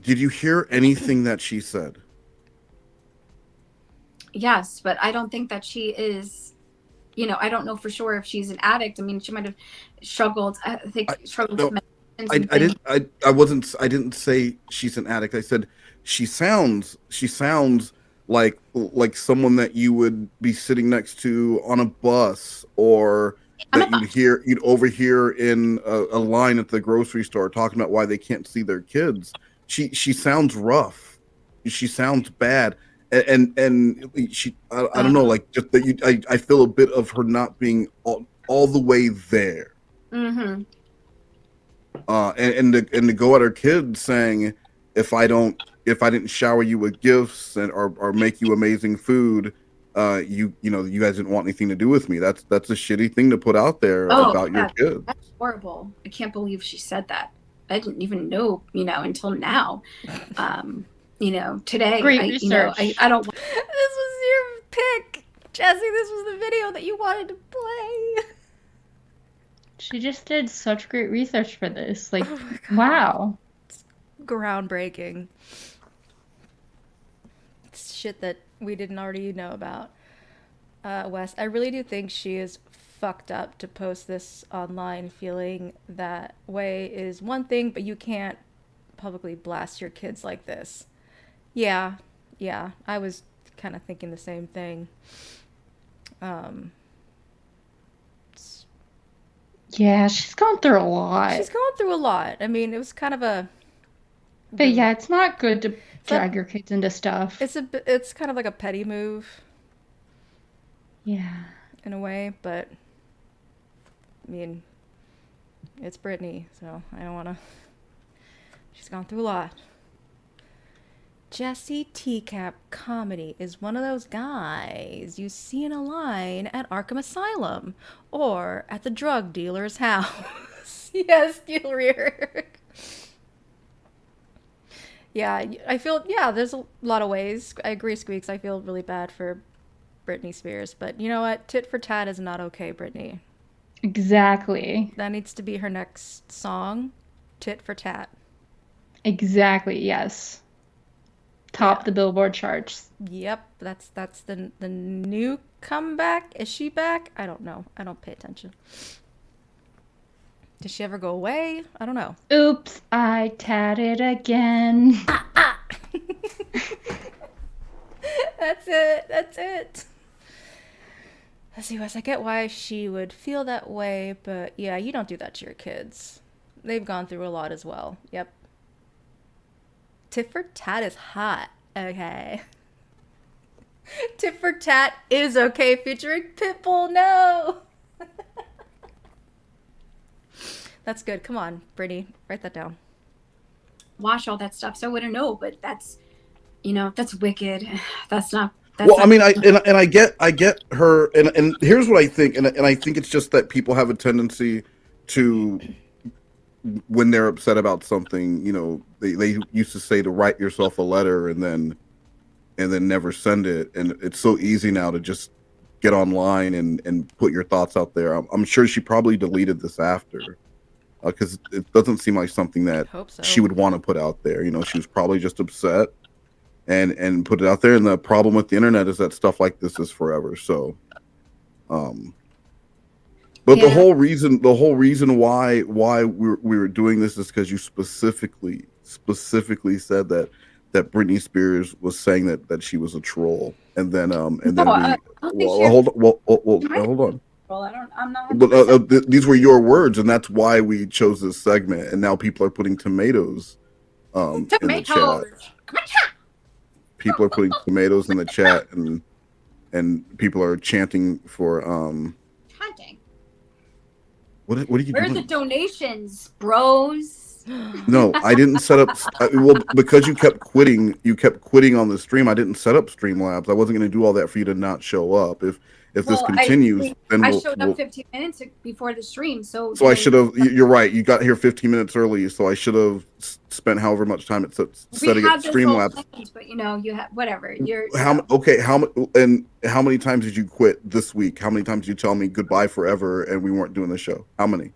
Did you hear anything that she said? Yes, but I don't think that she is. You know, I don't know for sure if she's an addict. I mean, she might have struggled. I think struggled with medications and things. I didn't say she's an addict. I said she sounds like someone that you would be sitting next to on a bus, or that you'd overhear in a line at the grocery store talking about why they can't see their kids. She sounds rough. She sounds bad. and she, I don't know, like just that you, I feel a bit of her not being all the way there. Mm-hmm. And to go at her kids saying, if I didn't shower you with gifts or make you amazing food, you guys didn't want anything to do with me. That's a shitty thing to put out there about your kids. That's horrible. I can't believe she said that. I didn't even know, until now. Today, Great research. I don't. This was your pick, Jessi. This was the video that you wanted to play. She just did such great research for this. Like, wow. It's groundbreaking. It's shit that we didn't already know about. Wes, I really do think she is fucked up to post this online feeling that way is one thing, but you can't publicly blast your kids like this. Yeah, I was kind of thinking the same thing. Yeah, she's going through a lot. She's going through a lot. I mean, it was kind of a... But yeah, it's not good to drag your kids into stuff. It's kind of like a petty move. Yeah. In a way, but... I mean, it's Britney, so I don't want to... She's gone through a lot. Jessi Teacup Comedy is one of those guys you see in a line at Arkham Asylum or at the drug dealer's house. Yes, Gilrear. Yeah, I feel, there's a lot of ways. I agree, Squeaks. I feel really bad for Britney Spears, but you know what? Tit for tat is not okay, Britney. Exactly. That needs to be her next song. Tit for tat. Exactly, yes. Top the Billboard charts. Yep, that's the new comeback. Is she back? I don't know. I don't pay attention. Did she ever go away? I don't know. Oops, I tatted again. That's it. Let's see, Wes, I get why she would feel that way, but yeah, you don't do that to your kids. They've gone through a lot as well. Yep. Tit for tat is hot. Okay. Tit for tat is okay featuring Pitbull. No. That's good. Come on, Brittany, write that down. Watch all that stuff, so I wouldn't know. But that's wicked. That's not. I mean, I get her, and here's what I think, and I think it's just that people have a tendency to, when they're upset about something, they used to say to write yourself a letter and then never send it, and it's so easy now to just get online and put your thoughts out there. I'm sure she probably deleted this after, because it doesn't seem like something that she would want to put out there. She was probably just upset and put it out there. And the problem with the internet is that stuff like this is forever. So, but the whole reason why we were doing this is because you specifically said that Britney Spears was saying that she was a troll, and then hold on. Well, I'm not. But these were your words, and that's why we chose this segment. And now people are putting tomatoes in the chat. People are putting tomatoes in the chat, and people are chanting for Chanting. What are you doing? Where are the donations, bros? No, I didn't set up. Well, because you kept quitting on the stream. I didn't set up Streamlabs. I wasn't going to do all that for you to not show up. If this continues, then I showed up 15 minutes before the stream, so I should have. You're right. You got here 15 minutes early, so I should have spent however much time it's setting up Streamlabs. But you have whatever. How many times did you quit this week? How many times did you tell me goodbye forever and we weren't doing the show? How many?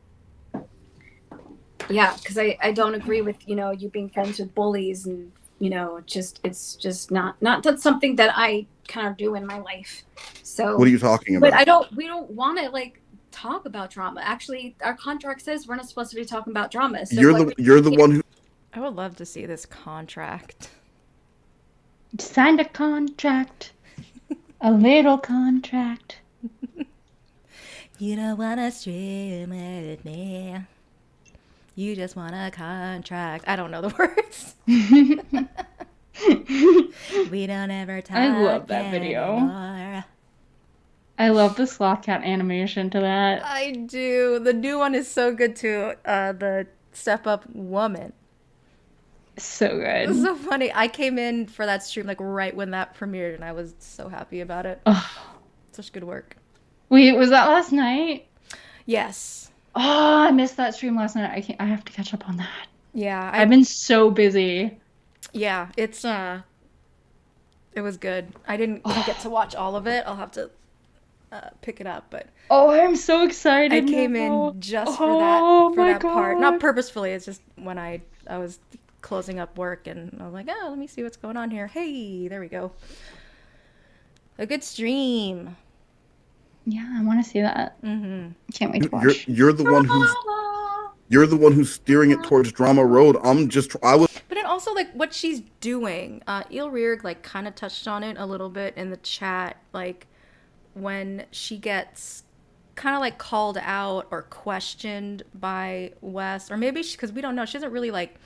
Yeah, because I don't agree with you being friends with bullies, and it's just not that's something that I kind of do in my life. So what are you talking about? But we don't want to talk about drama. Actually, our contract says we're not supposed to be talking about drama. So you're the one who. I would love to see this contract. Signed a contract. A little contract. You don't wanna stream with me. You just want a contract. I don't know the words. We don't ever talk I love that video. anymore. I love the sloth cat animation to that. I do. The new one is so good too. The Step Up Woman. So good. It's so funny. I came in for that stream like right when that premiered, and I was so happy about it. Such good work. Wait, was that last night? Yes. Oh, I missed that stream last night. I have to catch up on that. Yeah, I've been so busy. Yeah, it was good. I didn't get to watch all of it. I'll have to pick it up, but oh, I'm so excited. I came now. in just Oh for my that part. Not God. purposefully. It's just when I was closing up work and I was like, oh, let me see what's going on here. Hey, there we go. A good stream. Yeah, I want to see that. Mm-hmm. Can't wait to watch. You're the one who's steering it towards drama road. But then also like what she's doing. Ilrieg like kind of touched on it a little bit in the chat, like when she gets kind of like called out or questioned by Wes, or maybe because we don't know, she doesn't really like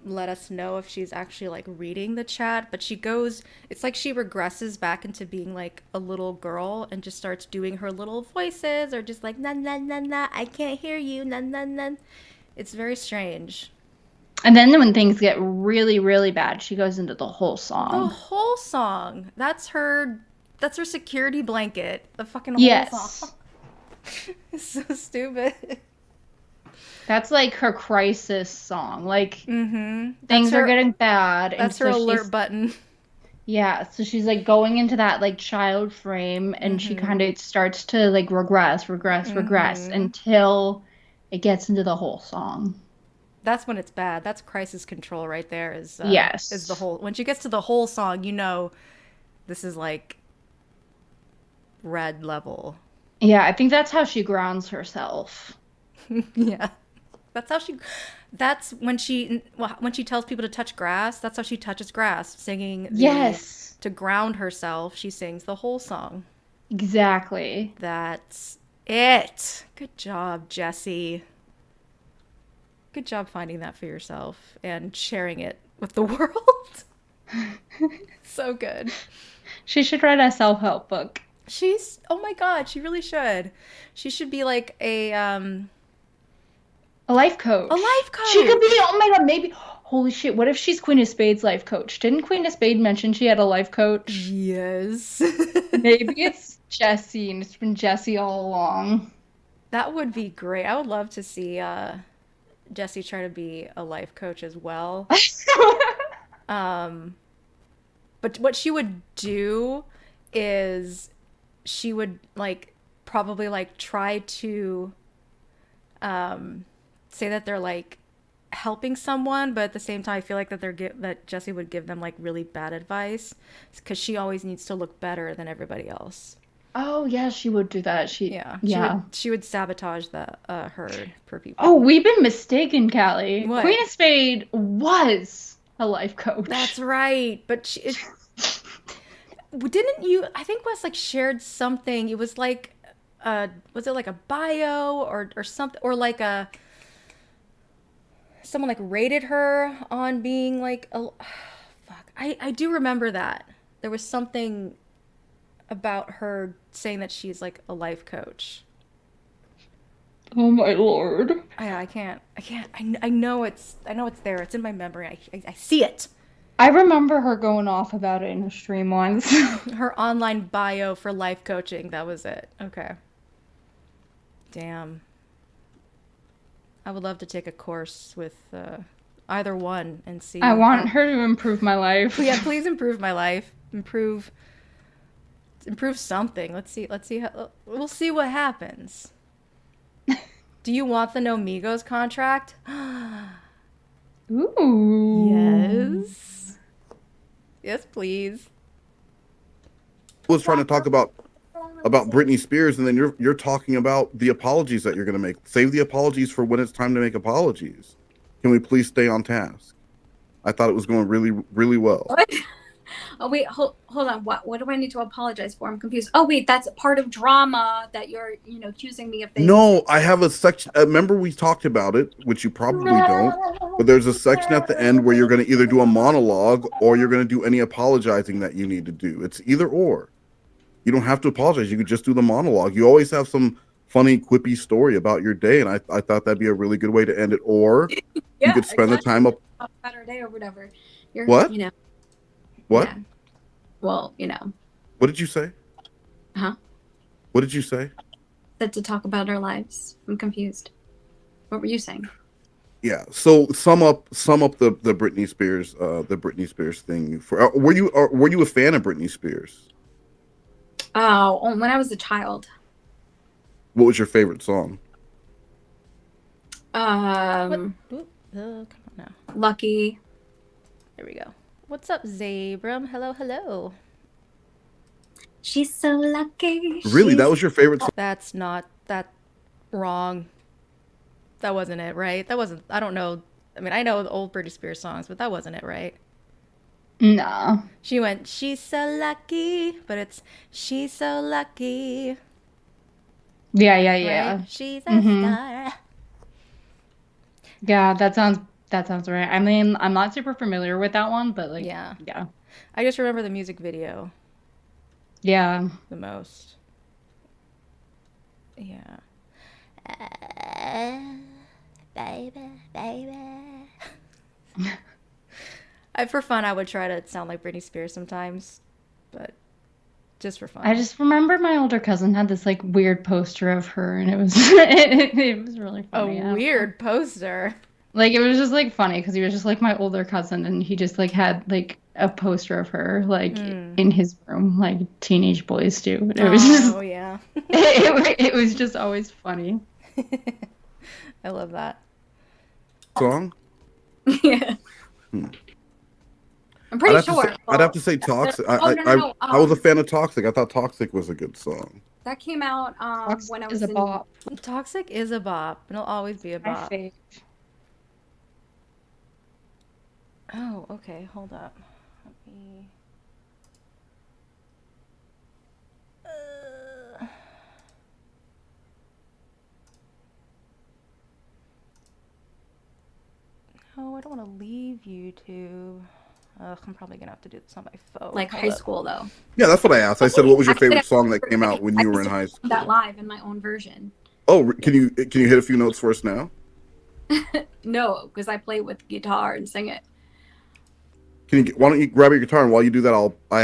let us know if she's actually like reading the chat, but it's like she regresses back into being like a little girl and just starts doing her little voices, or just like na na na na, I can't hear you, na na na. It's very strange. And then when things get really, really bad, she goes into the whole song. The whole song. That's her security blanket. The fucking whole Yes. song. It's so stupid. That's like her crisis song. Like Mm-hmm. things are getting bad. and That's her so alert she's- button. Yeah, so she's like going into that like child frame, and she Mm-hmm. kind of starts to like regress Mhm. until it gets into the whole song. That's when it's bad. That's crisis control right there. Yes. Is the whole, when she gets to the whole song, you know, this is like red level. Yeah, I think that's how she grounds herself. Yeah. That's when she tells people to touch grass. That's how she touches grass, singing. Yes. To ground herself, she sings the whole song. Exactly. That's it. Good job, Jessi. Good job finding that for yourself and sharing it with the world. So good. She should write a self-help book. Oh my God, she really should. She should be like a life coach. A life coach. She could be, oh my God, maybe. Holy shit, what if she's Queen of Spades' life coach? Didn't Queen of Spades mention she had a life coach? Yes. Maybe it's Jessi, and it's been Jessi all along. That would be great. I would love to see Jessi try to be a life coach as well. But what she would do is she would like probably like try to say that they're like helping someone, but at the same time I feel like that that Jessi would give them like really bad advice because she always needs to look better than everybody else. Oh yeah, she would do that. She would sabotage the her per people. Oh, we've been mistaken, Callie. What? Queen of Spades was a life coach. That's right, but didn't you? I think Wes like shared something. It was like, was it like a bio or something, or like someone like rated her on being like a fuck. I do remember that there was something about her saying that she's like a life coach. Oh my Lord. I can't. I know it's there. It's in my memory. I see it. I remember her going off about it in a stream once. Her online bio for life coaching. That was it. Okay. Damn. I would love to take a course with either one and see. I want her to improve my life. Yeah, please improve my life. Improve something. Let's see how we'll see what happens. Do you want the No Migos contract? Ooh. Yes. Yes, please. I was trying to talk about Britney Spears, and then you're talking about the apologies that you're going to make. Save the apologies for when it's time to make apologies. Can we please stay on task? I thought it was going really, really well. What? Oh wait, hold on. What do I need to apologize for? I'm confused. Oh wait, that's part of drama that you're accusing me of things. No, I have a section. Remember we talked about it, which you probably don't. But there's a section at the end where you're going to either do a monologue or you're going to do any apologizing that you need to do. It's either or. You don't have to apologize. You could just do the monologue. You always have some funny, quippy story about your day, and I thought that'd be a really good way to end it. Or you could spend the time up. Saturday or whatever. You're, What? What? Yeah. Well, What did you say? Huh? What did you say? Said to talk about our lives. I'm confused. What were you saying? Yeah. So sum up the Britney Spears thing. Were you a fan of Britney Spears? Oh, when I was a child. What was your favorite song? Come on now. Lucky. There we go. What's up, Zabram? Hello. She's so lucky. Really? That was your favorite song? That's not that wrong. That wasn't it, right? That wasn't. I don't know. I mean, I know the old Britney Spears songs, but that wasn't it, right? No. She went, she's so lucky, but it's she's so lucky. Yeah. Right? She's a star. Yeah, that sounds right. I mean, I'm not super familiar with that one, but Yeah. yeah. I just remember the music video Yeah. the most. Yeah. Baby. For fun, I would try to sound like Britney Spears sometimes, but just for fun. I just remember my older cousin had this weird poster of her, and it was it was really funny. A weird poster. It was just funny because he was just my older cousin, and he just had a poster of her in his room, like teenage boys do. And it was just, yeah. it was just always funny. I love that song. Yeah. I'm pretty sure. I'd have to say Toxic. No. I was a fan of Toxic. I thought Toxic was a good song. That came out when I was a bop. Toxic is a bop. It'll always be a bop. Oh, okay. Hold up. Let me. No, I don't want to leave YouTube. I'm probably gonna have to do this on my phone. Like high school, though. Yeah, that's what I asked. I said, "What was your favorite song that came out when you were in high school?" That live in my own version. Oh, can you hit a few notes for us now? No, because I play with guitar and sing it. Why don't you grab your guitar, and while you do that, I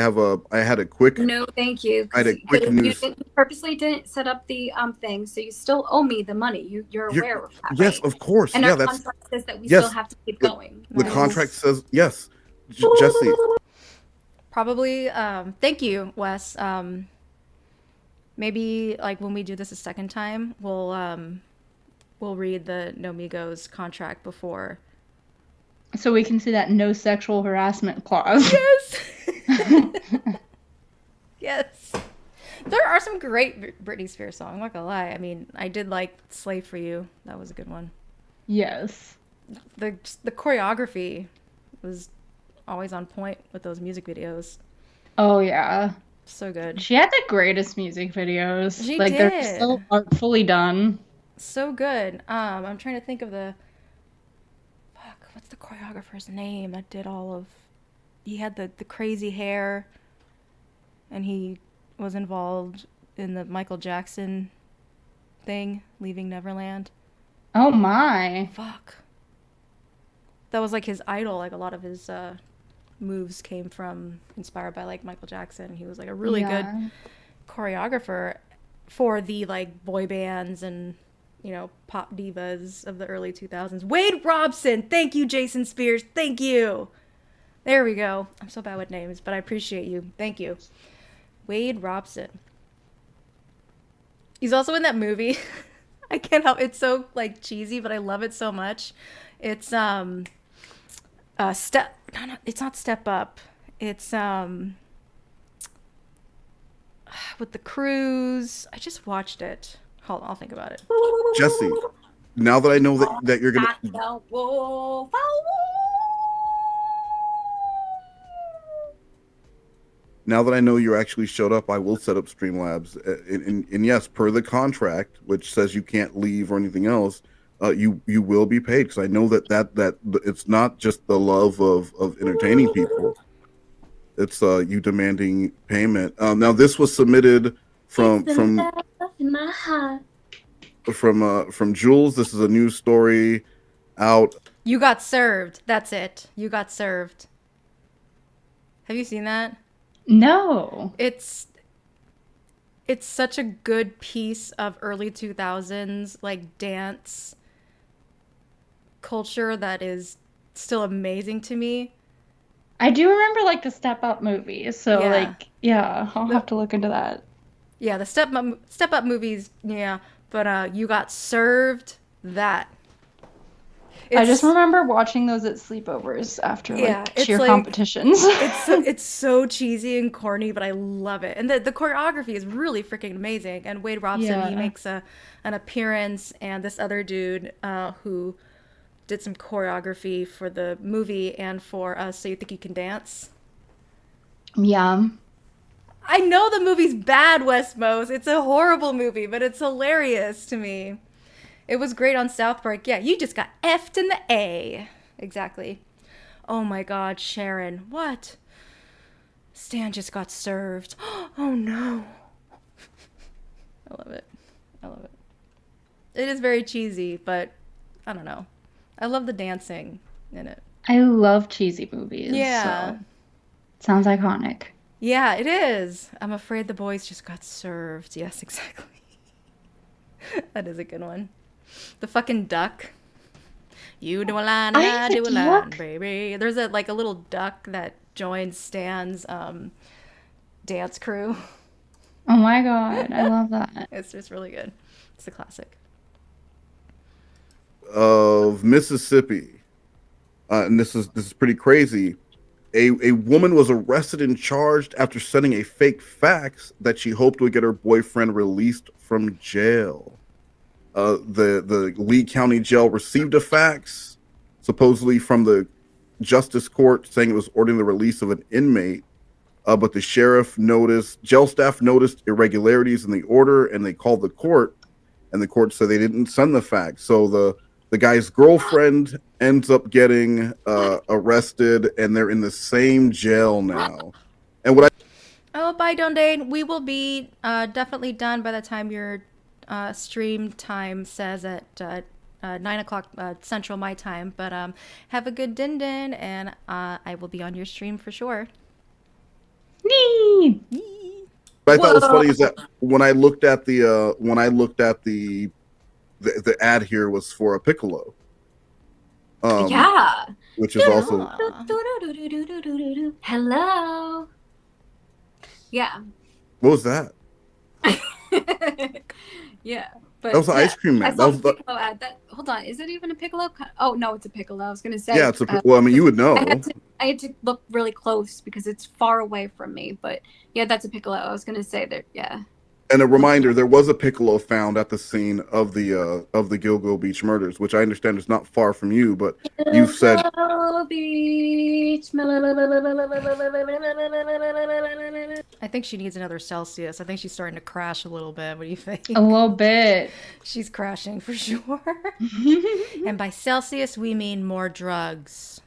had a quick. No, thank you. I had a quick news. You purposely didn't set up the thing, so you still owe me the money. You're aware of that. Yes, right? of course. And yeah, our that's. contract says that we yes, still have to keep going. The contract says yes. Jessi. Probably. Thank you, Wes. Maybe when we do this a second time, we'll read the No Migos contract before. So we can see that no sexual harassment clause. Yes. Yes. There are some great Britney Spears songs. I'm not gonna lie. I mean, I did like "Slave for You." That was a good one. Yes. The choreography was always on point with those music videos. Oh yeah. So good. She had the greatest music videos. She They're did. so artfully done. So good. I'm trying to think of what's the choreographer's name that did all of... He had the crazy hair, and he was involved in the Michael Jackson thing, Leaving Neverland. Oh my. Fuck. That was his idol. A lot of his moves came from, inspired by Michael Jackson. He was a really good choreographer for the boy bands and pop divas of the early 2000s. Wade Robson. Thank you, Jason Spears. Thank you. There we go. I'm so bad with names, but I appreciate you. Thank you. Wade Robson. He's also in that movie. I can't help. It's so cheesy, but I love it so much. It's it's not Step Up. It's with the cruise. I just watched it. Hold on, I'll think about it. Jessi, now that I know that you're gonna. Whoa. 'Cause, now that I know you actually showed up, I will set up Streamlabs. And yes, per the contract, which says you can't leave or anything else, you will be paid, because I know that it's not just the love of entertaining people. It's you demanding payment. Now this was submitted from In my heart. from Jules. This is a news story out. You got served. That's it. You got served. Have you seen that? No. It's such a good piece of early 2000s like dance culture that is still amazing to me. I do remember like the Step Up movies, so Yeah. like yeah, I'll have to look into that. Yeah, the Step Up movies, yeah, but you got served that. I just remember watching those at sleepovers after like it's cheer like- competitions. it's so cheesy and corny, but I love it. And the choreography is really freaking amazing. And Wade Robson, he Yeah. makes an appearance, and this other dude who did some choreography for the movie and for So You Think You Can Dance. Yeah. I know the movie's bad, Westmos. It's a horrible movie, but it's hilarious to me. It was great on South Park. Yeah, you just got F'd in the A. Exactly. Oh my God, Sharon. What? Stan just got served. Oh no. I love it. I love it. It is very cheesy, but I don't know. I love the dancing in it. I love cheesy movies. Yeah. So. Sounds iconic. Yeah, it is. I'm afraid the boys just got served. Yes, exactly. That is a good one. The fucking duck. You do a line and I do a line, baby. There's a little duck that joins Stan's dance crew. Oh my God, I love that. It's just really good. It's a classic. Of Mississippi, and this is pretty crazy. A woman was arrested and charged after sending a fake fax that she hoped would get her boyfriend released from jail. The Lee County Jail received a fax, supposedly from the Justice Court, saying it was ordering the release of an inmate. But the jail staff noticed irregularities in the order, and they called the court, and the court said they didn't send the fax. So the guy's girlfriend ends up getting arrested, and they're in the same jail now. And Oh, bye, Dondane. We will be definitely done by the time your stream time says at 9 o'clock Central my time. But have a good din, and I will be on your stream for sure. Nee. What I thought was funny is that when I looked at the ad here was for a piccolo. Yeah. Which is also Hello. Yeah. what was that? Yeah. But That was an ice cream man. I saw That was a piccolo ad. Hold on. Is it even a piccolo? Oh no, it's a piccolo. I was gonna say. Yeah, it's well, I mean, you would know. I had to look really close because it's far away from me. But yeah, that's a piccolo. I was gonna say that. Yeah. And a reminder: there was a piccolo found at the scene of the Gilgo Beach murders, which I understand is not far from you. But you said Gilgo Beach. I think she needs another Celsius. I think she's starting to crash a little bit. What do you think? A little bit. She's crashing for sure. And by Celsius, we mean more drugs.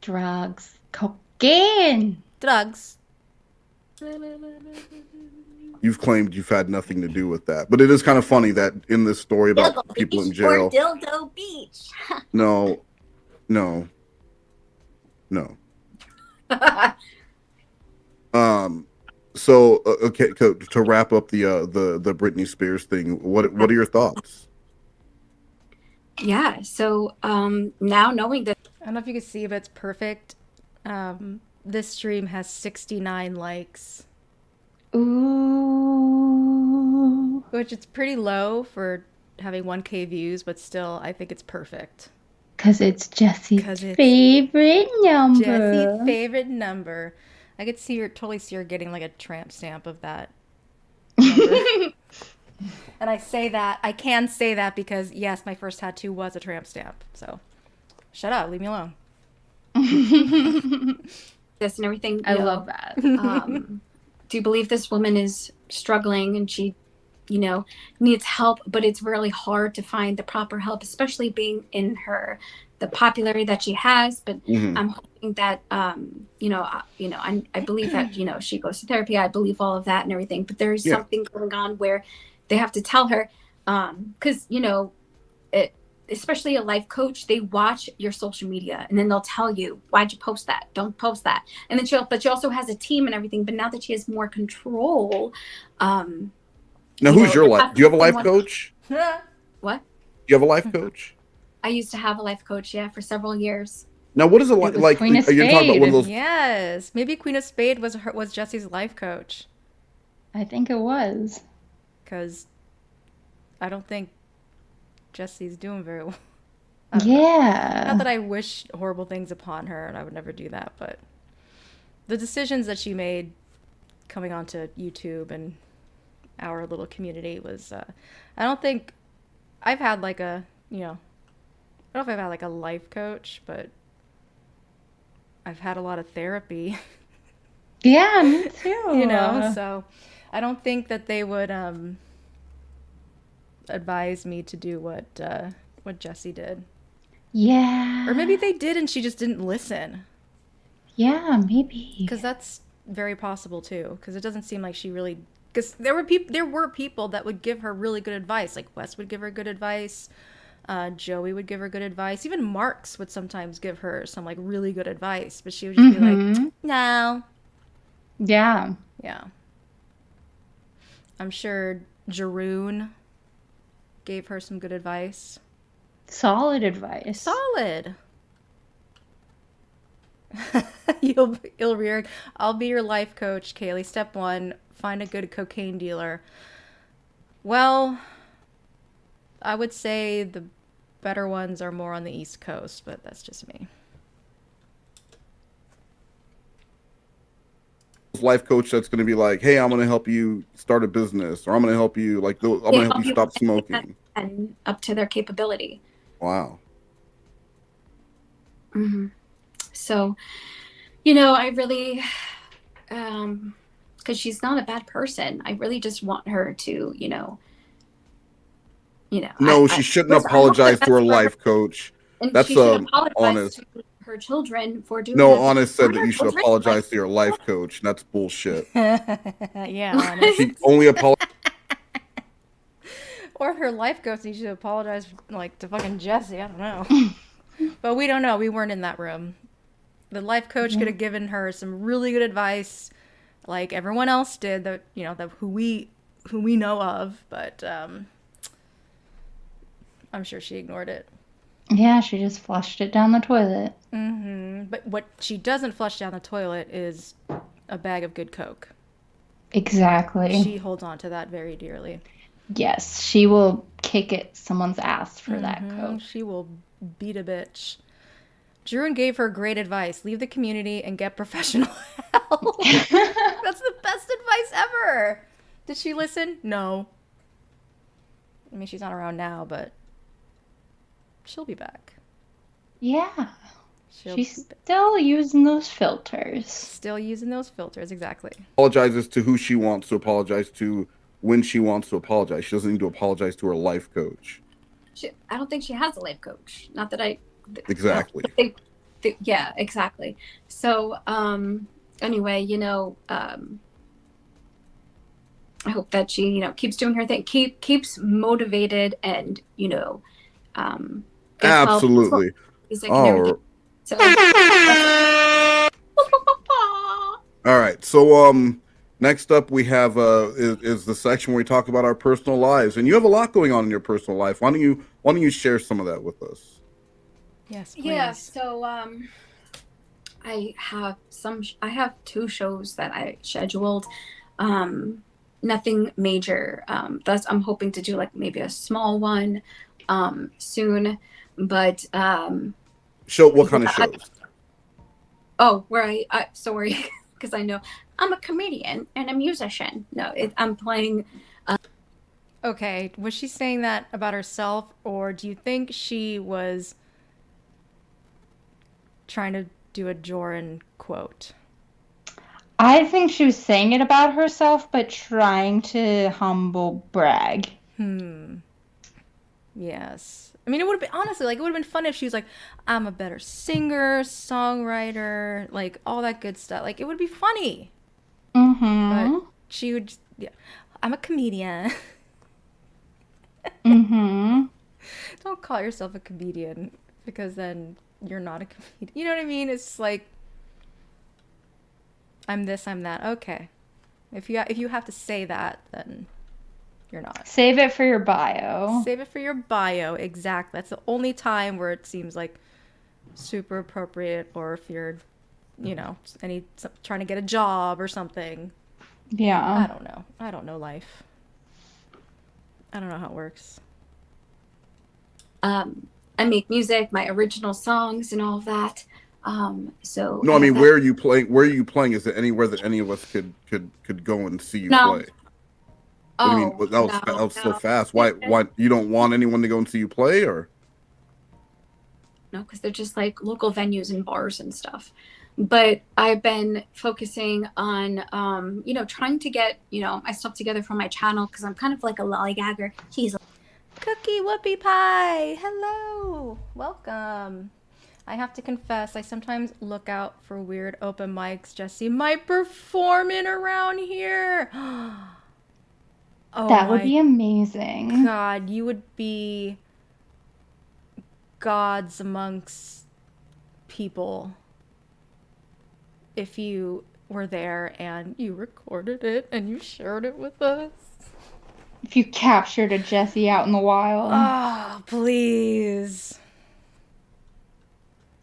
Drugs. Cocaine. Drugs. you've claimed you've had nothing to do with that, but it is kind of funny that in this story about Dildo people in Beach jail. or Dildo Beach. No. So okay, to wrap up the Britney Spears thing, what are your thoughts? Yeah, so now knowing that I don't know if you can see, but it's perfect. This stream has 69 likes. Ooh. Which it's pretty low for having 1K views, but still, I think it's perfect. Because it's Jessi's favorite number. Jessi's favorite number. I could totally see her getting like a tramp stamp of that number. And I can say that because, yes, my first tattoo was a tramp stamp. So, shut up, leave me alone. this and everything. I love that. do you believe this woman is struggling and she, you know, needs help, but it's really hard to find the proper help, especially being in the popularity that she has. But Mhm. I'm hoping that, I believe that, she goes to therapy. I believe all of that and everything, but there's Yeah. something going on where they have to tell her, because, especially a life coach, they watch your social media and then they'll tell you, why'd you post that? Don't post that. And then she also has a team and everything, but now that she has more control, Now, who's your life? Do you have a life coach? What? Do you have a life coach? I used to have a life coach, for several years. Now, what is it like? Like, Queen of are you talking about one of Spade. those? Yes, maybe Queen of Spade was Jesse's life coach. I think it was. Because I don't think Jesse's doing very well. Yeah. Not that I wish horrible things upon her, and I would never do that, but the decisions that she made coming onto YouTube and our little community was, I don't think I've had like a, I don't know if I've had like a life coach, but I've had a lot of therapy. Yeah, me too. So I don't think that they would advise me to do what Jessi did. Yeah. Or maybe they did and she just didn't listen. Yeah, maybe. Because that's very possible too. Because it doesn't seem like she really. Because there were people that would give her really good advice. Like Wes would give her good advice. Joey would give her good advice. Even Marks would sometimes give her some like really good advice. But she would just be like, no. Yeah. Yeah. I'm sure Jeroen gave her some good advice. Solid advice. Solid. I'll be your life coach, Kaylee. Step 1, find a good cocaine dealer. Well, I would say the better ones are more on the East Coast, but that's just me. Life coach that's going to be like, hey, I'm going to help you start a business, or I'm going to help you I'm going to help you stop smoking, and up to their capability. Wow. Mm-hmm. So, I really, because she's not a bad person. I really just want her to, No, she shouldn't apologize to her life coach. And That's she should apologize honest. to her children for doing No, that. Honest said Not that her you should children, apologize to your life coach. And that's bullshit. Yeah, Honest. She only apologized. Or her life coach, you should apologize to fucking Jessi. I don't know. But we don't know. We weren't in that room. The life coach could have given her some really good advice, like everyone else did. That who we know of, but I'm sure she ignored it. Yeah, she just flushed it down the toilet. Mm-hmm. But what she doesn't flush down the toilet is a bag of good Coke. Exactly. She holds on to that very dearly. Yes, she will kick someone's ass for that Coke. She will beat a bitch. Jeroen gave her great advice. Leave the community and get professional help. That's the best advice ever. Did she listen? No. I mean, she's not around now, but she'll be back. Yeah. She's still using those filters. Still using those filters, exactly. Apologizes to who she wants to apologize to when she wants to apologize. She doesn't need to apologize to her life coach. I don't think she has a life coach. Not that I... Exactly. Yeah, exactly. So, anyway, I hope that she, keeps doing her thing, keeps motivated, and Absolutely. So, all right. So, next up we have is the section where we talk about our personal lives, and you have a lot going on in your personal life. Why don't you share some of that with us? Yes, please. Yeah, so I have 2 shows that I scheduled. Nothing major. Thus I'm hoping to do like maybe a small one soon. But show what kind of shows? Because I know I'm a comedian and a musician. No, I'm playing. Okay, was she saying that about herself, or do you think she was trying to do a Joran quote? I think she was saying it about herself, but trying to humble brag. Yes. I mean, it would have been, honestly, like, it would have been fun if she was like, I'm a better singer, songwriter, like, all that good stuff. Like, it would be funny. Mm-hmm. But she would, yeah. I'm a comedian. Mm-hmm. Don't call yourself a comedian, because then you're not a comedian. You know what I mean? It's like, I'm this, I'm that. Okay. If you have to say that, then you're not. Save it for your bio. Save it for your bio. Exactly. That's the only time where it seems like super appropriate, or if you're, trying to get a job or something. Yeah. I don't know. I don't know life. I don't know how it works. I make music, my original songs and all of that. So No, I mean, where are you playing? Where are you playing? Is it anywhere that any of us could go and see you play? What do you mean? That was so fast. Why you don't want anyone to go and see you play, or? No, because they're just like local venues and bars and stuff. But I've been focusing on, trying to get, my stuff together for my channel, because I'm kind of like a lollygagger. He's Cookie Whoopie Pie. Hello. Welcome. I have to confess, I sometimes look out for weird open mics Jessi might perform in around here. Oh, that would be amazing. God, you would be gods amongst people if you were there and you recorded it and you shared it with us. If you captured a Jessi out in the wild. Oh, please.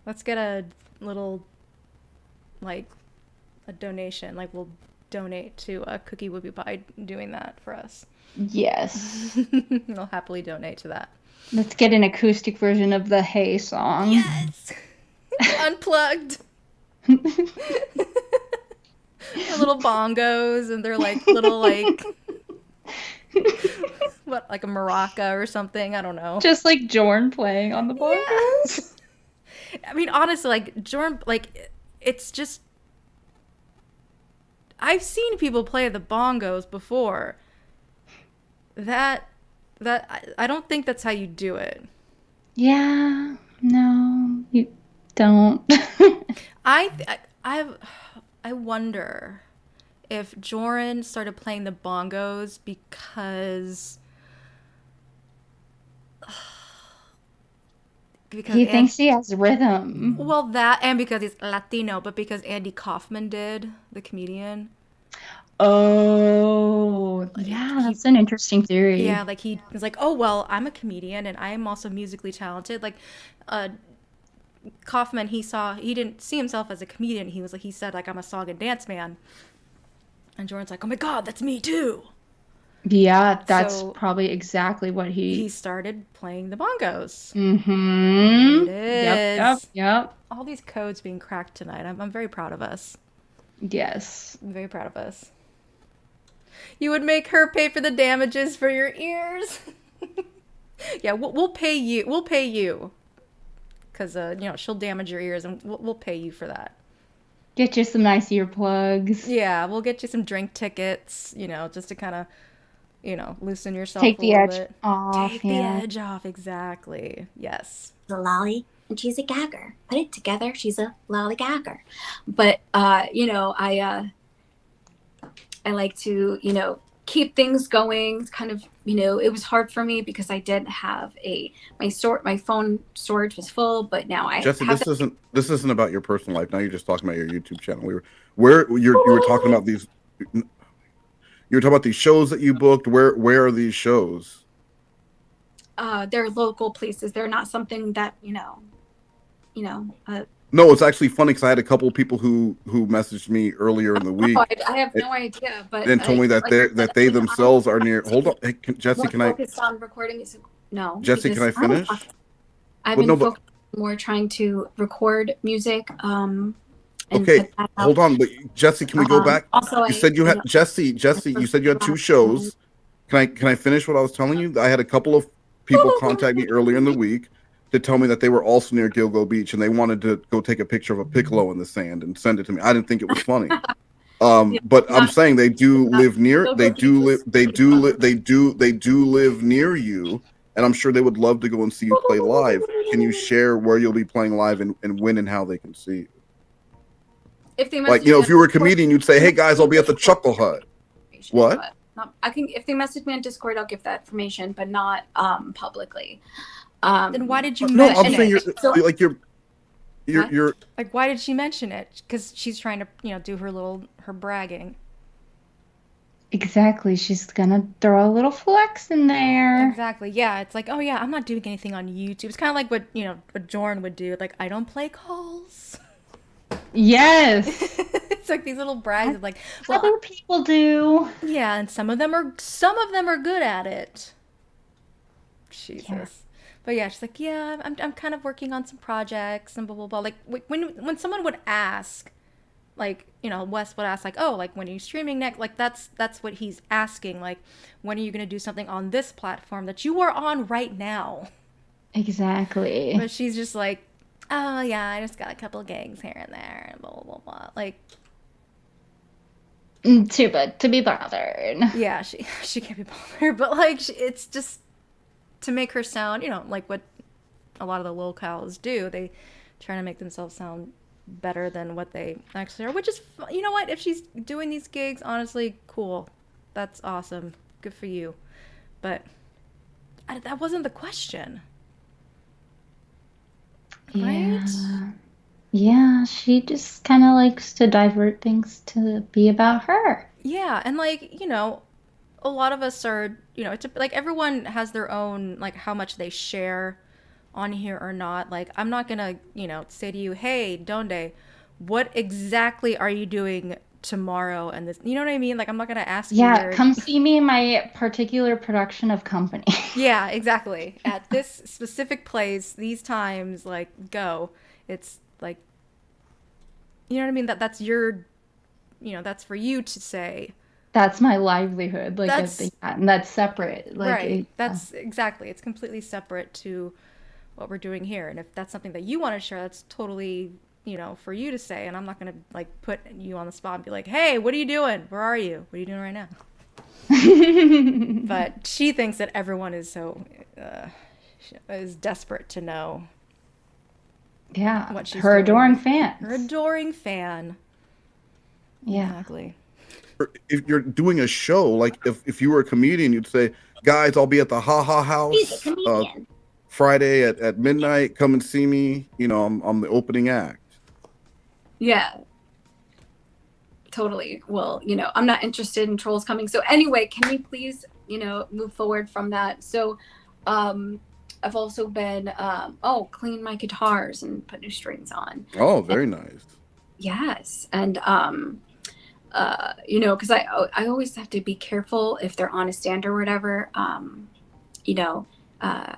Let's get a little, like, a donation. Like, we'll donate to a Cookie Whoopie Pie doing that for us. Yes. I'll happily donate to that. Let's get an acoustic version of the Hey song. Yes. Unplugged. The little bongos, and they're like little, like, what, like a maraca or something? I don't know. Just like Jorn playing on the bongos. Yes. I mean, honestly, like, Jorn, like, it's just, I've seen people play the bongos before. I don't think that's how you do it. Yeah, no, you don't. I wonder if Joran started playing the bongos because he thinks he has rhythm. Well, that, and because he's Latino, but because Andy Kaufman did, the comedian. Oh, yeah, that's an interesting theory. Yeah, like he was like, oh, well, I'm a comedian and I am also musically talented. Like, Kaufman, he didn't see himself as a comedian. He said, like, I'm a song and dance man. And Jordan's like, oh my God, that's me too. Yeah, that's probably exactly what he started playing the bongos. Mm-hmm. It is. Yep. All these codes being cracked tonight. I'm very proud of us. Yes. I'm very proud of us. You would make her pay for the damages for your ears. Yeah, we'll pay you. We'll pay you. Because, she'll damage your ears, and we'll pay you for that. Get you some nice earplugs. Yeah, we'll get you some drink tickets, just to kind of, loosen yourself Take a the little edge bit. off. Take the edge off, exactly. Yes. a lolly and she's a gagger. Put it together, she's a lollygagger. But I like to, keep things going. It's kind of, it was hard for me because I did have my phone storage was full, but now I Jessi, this isn't about your personal life. Now you're just talking about your YouTube channel. You were talking about these. You were talking about these shows that you booked. Where are these shows? They're local places. They're not something that No, it's actually funny because I had a couple of people who messaged me earlier in the week. I have no idea, but and told me that they themselves are near. Hold on, hey, Jessi, can I? Focused on recording music. No, Jessi, can I finish? I've been focused more trying to record music. Okay, hold on, but Jessi, can we go back? Also, you said you had Jessi. You said you had 2 shows. Can I finish what I was telling you? I had a couple of people contact me earlier in the week to tell me that they were also near Gilgo Beach and they wanted to go take a picture of a piccolo in the sand and send it to me. I didn't think it was funny. But I'm Not- saying they do live near. They'll They go do keep live. They do. They do live near you, and I'm sure they would love to go and see you play live. Can you share where you'll be playing live and when and how they can see you? If they Like, message me if you were a on Discord, comedian, you'd say, "Hey guys, I'll be at the Chuckle Hut." What? but I can if they message me on Discord, I'll give that information, but not publicly. Then why did you No, mention I'm saying it? you're Like, why did she mention it? Because she's trying to, do her bragging. Exactly. She's gonna throw a little flex in there. Exactly. Yeah. It's like, oh yeah, I'm not doing anything on YouTube. It's kind of like what Jorn would do. Like, I don't play calls. Yes. It's like these little brags of like, Other people do. Yeah, and some of them are good at it. Jesus. Yeah. But yeah, she's like, yeah, I'm kind of working on some projects and blah blah blah. Like when someone would ask, like, Wes would ask, like, oh, like, when are you streaming next? Like, that's what he's asking. Like, when are you going to do something on this platform that you are on right now? Exactly. But she's just like, oh, yeah, I just got a couple gigs here and there and blah, blah, blah, blah. Like, too bad to be bothered. Yeah, she can't be bothered. But, like, it's just to make her sound, like what a lot of the locals do. They try to make themselves sound better than what they actually are, which is, you know what, if she's doing these gigs, honestly, cool, that's awesome, good for you. But that wasn't the question, right? Yeah, she just kind of likes to divert things to be about her. Yeah, and like, a lot of us are, it's like everyone has their own, like, how much they share on here or not. Like, I'm not gonna, say to you, hey, Donde, what exactly are you doing tomorrow? And this, you know what I mean? Like, I'm not gonna ask you. Yeah, come see me in my particular production of Company. Yeah, exactly. At this specific place, these times, like, go. It's like, you know what I mean? That's your, that's for you to say. That's my livelihood. Like, and that's separate. Like, right. That's exactly. It's completely separate to what we're doing here. And if that's something that you want to share, that's totally, for you to say. And I'm not going to, like, put you on the spot and be like, hey, what are you doing? Where are you? What are you doing right now? But she thinks that everyone is so, is desperate to know. Yeah. What she's her doing. adoring fan. Her adoring fan. Yeah. Exactly. If you're doing a show, like if you were a comedian, you'd say, guys, I'll be at the Ha Ha House Friday at midnight. Come and see me. I'm the opening act. Yeah. Totally. Well, I'm not interested in trolls coming. So anyway, can we please, move forward from that? So I've also been, clean my guitars and put new strings on. Oh, very nice. Yes. And, because I always have to be careful if they're on a stand or whatever, in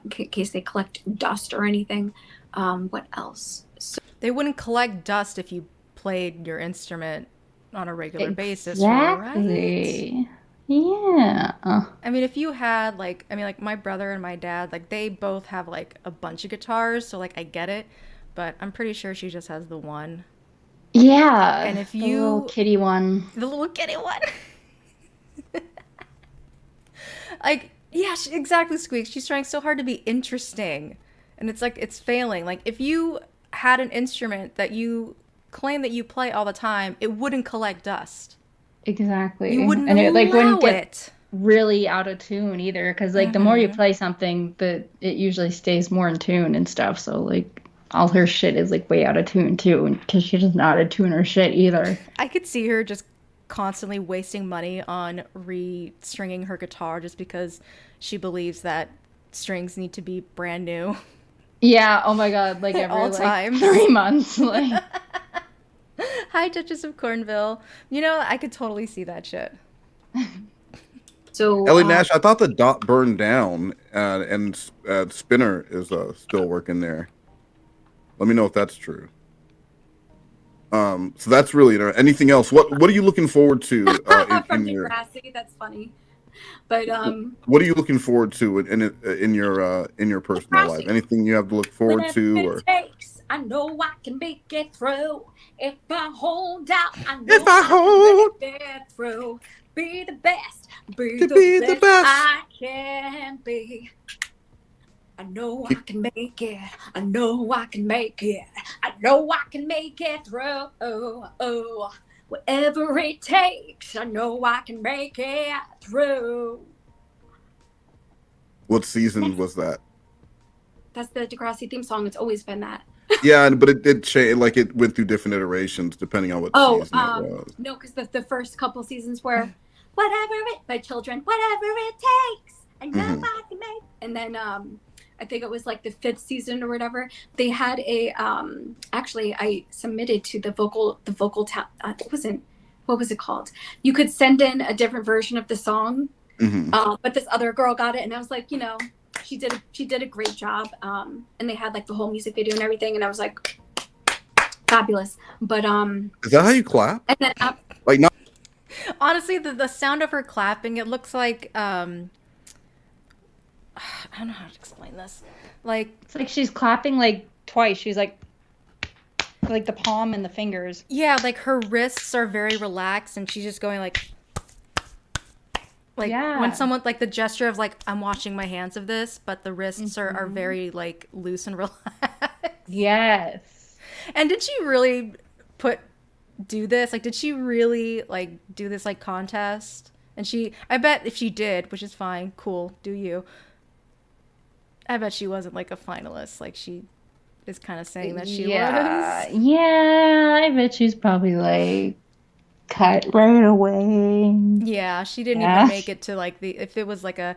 case they collect dust or anything. What else? So they wouldn't collect dust if you played your instrument on a regular basis, right? Yeah. I mean, if you had like my brother and my dad, like they both have like a bunch of guitars, so like I get it, but I'm pretty sure she just has the one. Yeah. And if the little kitty one. The little kitty one. Like, yeah, exactly, Squeaks. She's trying so hard to be interesting. And it's like, it's failing. Like, if you had an instrument that you claim that you play all the time, it wouldn't collect dust. Exactly. You wouldn't and it like wouldn't allow get really out of tune either. Because like the more you play something, it usually stays more in tune and stuff. So like all her shit is like way out of tune too. Because she doesn't know how to tune her shit either. I could see her just constantly wasting money on re-stringing her guitar just because she believes that strings need to be brand new. Yeah, oh my god, like every all time. 3 months. Like Hi, Duchess of Cornville. I could totally see that shit. So Ellie Nash, I thought the dot burned down and Spinner is still working there. Let me know if that's true. So that's really anything else. What are you looking forward to in your Degrassi? That's funny. But what are you looking forward to in your personal life? Anything you have to look forward to, or I know I can make it through. If I hold out, I know If I hold, can make it through. Be the best, be to the be best, the best. I can be. I know I can make it. I know I can make it. I know I can make it through. Oh, whatever it takes, I know I can make it through. What season was that? That's the Degrassi theme song. It's always been that. Yeah, but it did change. Like it went through different iterations depending on what season it was. No, because the first couple seasons were whatever it by Children, whatever it takes. I know I can make. And then I think it was like the 5th season or whatever. They had a actually I submitted to the vocal what was it called? You could send in a different version of the song, but this other girl got it, and I was like, she did a great job. And they had like the whole music video and everything, and I was like, fabulous. But is that how you clap? And then like not. Honestly, the sound of her clapping, it looks like I don't know how to explain this. Like it's like she's clapping like twice. She's like the palm and the fingers. Yeah, like her wrists are very relaxed, and she's just going like when someone like the gesture of like I'm washing my hands of this, but the wrists are very like loose and relaxed. Yes. And did she really do this? Like, did she really like do this like contest? And I bet if she did, which is fine, cool, do you? I bet she wasn't like a finalist. Like she is kind of saying that she was. Yeah, I bet she's probably like cut right away. Yeah, she didn't even make it to like if it was like a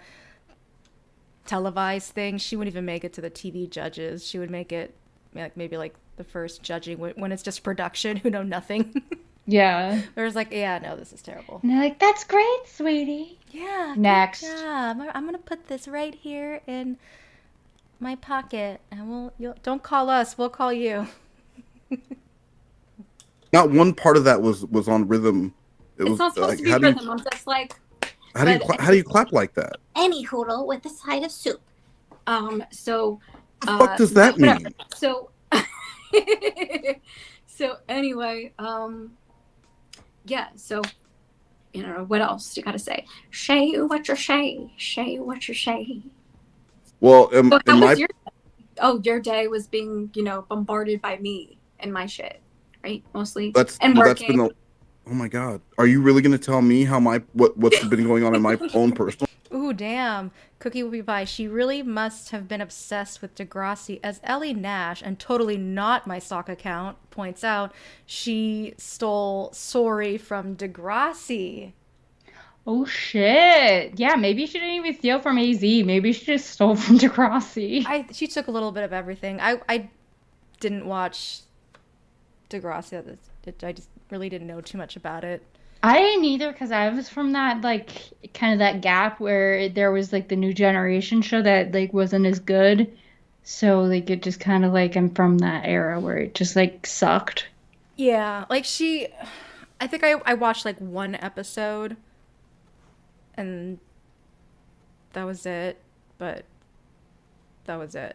televised thing, she wouldn't even make it to the TV judges. She would make it like maybe like the first judging when it's just production who know nothing. Yeah. There's like, yeah, no, this is terrible. And they're like, that's great, sweetie. Yeah. Next. Good job. I'm gonna put this right here in my pocket, and don't call us, we'll call you. Not one part of that was on rhythm. It's not supposed to be rhythm. I'm just like. How do you clap like that? Any hoodle with a side of soup. So. What the fuck does that mean? So. So anyway, yeah. So, what else you gotta say? Shay, what you say? Shay, what you say? Well, your day was being, bombarded by me and my shit, right? Mostly. That's been oh my god. Are you really gonna tell me how what's been going on in my own personal? Ooh, damn. Cookie will be by. She really must have been obsessed with Degrassi, as Ellie Nash, and totally not my stock account, points out. She stole Sorry from Degrassi. Oh shit. Yeah, maybe she didn't even steal from AZ. Maybe she just stole from Degrassi. She took a little bit of everything. I didn't watch Degrassi. I just really didn't know too much about it. I didn't either, because I was from that like kind of that gap where there was like the new generation show that like wasn't as good. So like it just kind of like I'm from that era where it just like sucked. Yeah, like I think I watched like one episode and that was it, but that was it.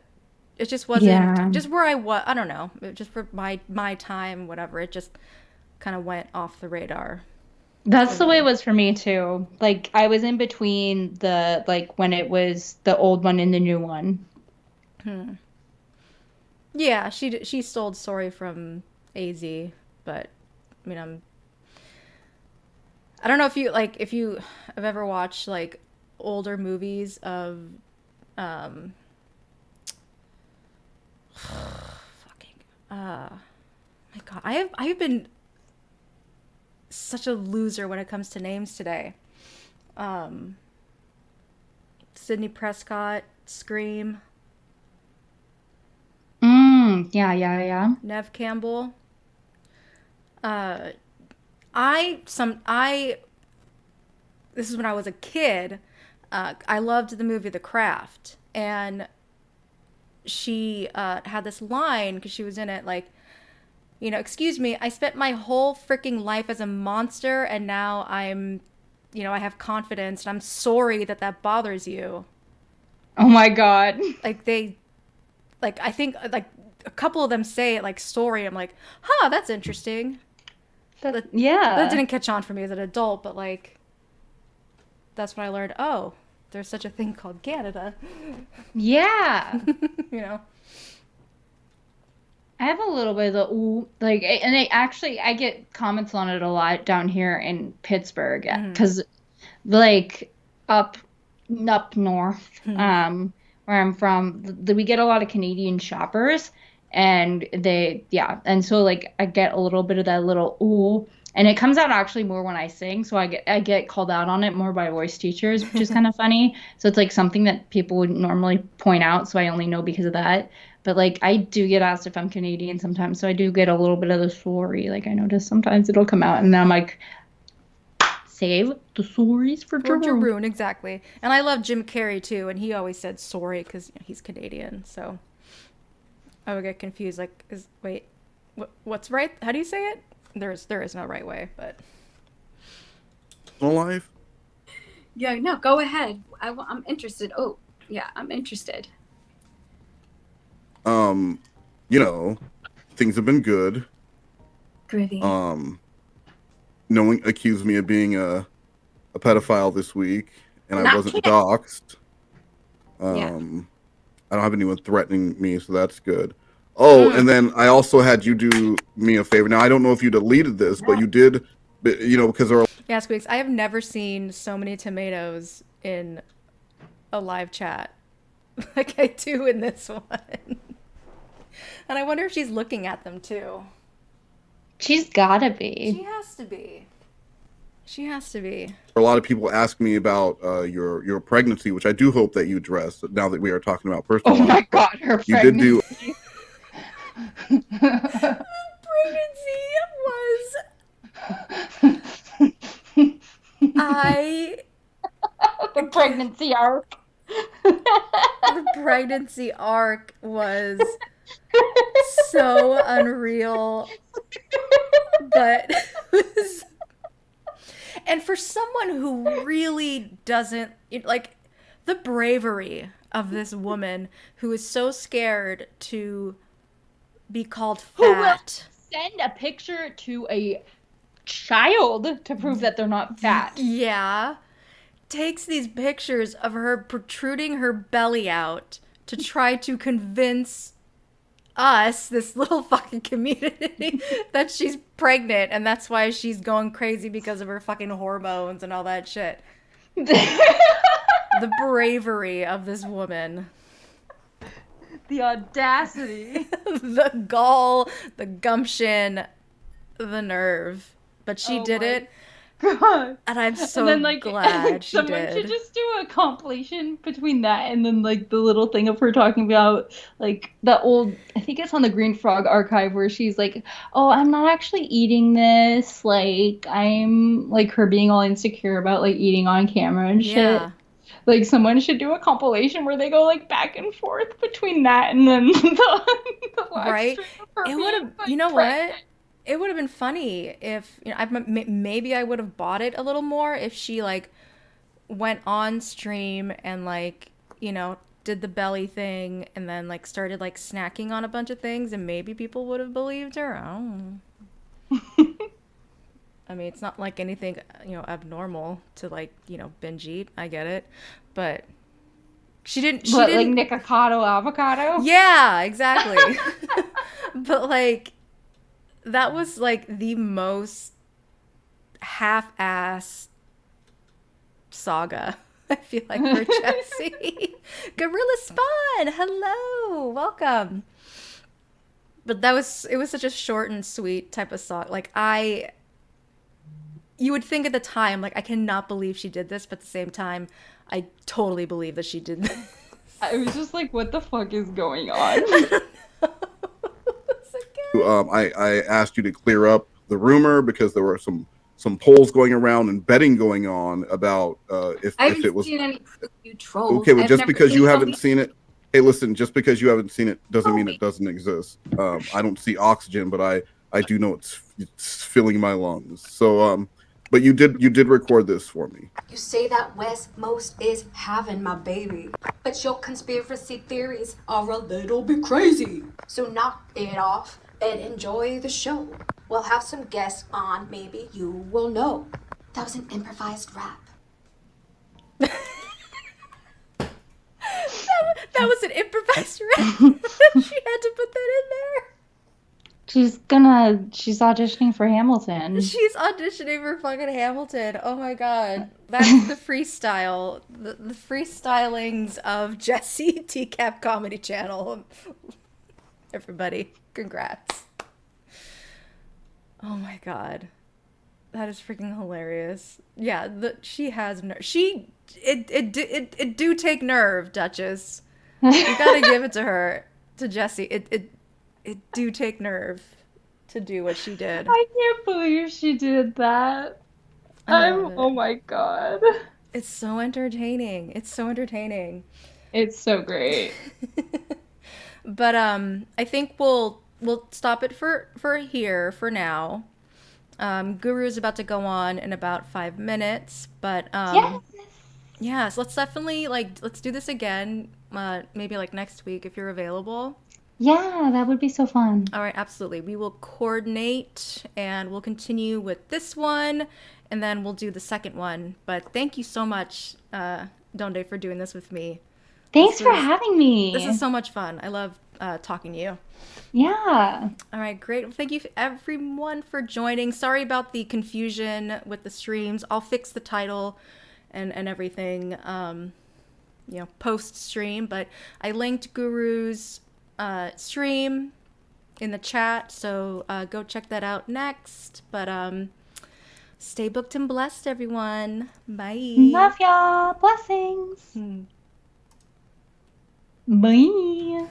It just wasn't just where I was. I don't know. Just for my time, whatever. It just kind of went off the radar. That's the way it was for me too. Like I was in between the like when it was the old one and the new one. Yeah, she stole Sorry from AZ, but I mean I don't know if you have ever watched like older movies of my god, I've been such a loser when it comes to names today. Sidney Prescott, Scream. Yeah. Nev Campbell. This is when I was a kid. I loved the movie The Craft, and she had this line because she was in it like, excuse me, I spent my whole freaking life as a monster, and now I'm, I have confidence, and I'm sorry that bothers you. Oh my god. I think a couple of them say it like story. I'm like, huh, that's interesting. That didn't catch on for me as an adult, but like, that's when I learned, oh, there's such a thing called Canada. Yeah. You know? I have a little bit of the ooh, like, and I get comments on it a lot down here in Pittsburgh because, like, up north, where I'm from, we get a lot of Canadian shoppers, and and so like I get a little bit of that little ooh, and it comes out actually more when I sing, so I get called out on it more by voice teachers, which is kind of funny. So it's like something that people would normally point out, so I only know because of that. But, like, I do get asked if I'm Canadian sometimes, so I do get a little bit of the sorry. Like, I notice sometimes it'll come out, and then I'm like, save the sorries for Jeroen. Exactly. And I love Jim Carrey, too, and he always said sorry because he's Canadian, so I would get confused. Like, what's right? How do you say it? There is no right way, but... Life? Yeah, no, go ahead. I'm interested. Oh, yeah, I'm interested. You know, things have been good. Groovy. No one accused me of being a pedophile this week, and I wasn't doxxed. I don't have anyone threatening me, so that's good. Oh, and then I also had you do me a favor. Now, I don't know if you deleted this, but you did, you know, because there are... Yeah, Squeaks, I have never seen so many tomatoes in a live chat like I do in this one. And I wonder if she's looking at them too. She's gotta be. She has to be. She has to be. A lot of people ask me about your pregnancy, which I do hope that you address now that we are talking about personal life. Oh my God, her you pregnancy. The pregnancy was... The pregnancy arc. The pregnancy arc was so unreal, but and for someone who really doesn't like the bravery of this woman who is so scared to be called fat. Who will send a picture to a child to prove that they're not fat. Yeah. Takes these pictures of her protruding her belly out to try to convince us, this little fucking community, that she's pregnant, and that's why she's going crazy because of her fucking hormones and all that shit. The bravery of this woman. The audacity. The gall, the gumption, the nerve. But she did it. God. And I'm so and then, like, glad she someone did. should just do a compilation between that and then, like, the little thing of her talking about, like, the old, I think it's on the Green Frog archive where she's like, oh, I'm not actually eating this. Like, I'm, like, her being all insecure about, like, eating on camera and shit. Yeah. Like, someone should do a compilation where they go, like, back and forth between that and then the live Right? stream of her It would have, being, like, you know pregnant. what? It would have been funny if, you know, maybe I would have bought it a little more if she, like, went on stream and, like, you know, did the belly thing and then, like, started, like, snacking on a bunch of things, and maybe people would have believed her. I don't know. I mean, it's not like anything, you know, abnormal to, like, you know, binge eat. I get it. But she didn't... Like, Nikocado avocado? Yeah, exactly. But, like... That was, like, the most half-assed saga, I feel like, for Jessi. Gorilla Spawn! Hello! Welcome! But it was such a short and sweet type of song. Like, you would think at the time, like, I cannot believe she did this, but at the same time, I totally believe that she did this. I was just like, what the fuck is going on? I asked you to clear up the rumor because there were some polls going around and betting going on about if it was. Seen any you trolls. Okay, but I've just never because seen you haven't somebody- seen it, hey, listen, just because you haven't seen it doesn't mean it doesn't exist. I don't see oxygen, but I do know it's filling my lungs. So But you did record this for me. You say that West Most is having my baby, but your conspiracy theories are a little bit crazy. So knock it off and enjoy the show. We'll have some guests on, maybe you will know. That was an improvised rap. That was an improvised rap. She had to put that in there. She's auditioning for Hamilton. She's auditioning for fucking Hamilton. Oh my god. That's the freestyle. The freestylings of Jessi TCAP Comedy Channel. Everybody, congrats. Oh my god. That is freaking hilarious. Yeah, she has nerve. It do take nerve, Duchess. You gotta give it to her, to Jessi. It do take nerve to do what she did. I can't believe she did that. Oh my god. It's so entertaining. It's so entertaining. It's so great. But I think we'll stop it for here for now. Guru's about to go on in about 5 minutes, but yeah, so let's definitely let's do this again, maybe like next week if you're available. Yeah, that would be so fun. All right, absolutely. We will coordinate and we'll continue with this one and then we'll do the second one. But thank you so much, Donde, for doing this with me. Thanks for having me. This is so much fun. I love talking to you. Yeah. All right, great. Well, thank you everyone for joining. Sorry about the confusion with the streams. I'll fix the title and everything, post stream. But I linked Guru's stream in the chat, so go check that out next. But stay booked and blessed, everyone. Bye. Love y'all. Blessings. Bye.